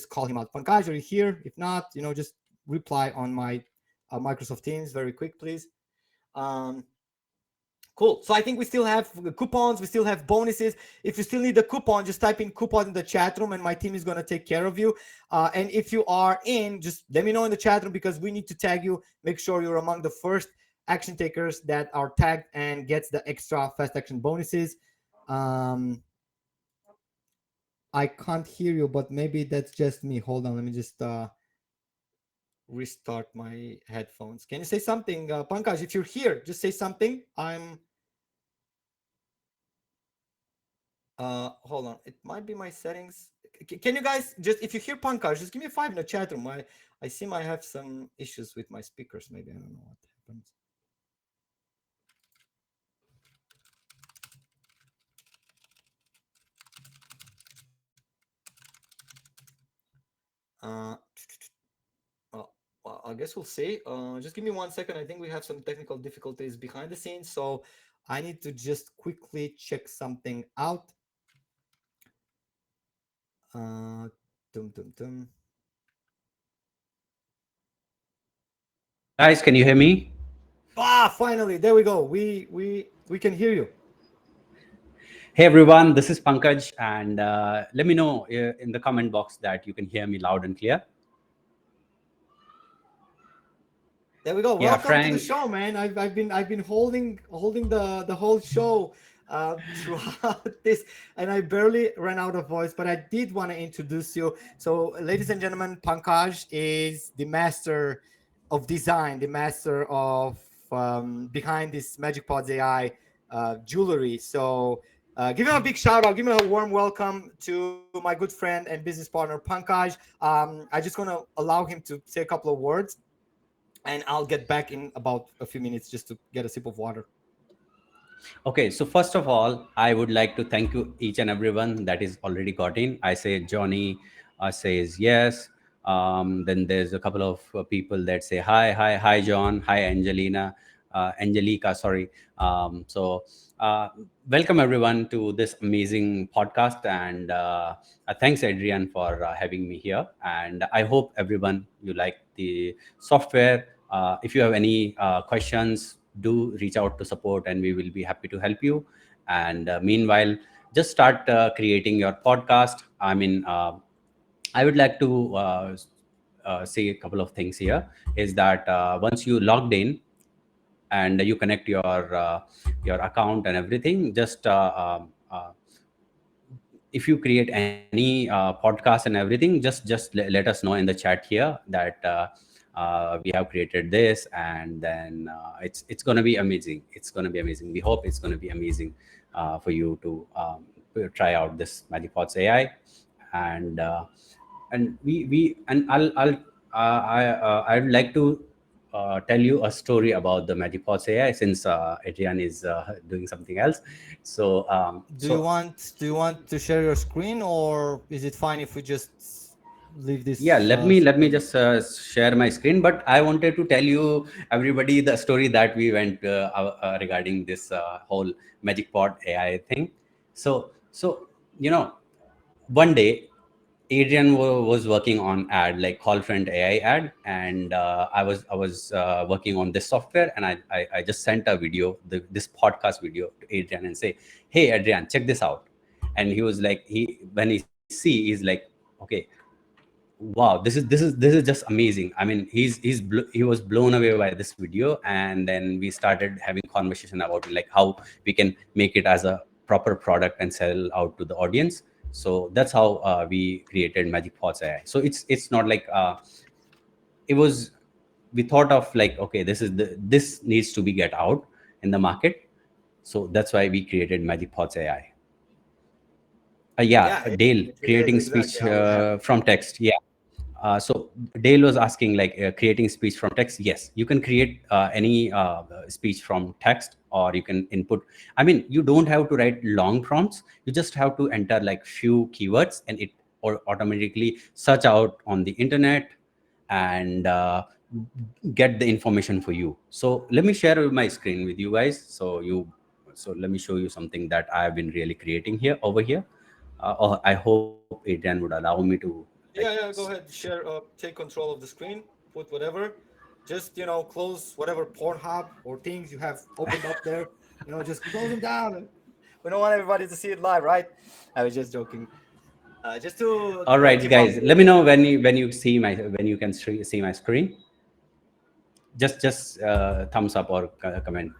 call him out. Pankaj, are you here? If not, just reply on my Microsoft Teams very quick, please. Cool. So I think we still have coupons. We still have bonuses. If you still need a coupon, just type in coupon in the chat room, and my team is going to take care of you. And if you are in, just let me know in the chat room, because we need to tag you. Make sure you're among the first action takers that are tagged and gets the extra fast action bonuses. I can't hear you, but maybe that's just me. Hold on. Let me just restart my headphones. Can you say something? Pankaj, if you're here, just say something. Hold on. It might be my settings. Can you guys just, if you hear Pankaj, just give me a 5 in the chat room. I seem I have some issues with my speakers. Maybe I don't know what happens. Well, I guess we'll see. Just give me 1 second. I think we have some technical difficulties behind the scenes, so I need to just quickly check something out. Dum dum dum. Guys, can you hear me? Finally, there we go. We can hear you. Hey everyone, this is Pankaj, and let me know in the comment box that you can hear me loud and clear. There we go. Yeah, Welcome to the Frank. show, man. I've been holding the whole show throughout this, and I barely ran out of voice. But I did want to introduce you. So, ladies and gentlemen, Pankaj is the master of design, the master of behind this MagicPods AI jewelry. So, give him a big shout out. Give him a warm welcome to my good friend and business partner Pankaj. I just gonna allow him to say a couple of words and I'll get back in about a few minutes just to get a sip of water. Okay, so first of all, I would like to thank you each and everyone that is already got in. I say Johnny says yes. Then there's a couple of people that say hi, hi, hi, John, hi, Angelina, Angelica. Sorry. So welcome everyone to this amazing podcast, and thanks Adrian for having me here. And I hope everyone you like the software. If you have any questions, do reach out to support and we will be happy to help you. And meanwhile, just start creating your podcast. I would like to say a couple of things here is that once you logged in and you connect your account and everything, just if you create any podcast and everything, just let us know in the chat here that we have created this, and then it's going to be amazing. It's going to be amazing. We hope it's going to be amazing for you to try out this MagicPods AI. And we and I'd like to tell you a story about the MagicPods AI, since Adrian is doing something else. So Do you want to share your screen, or is it fine if we just leave yeah, this? let me just share my screen. But I wanted to tell you everybody the story that we went regarding this whole MagicPod AI thing. So one day Adrian was working on ad like call friend AI ad, and I was working on this software, and I just sent a video, this podcast video to Adrian and say, hey Adrian, check this out. And he was like, he when he see, he's like, okay, wow, this is just amazing. I mean, he was blown away by this video, and then we started having conversation about like how we can make it as a proper product and sell out to the audience. So that's how we created MagicPods AI. So it's not like it was, we thought of like, okay, this needs to be get out in the market. So that's why we created MagicPods AI. Yeah, Yeah, Dale, yes, creating exactly. speech I was from text. Yeah. So Dale was asking like creating speech from text. Yes, you can create any speech from text, or you can input. I mean, you don't have to write long prompts. You just have to enter like few keywords, and it or automatically search out on the internet and get the information for you. So let me share my screen with you guys. So let me show you something that I have been really creating here over here. I hope Adrian would allow me to like. yeah. Go ahead, share. Take control of the screen. Put whatever. Just close whatever Pornhub or things you have opened up there. Just close them down. We don't want everybody to see it live, right? I was just joking. Just to All right, keep up guys. with Let me it. know when you see my when you can see my screen. Just thumbs up or comment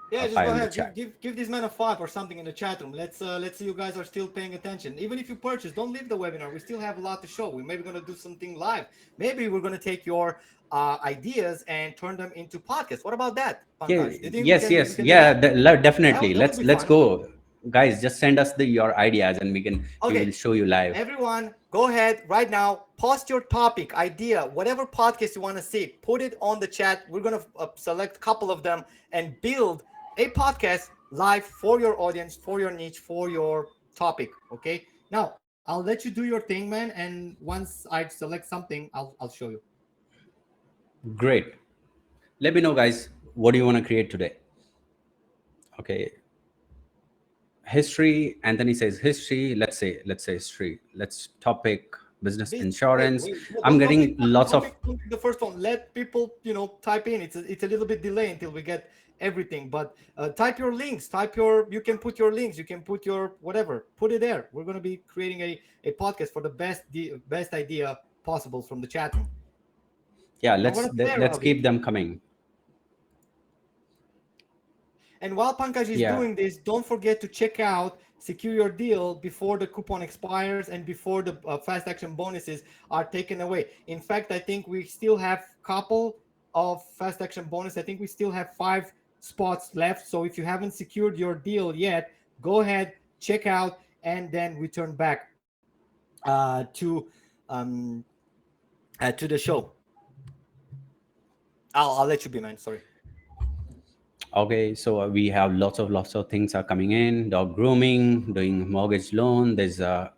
Yeah, just go five in the ahead. Give chat. give give this man a five or something in the chat room. Let's see you guys are still paying attention. Even if you purchase, don't leave the webinar. We still have a lot to show. We maybe gonna do something live. Maybe we're gonna take your ideas and turn them into podcasts. What about that, Yeah. Pankaj? Do you think we Yes. can we Yes. can do Yeah. that? Definitely. That would be Let's fun. go, guys. Just send us your ideas, and we will Okay, show you live. everyone, go ahead right now. Post your topic, idea, whatever podcast you want to see. Put it on the chat. We're gonna select a couple of them and build a podcast live for your audience, for your niche, for your topic. Okay. Now I'll let you do your thing, man. And once I select something, I'll show you. Great. Let me know, guys. What do you want to create today? Okay. History. Anthony says history. Let's say history. Let's topic. business This is great. insurance. Wait, no, I'm don't getting pick, lots don't of. pick, don't pick the first one. Let people, type in. It's a little bit delay until we get everything. But type your links. You can put your links. You can put your whatever. Put it there. We're gonna be creating a podcast for the best idea possible from the chat room. Yeah, I'm gonna play let's around with keep it. them coming. And while Pankaj is Yeah. doing this, don't forget to check out secure your deal before the coupon expires and before the fast action bonuses are taken away. In fact, I think we still have couple of fast action bonus. I think we still have 5 spots left. So if you haven't secured your deal yet, go ahead, check out, and then return back um, to the show. I'll let you be, man. Sorry. Okay, so we have lots of things are coming in. Dog grooming, doing mortgage loan. There's a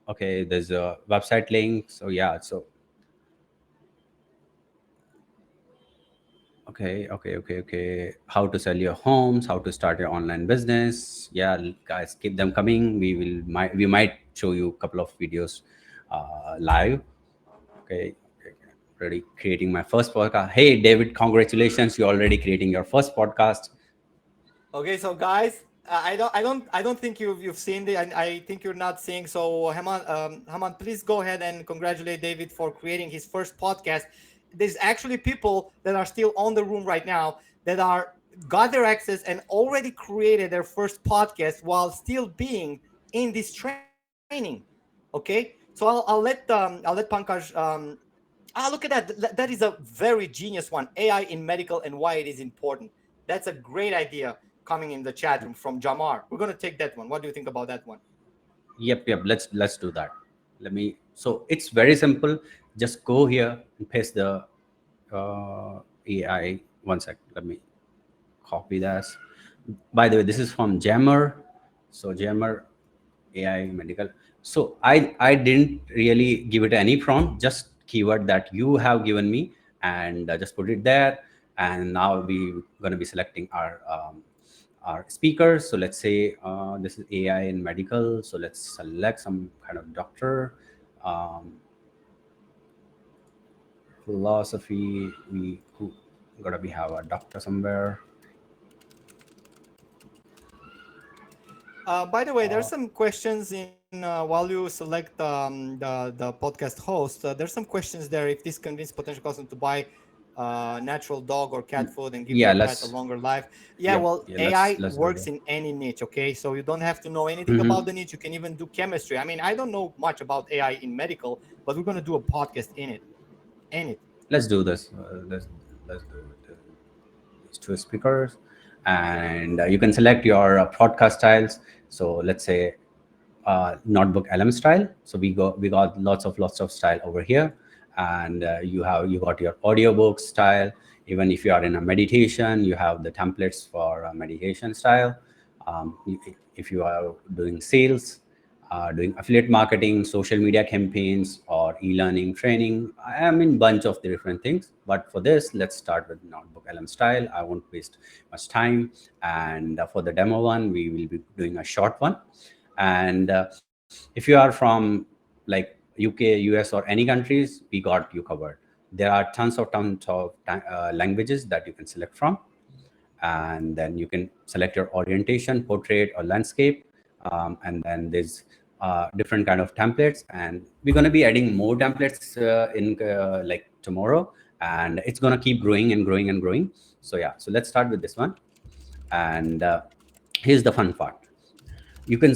website link. So yeah, so okay. How to sell your homes, how to start your online business. Yeah, guys, keep them coming. We might show you a couple of videos live. Okay. Already creating my first podcast. Hey, David, congratulations! You're already creating your first podcast. Okay, so guys, I don't think you've seen the. I think you're not seeing. So Haman, please go ahead and congratulate David for creating his first podcast. There's actually people that are still on the room right now that are got their access and already created their first podcast while still being in this training. Okay, so I'll let Pankaj. Look at that. That is a very genius one. AI in medical and why it is important. That's a great idea coming in the chat room from Jamar. We're going to take that one. What do you think about that one? Yep. Let's do that. Let me. So it's very simple. Just go here and paste the AI. One sec. Let me copy this. By the way, this is from Jammer. So Jammer AI medical. So I didn't really give it any prompt, just keyword that you have given me, and just put it there. And now we gonna be selecting our speakers. So let's say this is AI in medical. So let's select some kind of doctor. Um, Philosophy. We who gotta be have a doctor somewhere. By the way, there's some questions in while you select the podcast host. There's some questions there. If this convinces potential customers to buy natural dog or cat food and give Yeah, their pet a let's. longer life, yeah. Yep. Well, Yeah, AI let's do works that. in any niche. Okay, so you don't have to know anything Hmm. about the niche. You can even do chemistry. I mean, I don't know much about AI in medical, but we're gonna do a podcast in it. Let's do this. Let's do it. These two speakers, and you can select your podcast styles. So let's say notebook LM style. So we got lots of style over here, and you got your audiobook style. Even if you are in a meditation, you have the templates for meditation style. If you are doing sales, doing affiliate marketing, social media campaigns, or e-learning training. I am in bunch of different things, but for this, let's start with notebook LM style. I won't waste much time. And for the demo one, we will be doing a short one. And if you are from like UK, US, or any countries, we got you covered. There are tons of languages that you can select from, and then you can select your orientation, portrait or landscape, and then there's different kind of templates, and we're going to be adding more templates in like tomorrow, and it's going to keep growing and growing and growing. So yeah, so let's start with this one. And here's the fun part. You can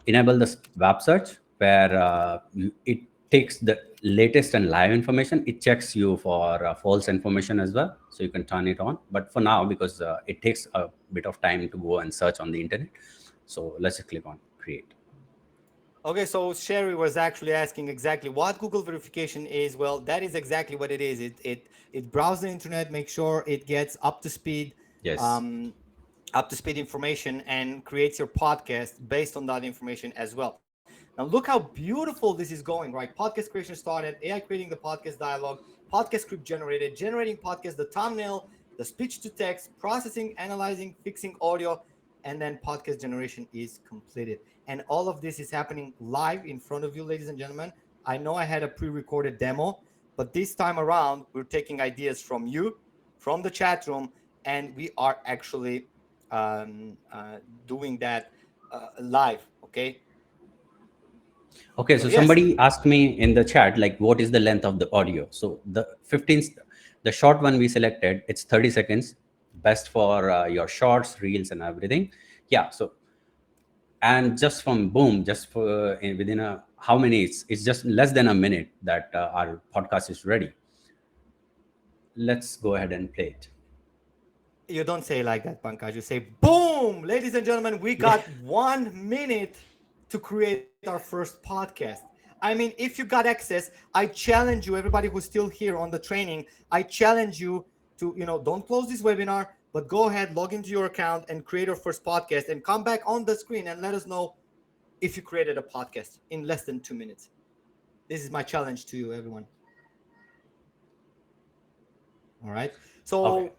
enable this web search where it takes the latest and live information. It checks you for false information as well, so you can turn it on. But for now, because it takes a bit of time to go and search on the internet, so let's just click on create. Okay, so Sherry was actually asking exactly what Google verification is. Well, that is exactly what it is. It browses the internet, make sure it gets Yes. um, up to speed information, and creates your podcast based on that information as well. Now, look how beautiful this is going, right? Podcast creation started, AI creating the podcast dialogue, podcast script generated, generating podcast, the thumbnail, the speech to text, processing, analyzing, fixing audio, and then podcast generation is completed. and all of this is happening live in front of you, ladies and gentlemen. I know I had a pre-recorded demo, but this time around, we're taking ideas from you, from the chat room, and we are actually doing that live. Okay. Okay, So so yes, somebody asked me in the chat, like, what is the length of the audio? So the short one we selected, it's 30 seconds, best for your shorts, reels, and everything. Yeah. So and just from boom, just for within a how many? It's just less than a minute that our podcast is ready. Let's go ahead and play it. you don't say like that, Pankaj. You say, boom, ladies and gentlemen, we got 1 minute to create our first podcast. I mean, if you got access, I challenge you, everybody who's still here on the training, I challenge you to, don't close this webinar, but go ahead, log into your account and create your first podcast and come back on the screen and let us know if you created a podcast in less than 2 minutes. This is my challenge to you, everyone. All right. So, Okay.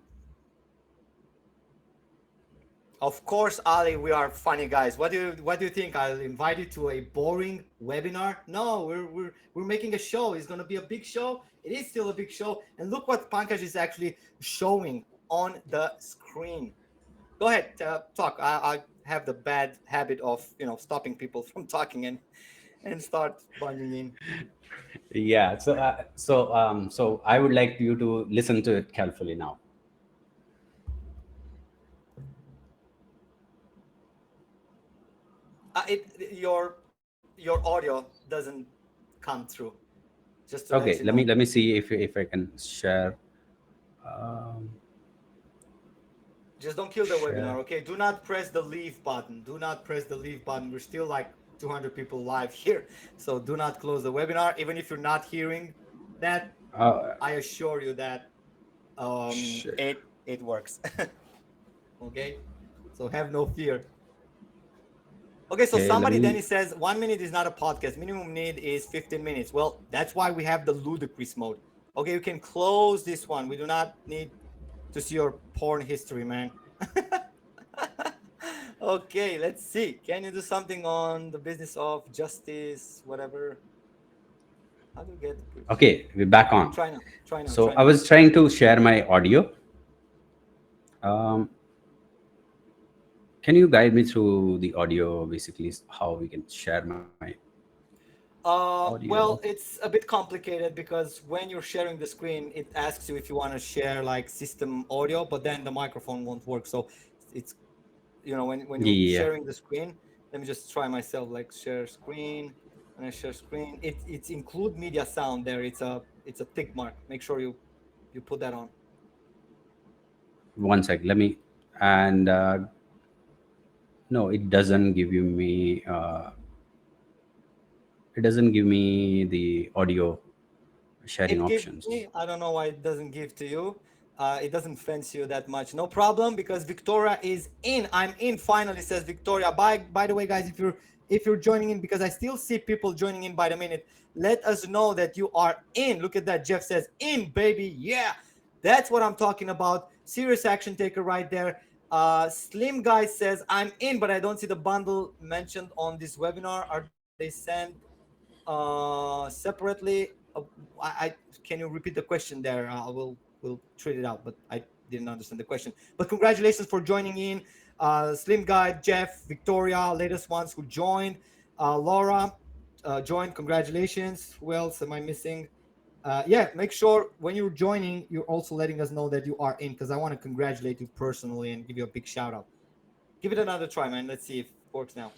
of course, Ali, we are funny guys. What do you think? I'll invite you to a boring webinar? No, we're making a show. It's gonna be a big show. It is still a big show. And look what Pankaj is actually showing on the screen. Go ahead, talk. I have the bad habit of stopping people from talking and start bunging in. Yeah. So I would like you to listen to it carefully now. Your audio doesn't come through. Just to let you Okay. know. Let me see if I can share. Um, Just don't kill the webinar, share. okay? Do not press the leave button. Do not press the leave button. We're still like 200 people live here. So do not close the webinar. Even if you're not hearing that, Uh, I assure you that share. it works. Okay? So have no fear. Okay, so Okay. Let somebody then me. he says 1 minute is not a podcast. Minimum need is 15 minutes. Well, that's why we have the ludicrous mode. Okay, you can close this one. We do not need to see your porn history, man. Okay, let's see. Can you do something on the business of justice, whatever? How do you get? Okay, we're back on. Try now. Try now. So Try I now. was trying to share my audio. Um, can you guide me through the audio, basically, how we can share my audio? Well, it's a bit complicated because when you're sharing the screen, it asks you if you want to share like system audio, but then the microphone won't work. So it's when you're Yeah, sharing the screen, let me just try myself, like share screen. When I share screen, it's include media sound there. It's a tick mark. Make sure you put that on. one sec. Let me. And no, it doesn't give you me. It doesn't give me the audio sharing It gives options. me. I don't know why it doesn't give to you. It doesn't fancy you that much. No problem, because Victoria is in. I'm in finally, says Victoria. By the way, guys, if you're joining in, because I still see people joining in by the minute, let us know that you are in. Look at that. Jeff says in, baby. Yeah, that's what I'm talking about. Serious action taker right there. Slim guy says I'm in, but I don't see the bundle mentioned on this webinar. Are they sent separately? I can you repeat the question there? We'll treat it out, but I didn't understand the question. But congratulations for joining in, Slim Guy, Jeff, Victoria, latest ones who joined, Laura joined. Congratulations. Who else am I missing? Yeah, make sure when you're joining, you're also letting us know that you are in, because I want to congratulate you personally and give you a big shout out. Give it another try, man. Let's see if it works now.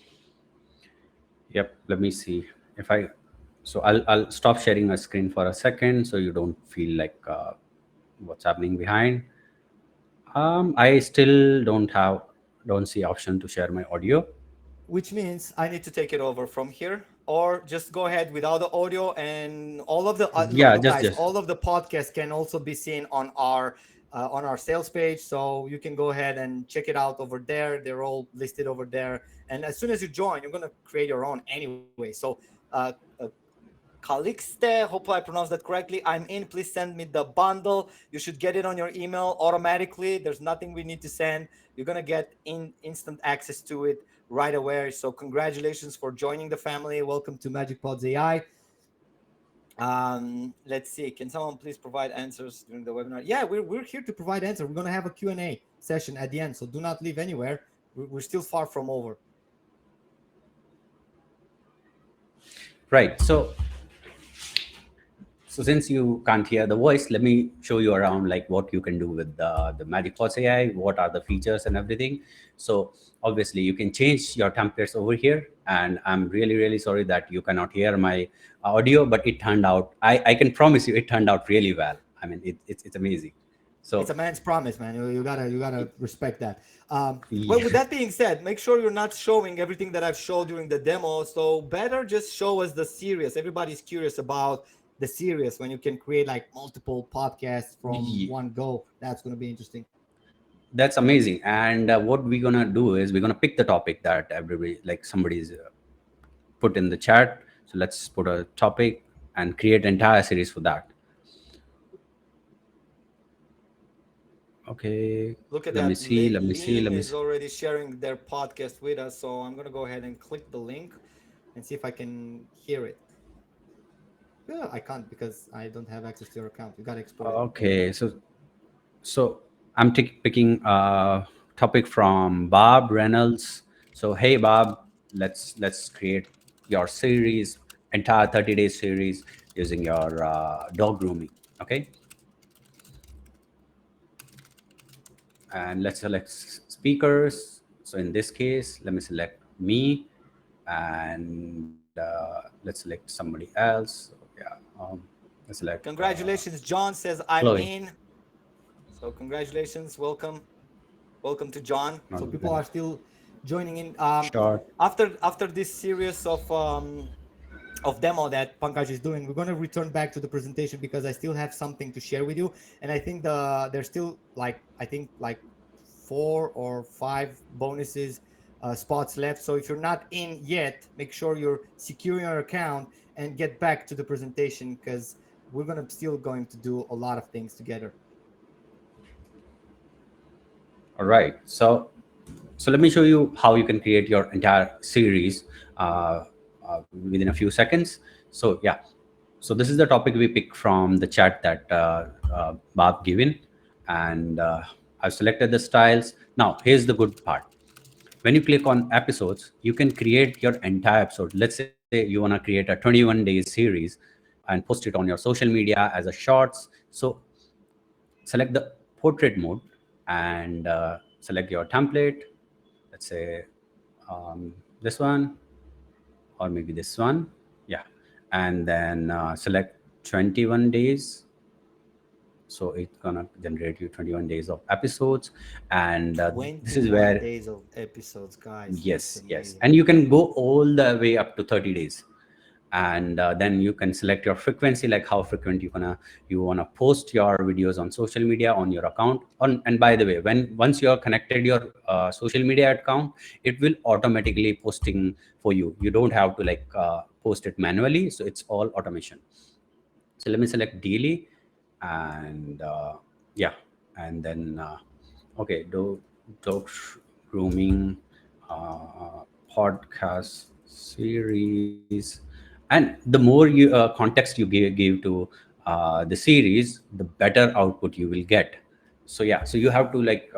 Yep. Let me see if I. So I'll stop sharing my screen for a second, so you don't feel like what's happening behind. I still don't see option to share my audio. Which means I need to take it over from here, or just go ahead without the audio, and all of the Yeah, look, guys, just all of the podcasts can also be seen on our sales page, so you can go ahead and check it out over there. They're all listed over there, and as soon as you join, you're going to create your own anyway. So Calixte, hopefully I pronounced that correctly. I'm in. Please send me the bundle. You should get it on your email automatically. There's nothing we need to send. You're gonna get instant access to it right away. So congratulations for joining the family. Welcome to MagicPods AI. Let's see. Can someone please provide answers during the webinar? Yeah, we're here to provide answers. We're going to have a Q&A session at the end, so do not leave anywhere. We're still far from over. Right. So since you can't hear the voice, let me show you around like what you can do with the MagicPods AI, what are the features and everything. So obviously you can change your templates over here. And I'm really, really sorry that you cannot hear my audio, but it turned out, I can promise you it turned out really well. I mean, it's amazing. It's a So man's promise, man. You gotta respect that. Well, yeah, with that being said, make sure you're not showing everything that I've showed during the demo. So better just show us the series. Everybody's curious about the series when you can create like multiple podcasts from ye- one go. That's gonna be interesting. that's amazing. And what we're gonna do is we're gonna pick the topic that everybody, like somebody's put in the chat. So let's put a topic and create an entire series for that. Okay, Look at let me that. see, let me see, Lean let me is see. already sharing their podcast with us. So I'm gonna go ahead and click the link and see if I can hear it. Yeah, I can't because I don't have access to your account. You gotta export it. Okay, so I'm picking a topic from Bob Reynolds. So hey Bob, let's create your series, entire 30-day series using your dog grooming. Okay, and let's select speakers. So in this case, let me select me, and let's select somebody else. So, yeah, let's select Congratulations, John says I'm Chloe. in. So congratulations, welcome to John. So people are still joining in. Short. After this series of demo that Pankaj is doing, we're gonna return back to the presentation because I still have something to share with you, and I think there's still like I think like 4 or 5 bonuses spots left. So if you're not in yet, make sure you're securing your account and get back to the presentation because we're gonna still going to do a lot of things together. All right. So let me show you how you can create your entire series uh, within a few seconds. So yeah, so this is the topic we picked from the chat that Bob given, and I've selected the styles. Now here's the good part. When you click on episodes, you can create your entire episode. Let's say you want to create a 21 days series and post it on your social media as a shorts. So select the portrait mode and select your template. Let's say this one, or maybe this one. Yeah, and then select 21 days. So it's gonna generate you 21 days of episodes, and this is 21 where, days of episodes, guys. That's yes, yes, amazing. and you can go all the way up to 30 days. And then you can select your frequency, like how frequent you wanna post your videos on social media on your account. And by the way, once you're connected your social media account, it will automatically posting for you. You don't have to like post it manually, so it's all automation. So let me select daily, and yeah, and then okay, dog grooming podcast series. And the more you context you give to the series, the better output you will get. So yeah, so you have to like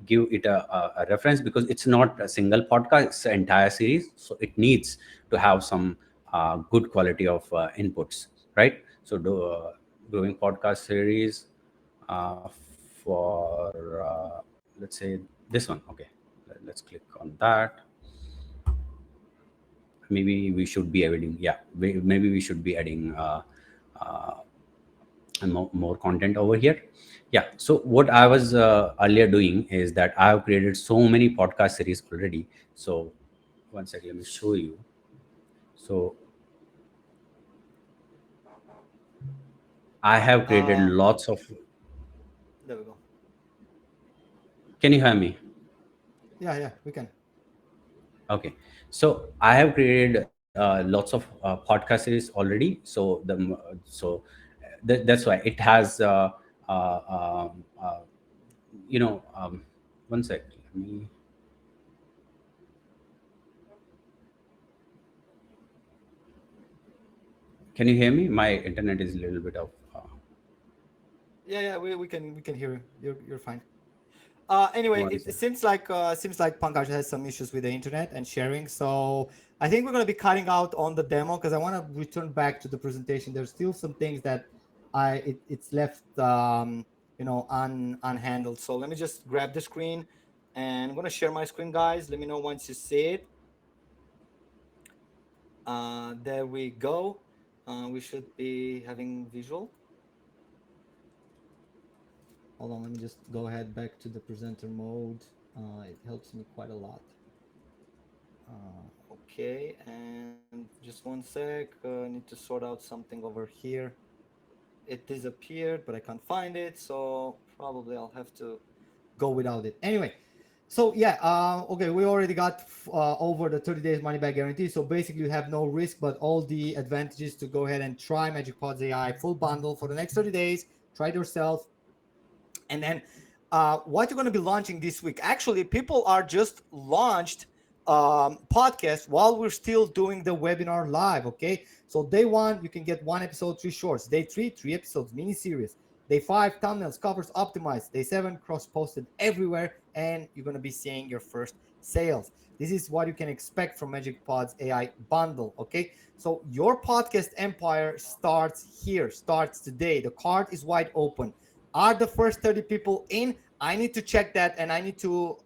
give it a reference, because it's not a single podcast, it's an entire series, so it needs to have some good quality of inputs, right? So doing podcast series uh, for let's say this one. Okay, let's click on that. Maybe we should be adding, yeah, maybe we should be adding uh, and more content over here. Yeah, so what I was earlier doing is that I have created so many podcast series already. So one second, let me show you. So I have created Uh, lots of, there we go. can you hear me? Yeah, yeah, we can. Okay, so I have created lots of podcast series already. So that's why it has uh, um, uh, you know um, one sec, let me, Can you hear me? My internet is a little bit of. Yeah, we can hear you. You're fine. Anyway, One it sec. seems like Pankaj has some issues with the internet and sharing. So I think we're gonna be cutting out on the demo because I want to return back to the presentation. There's still some things that it's left unhandled. So let me just grab the screen, and I'm gonna share my screen, guys. Let me know once you see it. There we go. We should be having visual. Hold on, let me just go ahead back to the presenter mode. It helps me quite a lot. Okay, and just one sec. I need to sort out something over here. It disappeared, but I can't find it, so probably I'll have to go without it. Anyway, so yeah, okay, we already got over the 30 days money back guarantee. So basically, you have no risk, but all the advantages to go ahead and try MagicPods AI full bundle for the next 30 days. Try it yourself. And then what you're going to be launching this week. Actually, people are just launched podcast while we're still doing the webinar live. Okay, so day one you can get one episode, three shorts. Day three, three episodes, mini series. Day five, thumbnails, covers optimized. Day seven, cross posted everywhere, and you're going to be seeing your first sales. This is what you can expect from MagicPods AI bundle. Okay, so your podcast empire starts here, starts today. The card is wide open. Are the first 30 people in? I need to check that, and I need to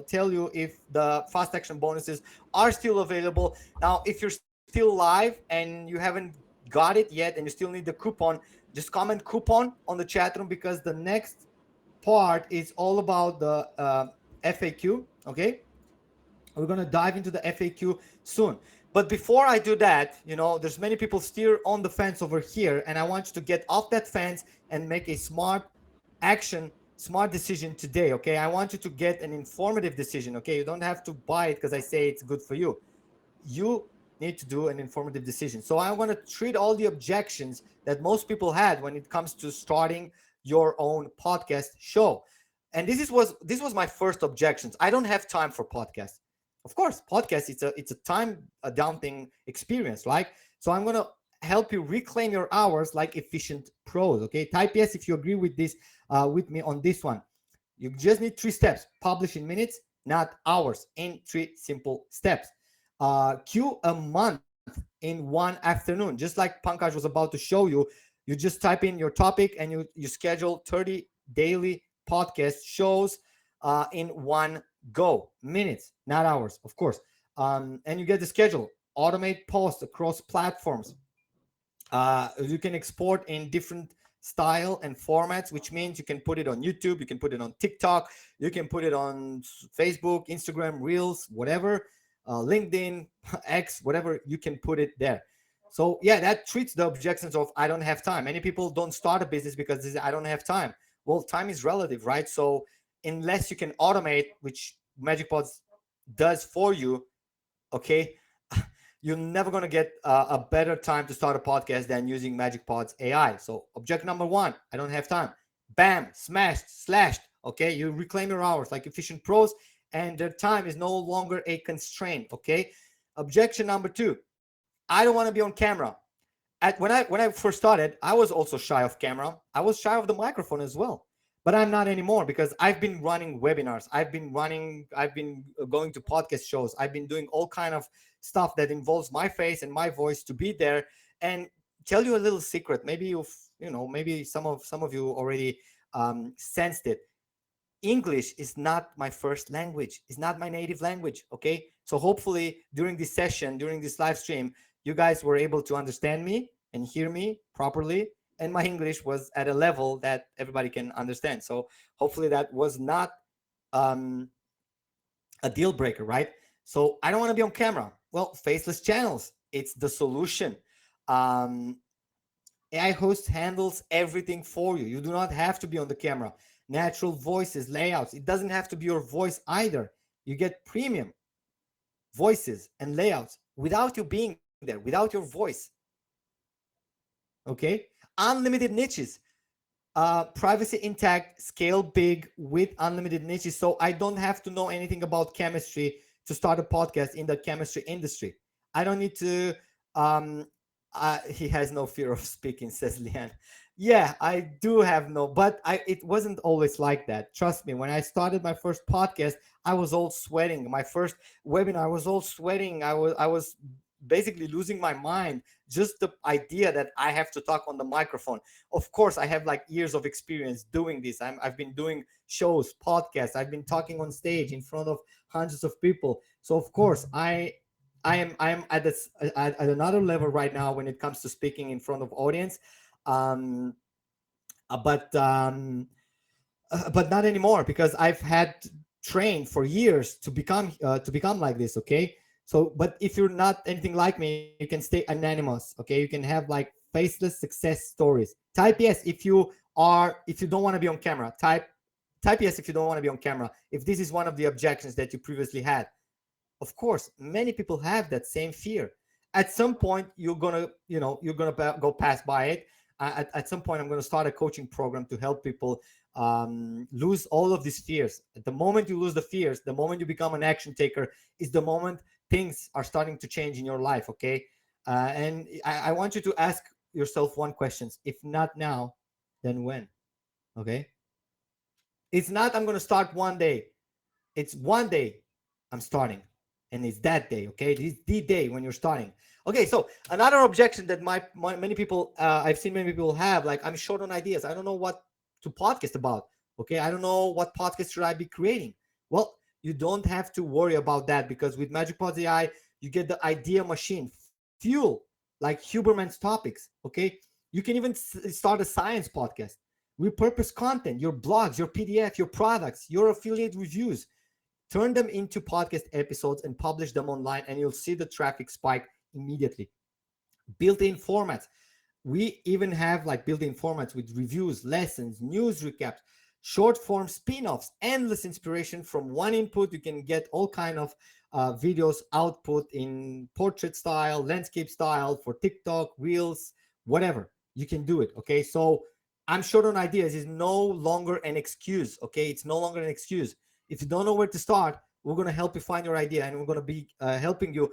tell you if the fast action bonuses are still available. Now, if you're still live and you haven't got it yet and you still need the coupon, just comment coupon on the chat room, because the next part is all about the FAQ. Okay, we're going to dive into the FAQ soon. But before I do that, there's many people still on the fence over here, and I want you to get off that fence and make a smart decision today. Okay, I want you to get an informative decision. Okay, you don't have to buy it because I say it's good for you. You need to do an informative decision. So I want to treat all the objections that most people had when it comes to starting your own podcast show. And this was my first objections. I don't have time for podcasts. Of course, podcast, it's a time daunting experience, right? So I'm gonna help you reclaim your hours like efficient pros. Okay, type yes if you agree with this, with me on this one. You just need 3 steps. Publish in minutes, not hours, in 3 simple steps. Queue a month in one afternoon, just like Pankaj was about to show you. You just type in your topic and you schedule 30 daily podcast shows in one go. Minutes, not hours, of course. And you get the schedule. Automate posts across platforms. You can export in different style and formats, which means you can put it on YouTube, you can put it on TikTok, you can put it on Facebook, Instagram, Reels, whatever, LinkedIn, X, whatever, you can put it there. So yeah, that treats the objections of I don't have time. Many people don't start a business because they say, I don't have time. Well, time is relative, right? So unless you can automate, which MagicPods does for you, okay, you're never going to get a better time to start a podcast than using MagicPods AI. So object number 1, I don't have time. Bam, smashed, slashed. Okay, you reclaim your hours like efficient pros, and their time is no longer a constraint. Okay, objection number 2, I don't want to be on camera. When I first started, I was also shy of camera. I was shy of the microphone as well. But I'm not anymore because I've been running webinars. I've been going to podcast shows. I've been doing all kind of stuff that involves my face and my voice to be there. And tell you a little secret. Maybe maybe some of you already sensed it. English is not my first language. It's not my native language. Okay. So hopefully during this session, during this live stream, you guys were able to understand me and hear me properly. And my English was at a level that everybody can understand. So hopefully that was not a deal breaker, right? So I don't want to be on camera. Well, faceless channels, it's the solution. AI host handles everything for you. You do not have to be on the camera. Natural voices, layouts. It doesn't have to be your voice either. You get premium voices and layouts without you being there, without your voice. Okay, unlimited niches, privacy intact, scale big with unlimited niches. So I don't have to know anything about chemistry to start a podcast in the chemistry industry. I don't need to He has no fear of speaking, says Leanne. Yeah, I do have no, but it wasn't always like that. Trust me, when I started my first podcast, I was all sweating. My first webinar, I was all sweating. I was basically losing my mind. Just the idea that I have to talk on the microphone. Of course, I have like years of experience doing this. I've been doing shows, podcasts. I've been talking on stage in front of hundreds of people. So of course, I am at this at another level right now when it comes to speaking in front of audience. Um, uh, but um, but not anymore because I've had trained for years to become like this. Okay, so but if you're not anything like me, you can stay anonymous. Okay, you can have like faceless success stories. Type yes if you don't want to be on camera. Type yes if you don't want to be on camera. If this is one of the objections that you previously had. Of course, many people have that same fear. At some point you're gonna go pass by it. At some point I'm going to start a coaching program to help people lose all of these fears. At the moment you lose the fears, the moment you become an action taker, is the moment things are starting to change in your life. Okay, and I want you to ask yourself one question: if not now, then when? Okay, it's not I'm going to start one day. It's one day I'm starting, and it's that day. Okay, this is the day when you're starting. Okay, so another objection that many people I've seen many people have, like, I'm short on ideas. I don't know what to podcast about. Okay, I don't know what podcast should I be creating. Well, you don't have to worry about that, because with MagicPods AI, you get the idea machine, fuel like Huberman's topics. Okay, you can even start a science podcast, repurpose content, your blogs, your PDF, your products, your affiliate reviews. Turn them into podcast episodes and publish them online, and you'll see the traffic spike immediately. Built-in formats. We even have like built-in formats with reviews, lessons, news recaps, short form spin-offs, endless inspiration from one input. You can get all kind of videos output in portrait style, landscape style, for TikTok, Reels, whatever. You can do it. Okay, so I'm short on ideas is no longer an excuse. Okay, it's no longer an excuse. If you don't know where to start, we're going to help you find your idea, and we're going to be helping you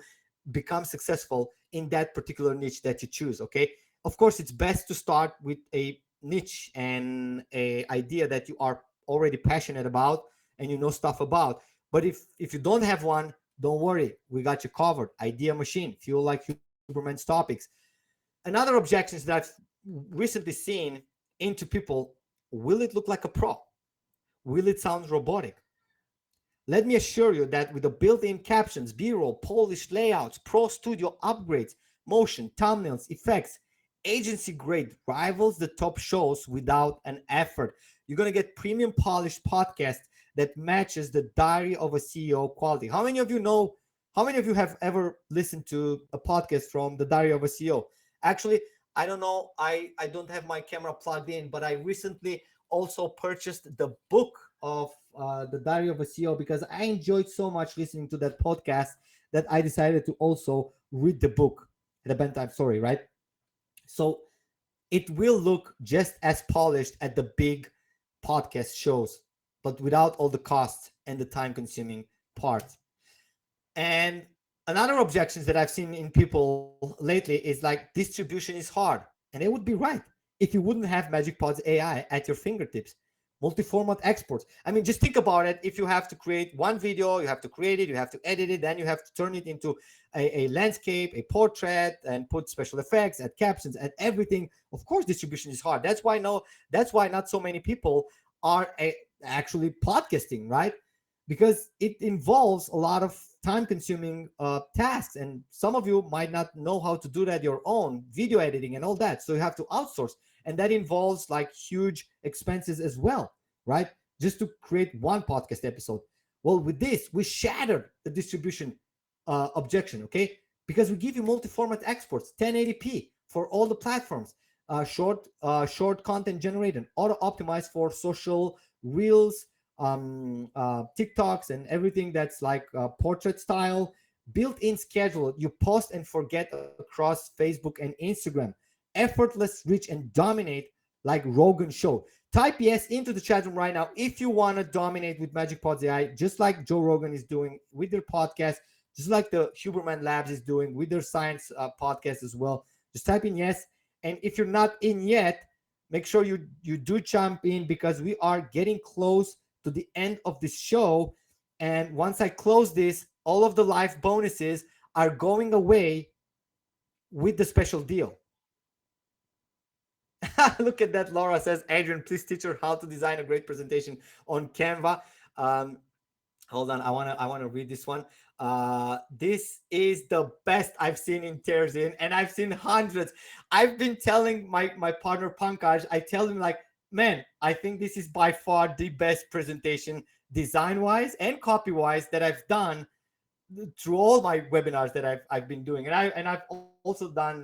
become successful in that particular niche that you choose. Okay, of course, it's best to start with a niche and a idea that you are already passionate about and you know stuff about. But if you don't have one, don't worry, we got you covered. Idea machine, fuel like Huberman's topics. Another objection that I've recently seen into people: will it look like a pro? Will it sound robotic? Let me assure you that with the built-in captions, B-roll, polished layouts, Pro Studio upgrades, motion, thumbnails, effects, agency grade rivals the top shows without an effort. You're going to get premium polished podcast that matches the Diary of a CEO quality. How many of you know, how many of you have ever listened to a podcast from the Diary of a CEO? Actually, I don't know. I don't have my camera plugged in, but I recently also purchased the book of the Diary of a CEO because I enjoyed so much listening to that podcast that I decided to also read the book at the bedtime story, right? So it will look just as polished at the big podcast shows, but without all the costs and the time consuming part. And another objections that I've seen in people lately is like, distribution is hard. And they would be right if you wouldn't have MagicPods AI at your fingertips. Multi-format exports. I mean, just think about it. If you have to create one video, you have to create it, you have to edit it, then you have to turn it into a landscape, a portrait, and put special effects, add captions, add everything. Of course, distribution is hard. That's why not so many people are actually podcasting, right? Because it involves a lot of time-consuming tasks, and some of you might not know how to do that your own, video editing and all that. So you have to outsource, and that involves like huge expenses as well, right? Just to create one podcast episode. Well, with this, we shattered the distribution objection, okay? Because we give you multi-format exports, 1080p for all the platforms, short content generated, auto-optimized for social, reels, TikToks, and everything that's like portrait style, built-in schedule. You post and forget across Facebook and Instagram. Effortless reach and dominate like Rogan show. Type yes into the chat room right now if you want to dominate with MagicPods AI, just like Joe Rogan is doing with their podcast, just like the Huberman Labs is doing with their science podcast as well. Just type in yes. And if you're not in yet, make sure you do jump in, because we are getting close to the end of this show. And once I close this, all of the live bonuses are going away with the special deal. Look at that. Laura says, Adrian, please teach her how to design a great presentation on Canva. Hold on, I wanna read this one. This is the best I've seen in Terzin, and I've seen hundreds. I've been telling my partner Pankaj, I tell him like, man, I think this is by far the best presentation design wise and copy wise that I've done through all my webinars that I've been doing, and I've also done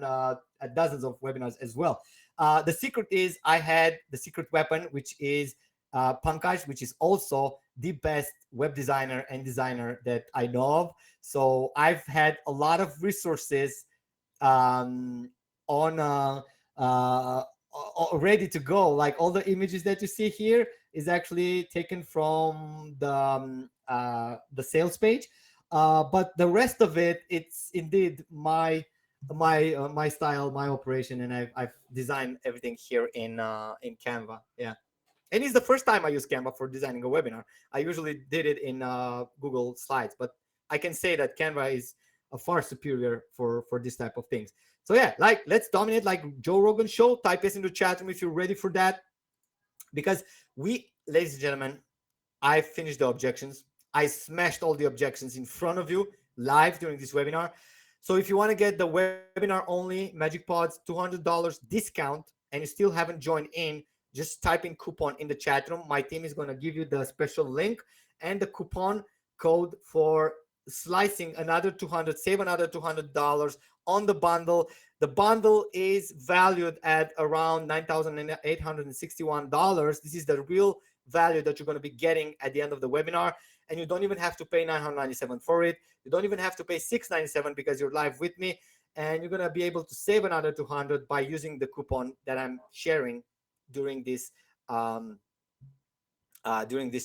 dozens of webinars as well. The secret is I had the secret weapon, which is Pankaj, which is also the best web designer and designer that I know of. So I've had a lot of resources on ready to go. Like all the images that you see here is actually taken from the sales page. But the rest of it, it's indeed my style, my operation, and I've designed everything here in Canva. Yeah, and it's the first time I use Canva for designing a webinar. I usually did it in Google Slides, but I can say that Canva is a far superior for this type of things. So yeah, like let's dominate like Joe Rogan show. Type this into chat room if you're ready for that, because we, ladies and gentlemen, I finished the objections. I smashed all the objections in front of you live during this webinar. So if you want to get the webinar only MagicPods $200 discount and you still haven't joined in, just type in coupon in the chat room. My team is going to give you the special link and the coupon code for slicing another 200, save another $200 on the bundle. The bundle is valued at around $9,861. This is the real value that you're going to be getting at the end of the webinar. And you don't even have to pay $997 for it. You don't even have to pay $697 because you're live with me. And you're going to be able to save another $200 by using the coupon that I'm sharing during this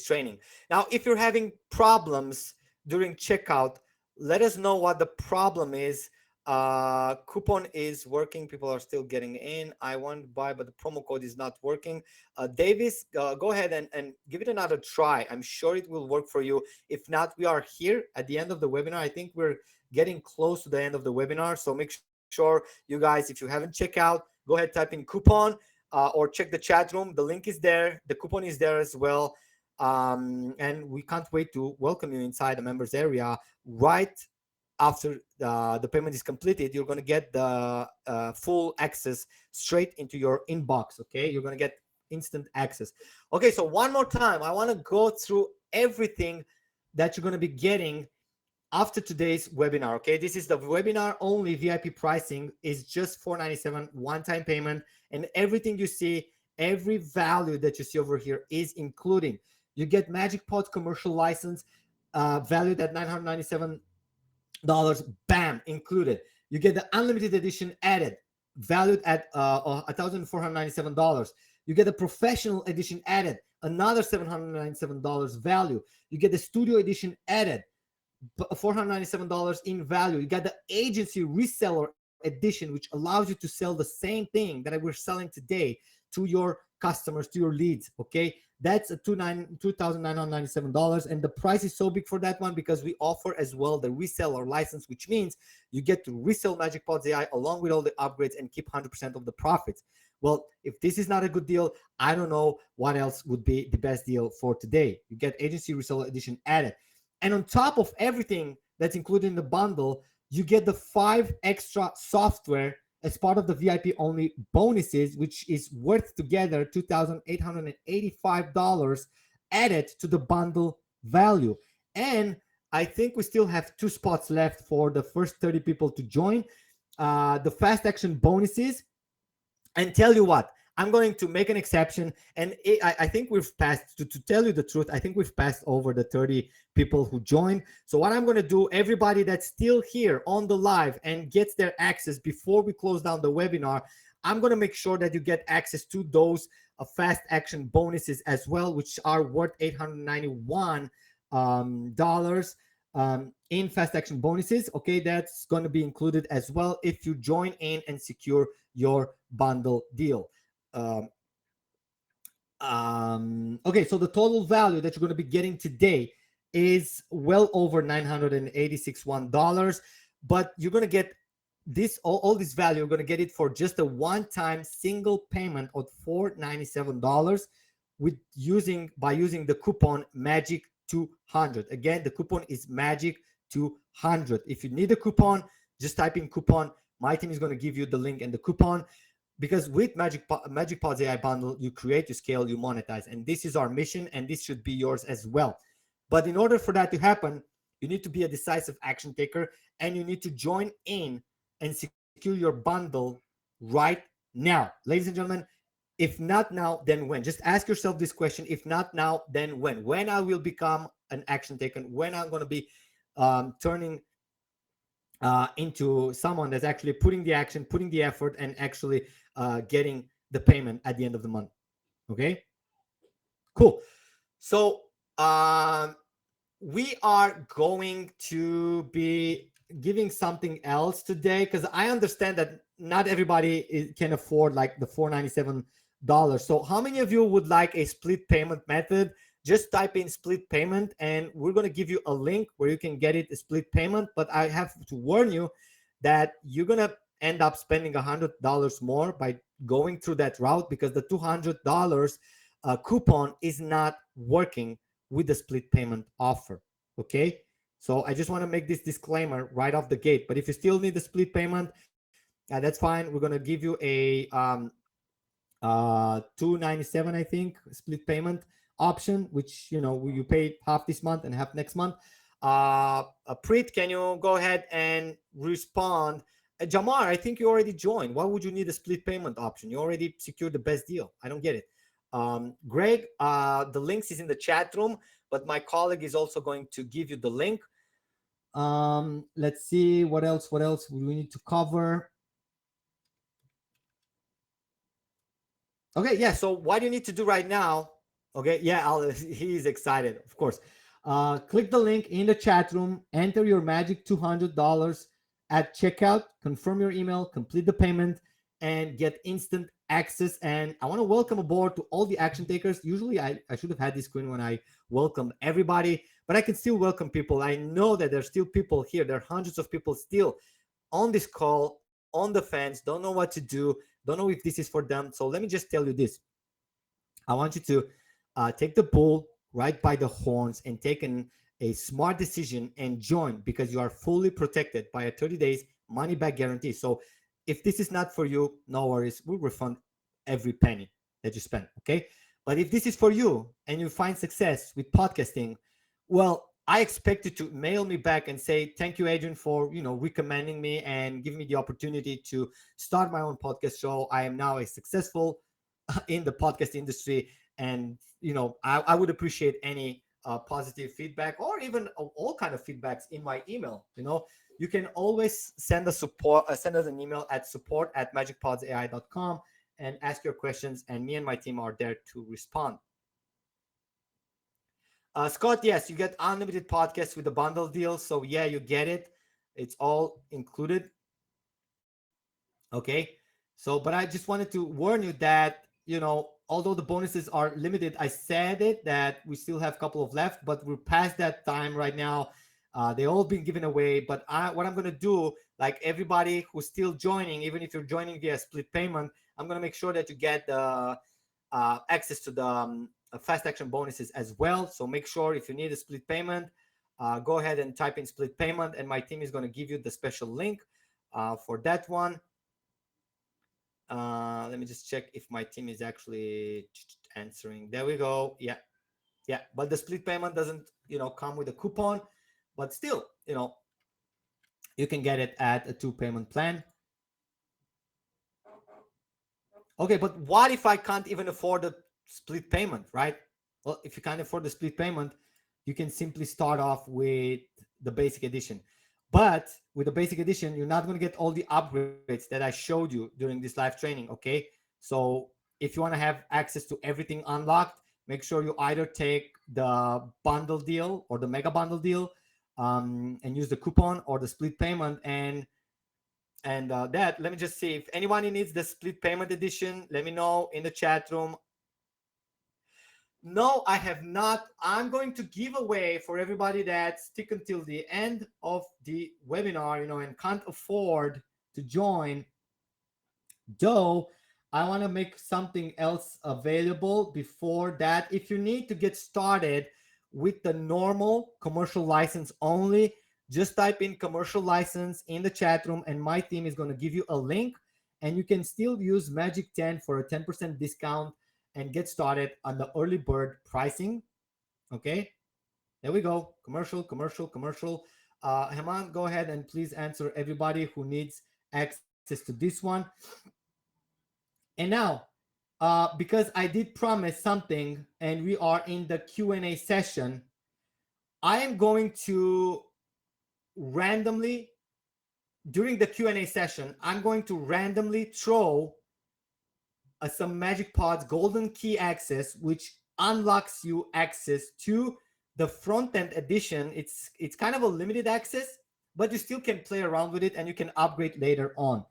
training. Now, if you're having problems during checkout, let us know what the problem is. Coupon is working. People are still getting in. I want to buy, but the promo code is not working. Davis, go ahead and give it another try. I'm sure it will work for you. If not, we are here at the end of the webinar. I think we're getting close to the end of the webinar. So make sure you guys, if you haven't checked out, go ahead, type in coupon or check the chat room. The link is there. The coupon is there as well. And we can't wait to welcome you inside the members area. Right after the payment is completed, you're going to get the full access straight into your inbox. Okay, you're going to get instant access. Okay, so one more time, I want to go through everything that you're going to be getting after today's webinar. Okay, this is the webinar only. VIP pricing is just $497 one-time payment, and everything you see, every value that you see over here is including. You get MagicPods commercial license valued at $997, bam, included. You get the unlimited edition added, valued at $1,497. You get the professional edition added, another $797 value. You get the studio edition added, $497 in value. You got the agency reseller edition, which allows you to sell the same thing that we're selling today to your customers, to your leads. Okay, that's a $2,997, and the price is so big for that one because we offer as well the reseller license, which means you get to resell MagicPods AI along with all the upgrades and keep 100% of the profits. Well, if this is not a good deal, I don't know what else would be the best deal for today. You get agency reseller edition added, and on top of everything that's included in the bundle, you get the 5 extra software as part of the VIP only bonuses, which is worth together $2,885 added to the bundle value. And I think we still have 2 spots left for the first 30 people to join the fast action bonuses. And tell you what, I'm going to make an exception, and I think we've passed, to tell you the truth, I think we've passed over the 30 people who joined. So what I'm going to do, everybody that's still here on the live and gets their access before we close down the webinar, I'm going to make sure that you get access to those fast action bonuses as well, which are worth $891. in fast action bonuses. Okay, that's going to be included as well if you join in and secure your bundle deal. Okay, so the total value that you're going to be getting today is well over $986, but you're going to get this all this value. You're going to get it for just a one-time single payment of $497 by using the coupon Magic 200. Again, the coupon is Magic 200. If you need a coupon, just type in coupon. My team is going to give you the link and the coupon, because with MagicPods AI bundle, you create, you scale, you monetize, and this is our mission, and this should be yours as well. But in order for that to happen, you need to be a decisive action taker, and you need to join in and secure your bundle right now, ladies and gentlemen. If not now, then when? Just ask yourself this question. If not now, then when? When I will become an action taker, when I'm going to be turning into someone that's actually putting the action, putting the effort, and actually getting the payment at the end of the month. Okay, cool. So we are going to be giving something else today, because I understand that not everybody can afford like the $497. So how many of you would like a split payment method? Just type in split payment, and we're going to give you a link where you can get it a split payment. But I have to warn you that you're going to end up spending $100 more by going through that route, because the $200 coupon is not working with the split payment offer. Okay, so I just want to make this disclaimer right off the gate. But if you still need the split payment, that's fine. We're going to give you a $297, I think, split payment option, which you pay half this month and half next month. Preet, can you go ahead and respond? Jamar, I think you already joined. Why would you need a split payment option? You already secured the best deal. I don't get it. Greg, the links is in the chat room, but my colleague is also going to give you the link. Let's see what else we need to cover. Okay, yeah, so what do you need to do right now? Okay, yeah, he's excited, of course. Click the link in the chat room, enter your magic $200 at checkout, confirm your email, complete the payment, and get instant access. And I want to welcome aboard to all the action takers. Usually I should have had this screen when I welcomed everybody, but I can still welcome people. I know that there's still people here. There are hundreds of people still on this call, on the fence, don't know what to do, don't know if this is for them. So let me just tell you this. I want you to take the bull right by the horns and take a smart decision and join, because you are fully protected by a 30 days money back guarantee. So if this is not for you, no worries. We'll refund every penny that you spend. Okay. But if this is for you and you find success with podcasting, well, I expect you to mail me back and say, thank you, Adrian, for recommending me and giving me the opportunity to start my own podcast show. I am now a successful in the podcast industry, and I would appreciate any positive feedback, or even all kind of feedbacks in my email. You can always send us an email at support@magicpodsai.com and ask your questions, and me and my team are there to respond. Scott, yes, you get unlimited podcasts with the bundle deal. So yeah, you get it. It's all included. Okay. So, but I just wanted to warn you that, although the bonuses are limited, I said it that we still have a couple of left, but we're past that time right now. They all been given away. But what I'm going to do, like everybody who's still joining, even if you're joining via split payment, I'm going to make sure that you get the access to the fast action bonuses as well. So make sure if you need a split payment, go ahead and type in split payment, and my team is going to give you the special link for that one. Let me just check if my team is actually answering. There we go. Yeah. But the split payment doesn't, come with a coupon, but still, you can get it at a 2-payment plan. Okay, but what if I can't even afford a split payment, right? Well, if you can't afford the split payment, you can simply start off with the basic edition. But with the basic edition, you're not going to get all the upgrades that I showed you during this live training, okay? So if you want to have access to everything unlocked, make sure you either take the bundle deal or the mega bundle deal, and use the coupon or the split payment. And that, let me just see if anyone needs the split payment edition. Let me know in the chat room. No, I have not. I'm going to give away for everybody that stick until the end of the webinar, and can't afford to join. Though I want to make something else available before that. If you need to get started with the normal commercial license only, just type in commercial license in the chat room and my team is going to give you a link, and you can still use Magic 10 for a 10% discount and get started on the early bird pricing. Okay, there we go. Commercial, commercial, commercial. Heman, go ahead and please answer everybody who needs access to this one. And now, because I did promise something and we are in the Q&A session, I am going to randomly, during the Q&A session, I'm going to randomly throw some MagicPods golden key access, which unlocks you access to the front-end edition. It's kind of a limited access, but you still can play around with it and you can upgrade later on.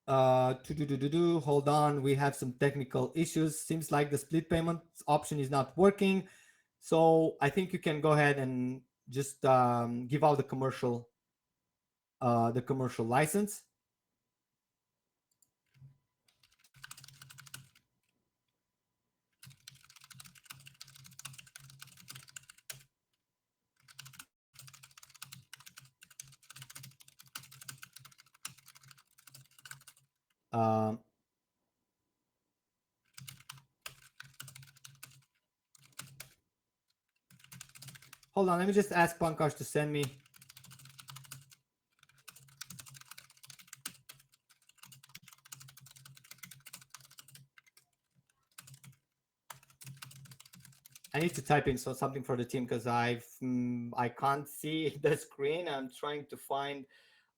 Hold on, we have some technical issues. Seems like the split payment option is not working, so I think you can go ahead and just give out the commercial license. Um, Hold on, let me just ask Pankaj to send me. I need to type in something for the team because I can't see the screen. I'm trying to find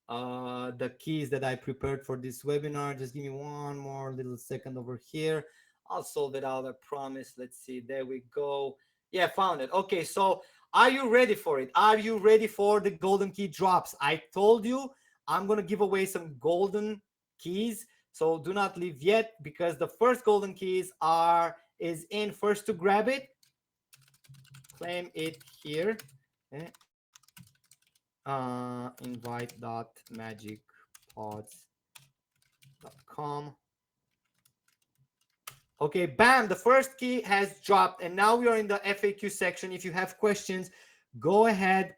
the keys that I prepared for this webinar. Just give me one more little second over here. I'll solve it out, I promise. Let's see. There we go. Yeah, found it. Okay, so are you ready for it? Are you ready for the golden key drops? I told you I'm going to give away some golden keys. So do not leave yet, because the first golden keys is in. First to grab it, claim it here. Okay. Invite.magicpods.com. Okay, bam, the first key has dropped, and now we are in the FAQ section. If you have questions, go ahead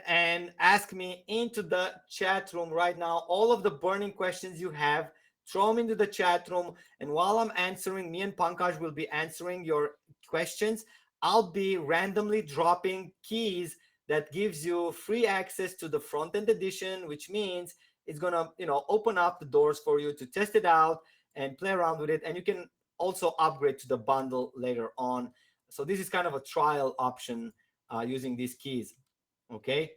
and ask me into the chat room right now. All of the burning questions you have, throw them into the chat room, and while I'm answering, me and Pankaj will be answering your questions. I'll be randomly dropping keys that gives you free access to the front-end edition, which means it's gonna, open up the doors for you to test it out and play around with it. And you can also upgrade to the bundle later on. So this is kind of a trial option using these keys. Okay,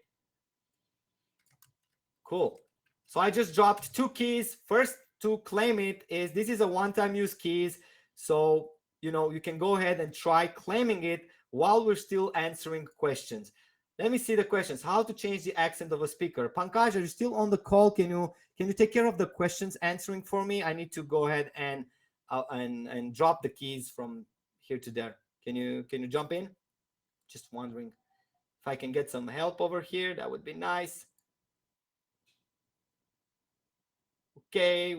cool. So I just dropped 2 keys. First, to claim it, this is a one-time use keys. So, you can go ahead and try claiming it while we're still answering questions. Let me see the questions. How to change the accent of a speaker. Pankaj, are you still on the call? Can you take care of the questions answering for me? I need to go ahead and drop the keys from here to there. Can you jump in? Just wondering if I can get some help over here. That would be nice. Okay,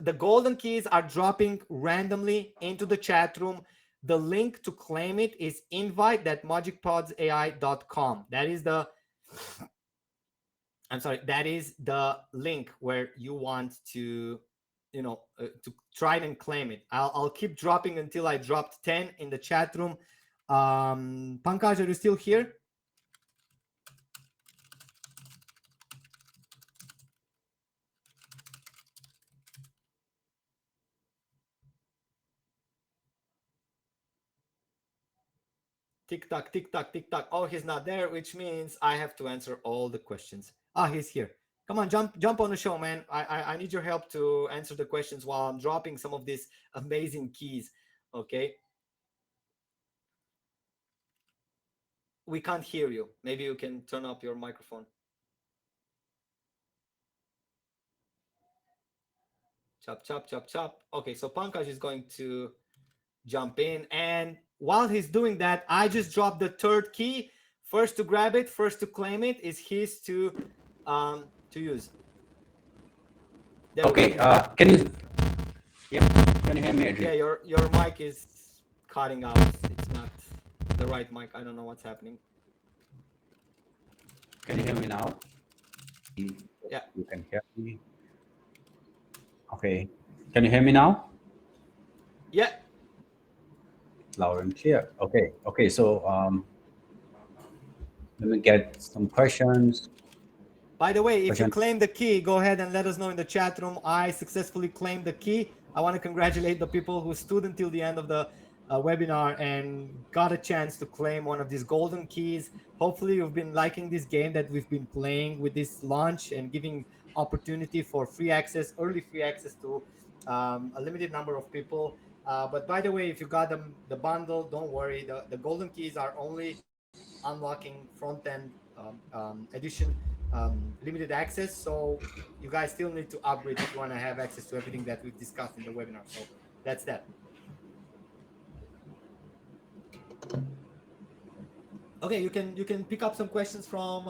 the golden keys are dropping randomly into the chat room. The link to claim it is invite.magicpodsai.com. That is the link where you want to, to try and claim it. I'll keep dropping until I dropped 10 in the chat room. Pankaj, are you still here? Tick tock, tick tock, tick tock. Oh, he's not there, which means I have to answer all the questions. He's here. Come on, jump on the show, man. I need your help to answer the questions while I'm dropping some of these amazing keys. Okay, we can't hear you. Maybe you can turn up your microphone. Chop, chop, chop, chop. Okay, so Pankaj is going to jump in. And while he's doing that, I just dropped the third key. First to grab it, first to claim it is his to use. There we Okay, go. can you? Yeah, can you hear me, Yeah, Adrian? your mic is cutting out. It's not the right mic. I don't know what's happening. Can you hear me now? Yeah. You can hear me. Okay. Can you hear me now? Yeah. Loud and clear. Okay. Okay. So let me get some questions. By the way, if you Question. claim the key, go ahead and let us know in the chat room. I successfully claimed the key. I want to congratulate the people who stood until the end of the webinar and got a chance to claim one of these golden keys. Hopefully, you've been liking this game that we've been playing with this launch and giving opportunity for free access, early free access to a limited number of people. But by the way, if you got the bundle, don't worry. The golden keys are only unlocking front end edition limited access. So you guys still need to upgrade if you want to have access to everything that we've discussed in the webinar. So that's that. Okay, you can pick up some questions from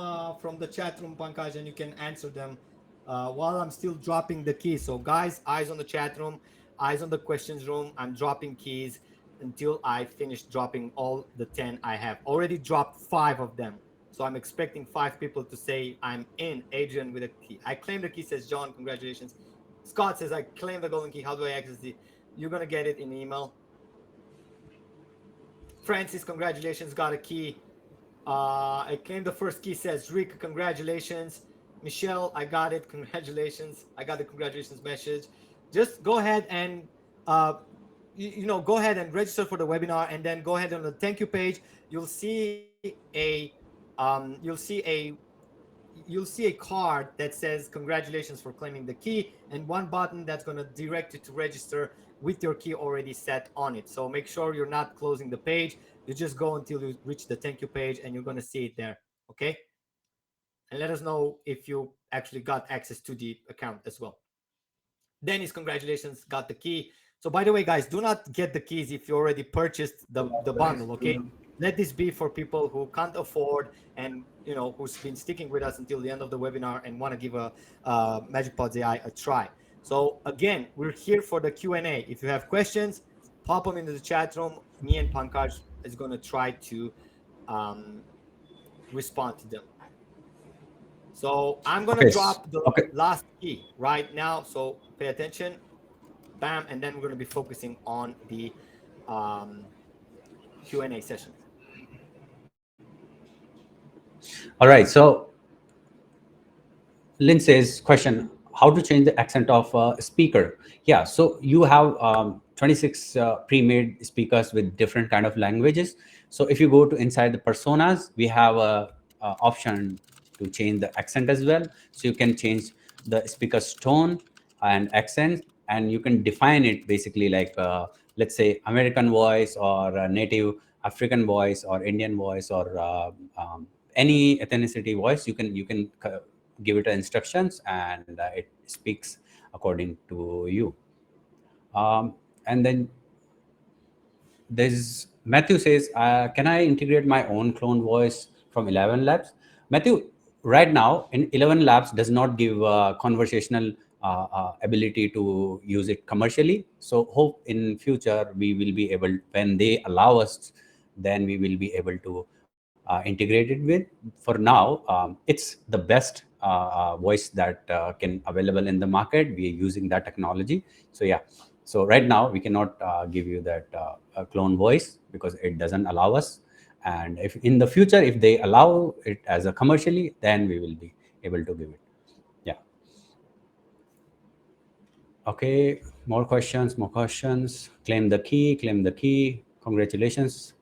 the chat room, Pankaj, and you can answer them while I'm still dropping the keys. So guys, eyes on the chat room, eyes on the questions room. I'm dropping keys until I finish dropping all the 10 I have. Already dropped 5 of them. So I'm expecting 5 people to say I'm in. Adrian with a key. I claim the key, says John. Congratulations. Scott says I claim the golden key. How do I access the? You're gonna get it in email. Francis, congratulations, got a key. I claimed the first key, says Rick, congratulations. Michelle, I got it. Congratulations. I got the congratulations message. Just go ahead and go ahead and register for the webinar, and then go ahead on the thank you page. You'll see a card that says congratulations for claiming the key, and one button that's going to direct you to register with your key already set on it. So make sure you're not closing the page. You just go until you reach the thank you page, and you're going to see it there. Okay, and let us know if you actually got access to the account as well. Dennis, congratulations, got the key. So by the way, guys, do not get the keys if you already purchased the bundle. Okay, let this be for people who can't afford, and who's been sticking with us until the end of the webinar and want to give a MagicPods AI a try. So again, we're here for the Q&A. If you have questions, pop them into the chat room. Me and Pankaj is going to try to respond to them. So I'm going to Okay. drop the Okay. last key right now. So pay attention. Bam. And then we're going to be focusing on the Q&A session. All right. So Lindsay's question: how to change the accent of a speaker? Yeah. So you have 26 pre-made speakers with different kind of languages. So if you go to inside the personas, we have a option to change the accent as well. So you can change the speaker's tone and accent, and you can define it basically like let's say American voice, or native African voice, or Indian voice, or any ethnicity voice. You can give it instructions, and it speaks according to you. And then there's Matthew says, can I integrate my own clone voice from 11 Labs? Matthew, right now in 11 Labs does not give conversational ability to use it commercially. So hope in future we will be able, when they allow us, then we will be able to integrate it with. For now, it's the best voice that can available in the market. We are using that technology. So yeah, so right now we cannot give you that clone voice because it doesn't allow us. And if in the future, if they allow it as a commercially, then we will be able to give it. Yeah. Okay. More questions. More questions. Claim the key. Claim the key. Congratulations.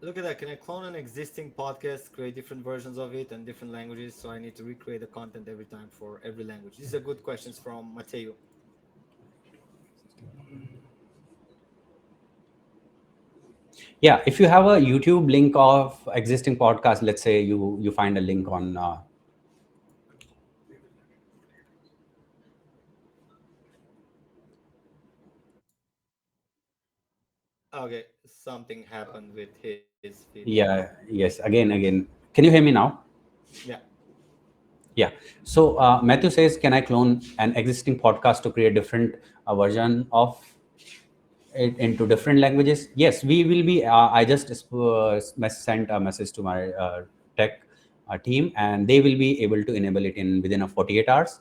Look at that. Can I clone an existing podcast, create different versions of it and different languages? So I need to recreate the content every time for every language. These are good questions from Mateo. Yeah, if you have a YouTube link of existing podcast, let's say you find a link on Okay, something happened with his feed. yeah, yes, again, can you hear me now? Yeah. Yeah. So Matthew says, can I clone an existing podcast to create different version of it into different languages? Yes, we will be. I just sent a message to my tech team, and they will be able to enable it in within a 48 hours.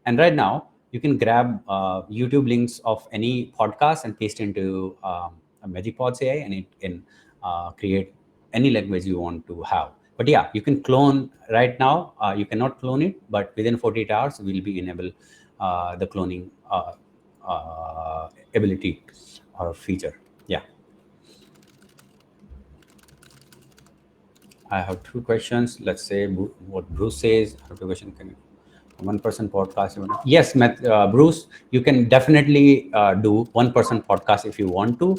And right now, you can grab YouTube links of any podcast and paste into a MagicPods AI, and it can create any language you want to have. But yeah, you can clone right now. You cannot clone it, but within 48 hours, we'll be enable the cloning ability or feature. Yeah, I have two questions. Let's say what Bruce says. I have two questions. Can 1% podcast? Yes, Bruce, you can definitely do 1% podcast if you want to.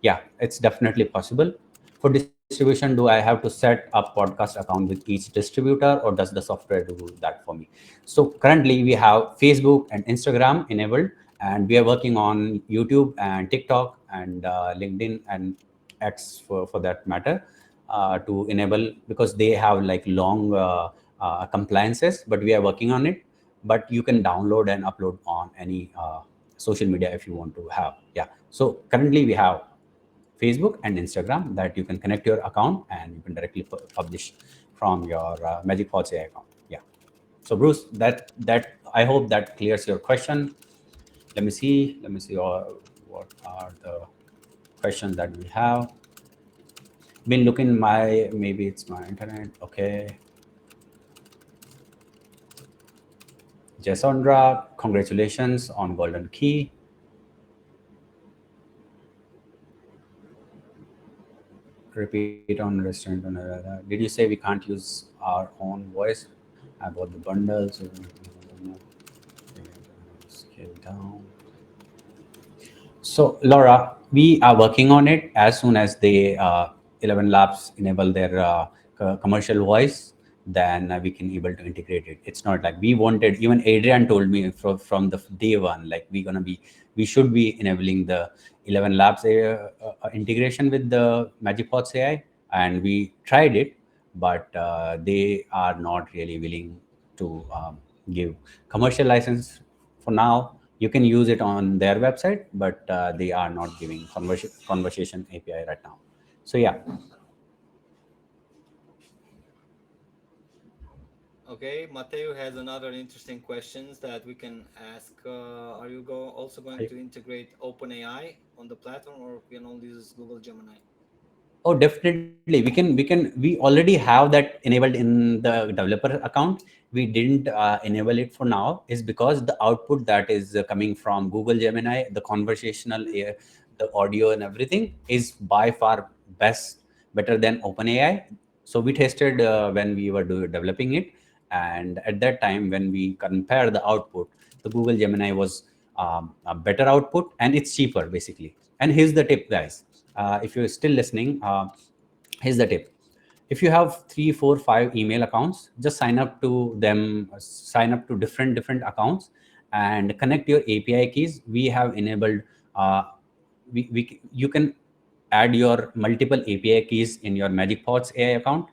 Yeah, it's definitely possible. For distribution, do I have to set up podcast account with each distributor, or does the software do that for me? So currently we have Facebook and Instagram enabled, and we are working on YouTube and TikTok and LinkedIn and X for that matter to enable, because they have like long compliances, but we are working on it. But you can download and upload on any social media if you want to have. Yeah, so currently we have Facebook and Instagram that you can connect your account and you can directly publish from your MagicPods AI account. Yeah. So Bruce, that I hope that clears your question. Let me see. Let me see. What are the questions that we have? Been looking my, maybe it's my internet. Okay. Jasondra, congratulations on Golden Key. Repeat on restaurant. Did you say we can't use our own voice about the bundles? Scale down. So, Laura, we are working on it. As soon as the 11 Labs enable their commercial voice, then we can able to integrate it. It's not like we wanted. Even Adrian told me from the day one, like we should be enabling the 11 Labs integration with the MagicPods AI, and we tried it, but they are not really willing to give commercial license for now. You can use it on their website, but they are not giving conversation API right now. So yeah. Okay, Mateo has another interesting questions that we can ask. Are you also going I- to integrate OpenAI on the platform, or we can only use Google Gemini? Oh, definitely. We already have that enabled in the developer account. We didn't enable it for now is because the output that is coming from Google Gemini, the conversational, the audio and everything is by far better than OpenAI. So we tested when we were developing it, and at that time when we compare the output, the Google Gemini was a better output and it's cheaper basically. And here's the tip, guys. If you're still listening, here's the tip. If you have 3 4 5 email accounts, just sign up to different accounts and connect your API keys. We have enabled uh, you can add your multiple API keys in your MagicPods AI account,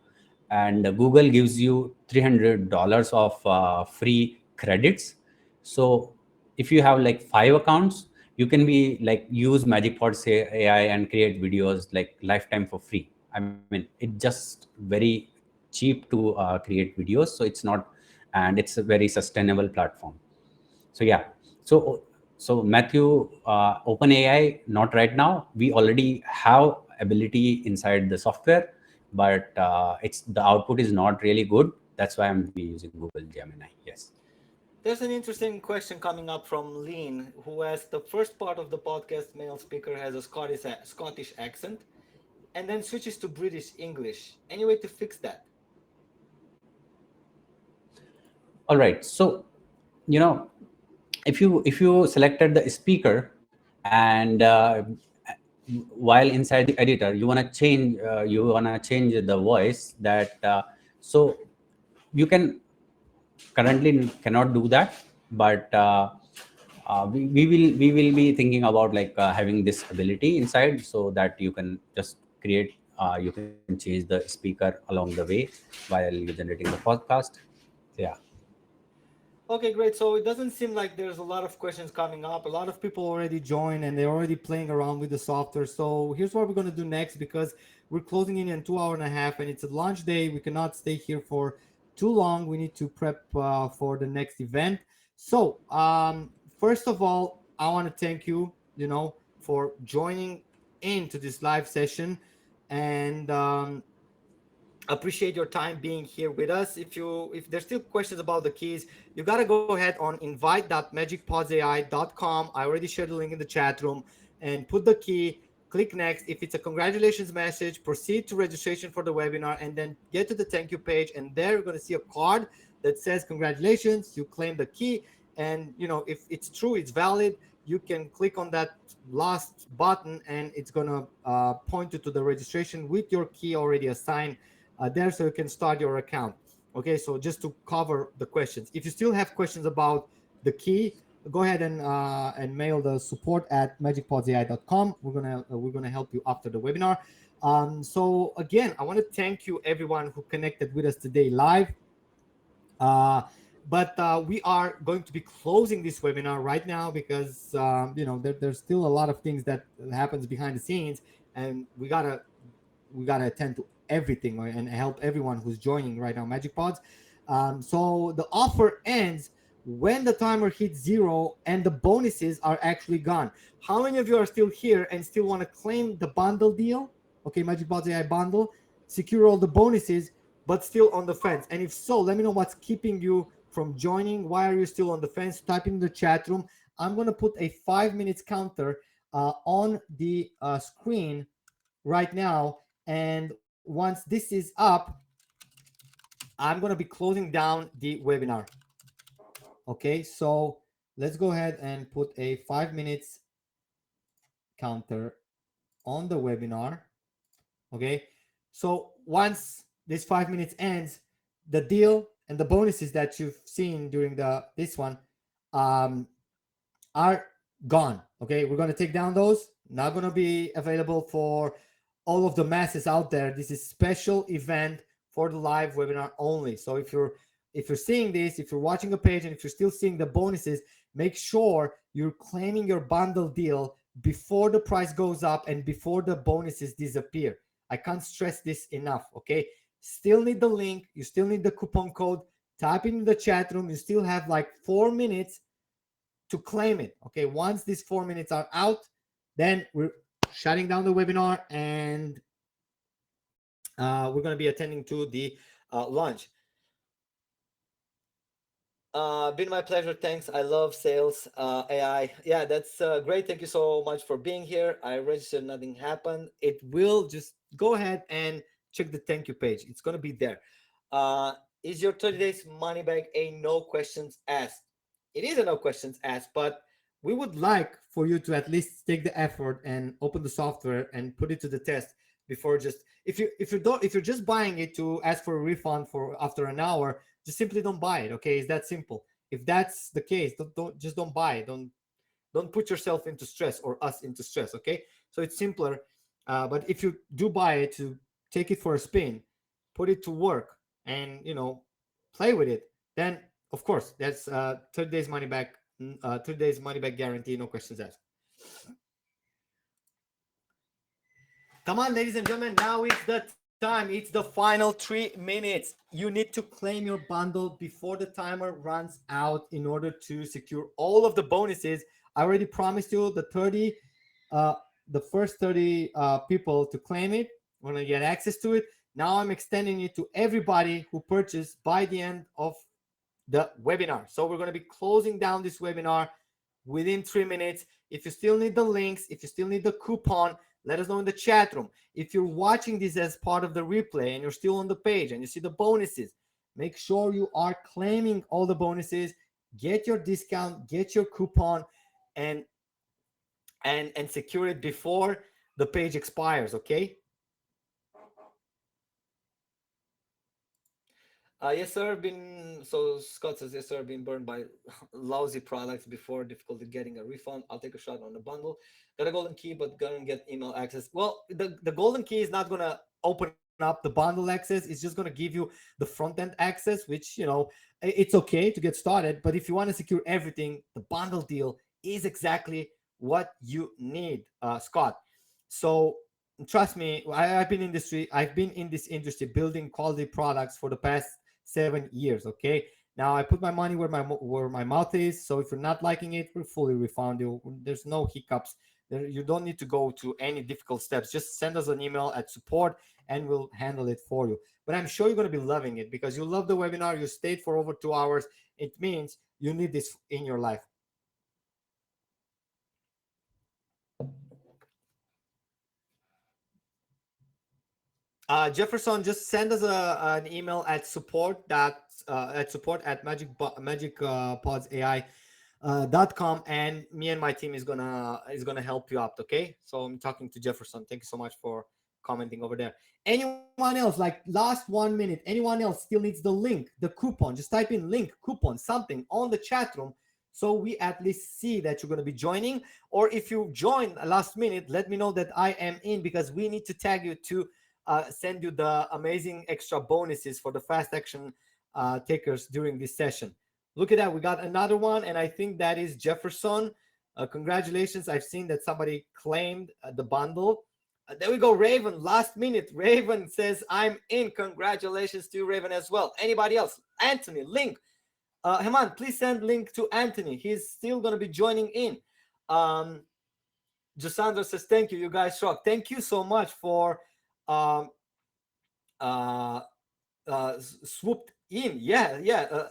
and Google gives you $300 of free credits. So if you have like 5 accounts, you can be like use MagicPods AI and create videos like lifetime for free. I mean, it just very cheap to create videos, so it's not, and it's a very sustainable platform. So yeah, so Matthew, OpenAI not right now. We already have ability inside the software, but it's the output is not really good. That's why I'm be using Google Gemini. Yes. There's an interesting question coming up from Lean, who asked, the first part of the podcast male speaker has a Scottish accent. and then switches to British English. Any way to fix that? All right. So, you know, if you selected the speaker, and while inside the editor you want to change the voice, that so you can currently cannot do that, but we will be thinking about like having this ability inside, so that you can just create you can change the speaker along the way while you're generating the podcast. Yeah. Okay, great. So it doesn't seem like there's a lot of questions coming up. A lot of people already joined and they're already playing around with the software. So here's what we're going to do next, because we're closing in 2 hours and a half and it's a launch day. We cannot stay here for too long. We need to prep for the next event. So first of all, I want to thank you, for joining into this live session, and appreciate your time being here with us. If there's still questions about the keys, you got to go ahead on invite.magicpodsai.com. I already shared the link in the chat room, and put the key, click next. If it's a congratulations message, proceed to registration for the webinar, and then get to the thank you page, and there you're going to see a card that says congratulations, you claim the key. And if it's true, it's valid, you can click on that last button and it's going to point you to the registration with your key already assigned there, so you can start your account. Okay, so just to cover the questions, if you still have questions about the key, go ahead and mail the support at magicpodsai.com. We're gonna help you after the webinar. So again, I want to thank you everyone who connected with us today live. But we are going to be closing this webinar right now, because there's still a lot of things that happens behind the scenes, and we gotta attend to everything and help everyone who's joining right now MagicPods. So the offer ends when the timer hits 0 and the bonuses are actually gone. How many of you are still here and still want to claim the bundle deal? Okay, MagicPods AI bundle, secure all the bonuses, but still on the fence. And if so, let me know what's keeping you from joining. Why are you still on the fence? Type in the chat room. I'm going to put a 5 minutes counter on the screen right now, and once this is up, I'm going to be closing down the webinar. Okay, so let's go ahead and put a 5 minutes counter on the webinar. Okay, so once this 5 minutes ends, the deal and the bonuses that you've seen during this one are gone. Okay, we're going to take down those, not going to be available for all of the masses out there. This is special event for the live webinar only. So if you're seeing this, if you're watching a page and if you're still seeing the bonuses, make sure you're claiming your bundle deal before the price goes up and before the bonuses disappear. I can't stress this enough. Okay, still need the link, you still need the coupon code, type in the chat room. You still have like 4 minutes to claim it. Okay, once these 4 minutes are out, then we're shutting down the webinar, and we're going to be attending to the launch. Been my pleasure. Thanks. I love sales AI. Yeah, that's great. Thank you so much for being here. I registered, nothing happened. It will. Just go ahead and check the thank you page. It's going to be there. Is your 30 days money back a no questions asked? It is a no questions asked, but we would like for you to at least take the effort and open the software and put it to the test before just if you're just buying it to ask for a refund for after an hour, just simply don't buy it. Okay, it's that simple. If that's the case, don't buy it. Don't put yourself into stress or us into stress. Okay, so it's simpler. But if you do buy it, to take it for a spin, put it to work, and play with it, then of course that's 30 days money back. 30 days money back guarantee, no questions asked. Come on, ladies and gentlemen, now it's the time. It's the final 3 minutes. You need to claim your bundle before the timer runs out in order to secure all of the bonuses. I already promised you the first 30 people to claim it. We're gonna get access to it. Now I'm extending it to everybody who purchased by the end of the webinar. So we're going to be closing down this webinar within 3 minutes. If you still need the links, if you still need the coupon, Let us know in the chat room. If you're watching this as part of the replay and you're still on the page and you see the bonuses, make sure you are claiming all the bonuses. Get your discount, get your coupon, and secure it before the page expires. Okay. Yes, sir. Been so Scott says yes, sir. Been burned by lousy products before. Difficulty getting a refund. I'll take a shot on the bundle. Got a golden key, but gonna get email access. Well, the golden key is not gonna open up the bundle access. It's just gonna give you the front end access, which it's okay to get started. But if you want to secure everything, the bundle deal is exactly what you need, Scott. So trust me, I've been in industry. I've been in this industry building quality products for the past 7 years. Okay. Now I put my money where my mouth is. So if you're not liking it, we'll fully refund you. There's no hiccups. You don't need to go to any difficult steps. Just send us an email at support and we'll handle it for you. But I'm sure you're going to be loving it because you love the webinar. You stayed for over 2 hours. It means you need this in your life. Jefferson, just send us an email at support at MagicPods AI.com, and me and my team is gonna help you out. Okay, so I'm talking to Jefferson. Thank you so much for commenting over there. Anyone else, like last 1 minute, anyone else still needs the link, the coupon? Just type in link, coupon, something on the chat room, so we at least see that you're going to be joining. Or if you join last minute, let me know that I am in, because we need to tag you to send you the amazing extra bonuses for the fast action takers during this session. Look at that. We got another one, and I think that is Jefferson. Congratulations. I've seen that somebody claimed the bundle. There we go, Raven. Last minute. Raven says, I'm in. Congratulations to you, Raven, as well. Anybody else? Anthony, link. Heman, please send link to Anthony. He's still going to be joining in. Jasandra says, thank you. You guys rock. Thank you so much for swooped in.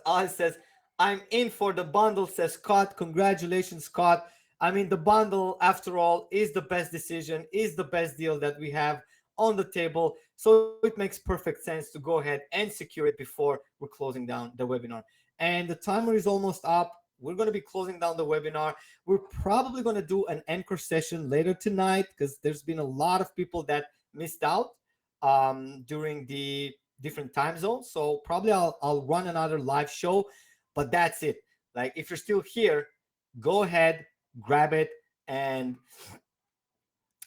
Alice says, I'm in for the bundle, says Scott. Congratulations, Scott. I mean, the bundle, after all, is the best decision, is the best deal that we have on the table. So it makes perfect sense to go ahead and secure it before we're closing down the webinar. And the timer is almost up. We're going to be closing down the webinar. We're probably going to do an anchor session later tonight, because there's been a lot of people that missed out during the different time zones. So probably I'll run another live show, but that's it. Like, if you're still here, go ahead, grab it, and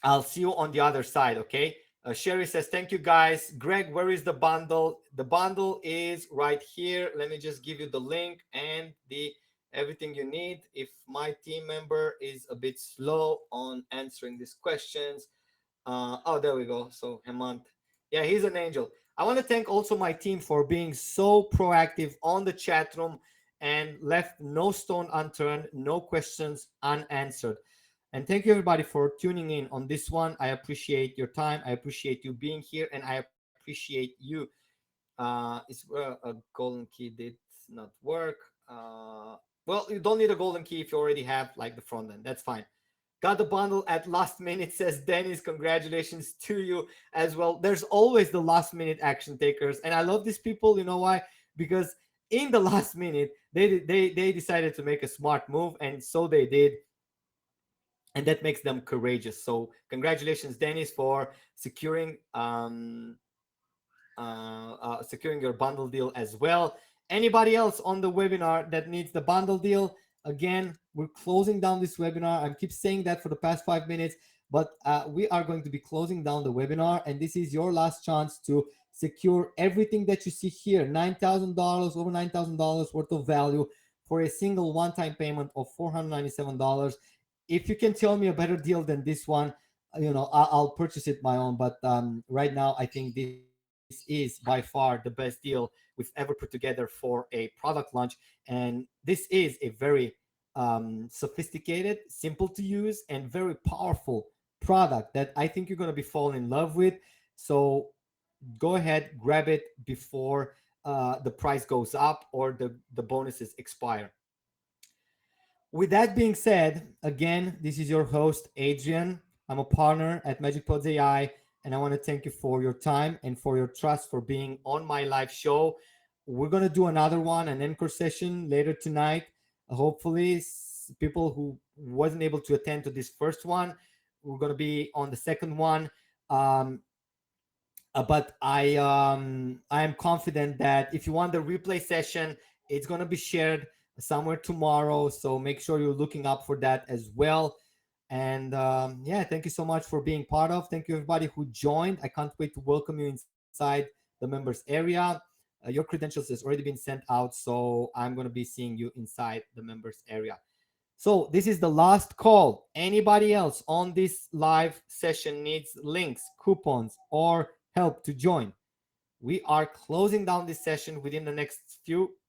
I'll see you on the other side. Okay. Sherry says, thank you, guys. Greg, where is the bundle? The bundle is right here. Let me just give you the link and the everything you need. If my team member is a bit slow on answering these questions. Oh, there we go. So Hemant, yeah, he's an angel. I want to thank also my team for being so proactive on the chat room and left no stone unturned, no questions unanswered. And thank you, everybody, for tuning in on this one. I appreciate your time. I appreciate you being here, and I appreciate you. It's a golden key did not work. Well, you don't need a golden key if you already have like the front end. That's fine. Got the bundle at last minute, says Dennis. Congratulations to you as well. There's always the last minute action takers, and I love these people. You know why? Because in the last minute, they decided to make a smart move, and so they did. And that makes them courageous. So congratulations, Dennis, for securing securing your bundle deal as well. Anybody else on the webinar that needs the bundle deal? Again, we're closing down this webinar. I keep saying that for the past 5 minutes, but we are going to be closing down the webinar, and this is your last chance to secure everything that you see here. $9,000, over $9,000 worth of value for a single one-time payment of $497. If you can tell me a better deal than this one, I'll purchase it my own. But right now, I think this is by far the best deal we've ever put together for a product launch. And this is a very sophisticated, simple to use, and very powerful product that I think you're going to be falling in love with. So go ahead, grab it before the price goes up or the bonuses expire. With that being said, again, this is your host, Adrian. I'm a partner at MagicPods AI, and I want to thank you for your time and for your trust for being on my live show. We're going to do another one, an encore session later tonight. Hopefully, people who wasn't able to attend to this first one, we're going to be on the second one. But I am confident that if you want the replay session, it's going to be shared somewhere tomorrow. So make sure you're looking up for that as well. And yeah, thank you so much for being part of. Thank you everybody who joined. I can't wait to welcome you inside the members area. Your credentials has already been sent out, so I'm going to be seeing you inside the members area. So this is the last call. Anybody else on this live session needs links, coupons, or help to join? We are closing down this session within the next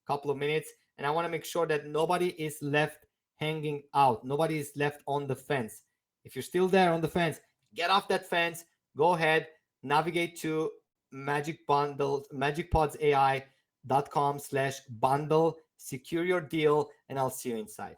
couple of minutes, and I want to make sure that nobody is left hanging out. Nobody is left on the fence. If you're still there on the fence, get off that fence. Go ahead, navigate to MagicPodsAI.com/bundle, secure your deal, and I'll see you inside.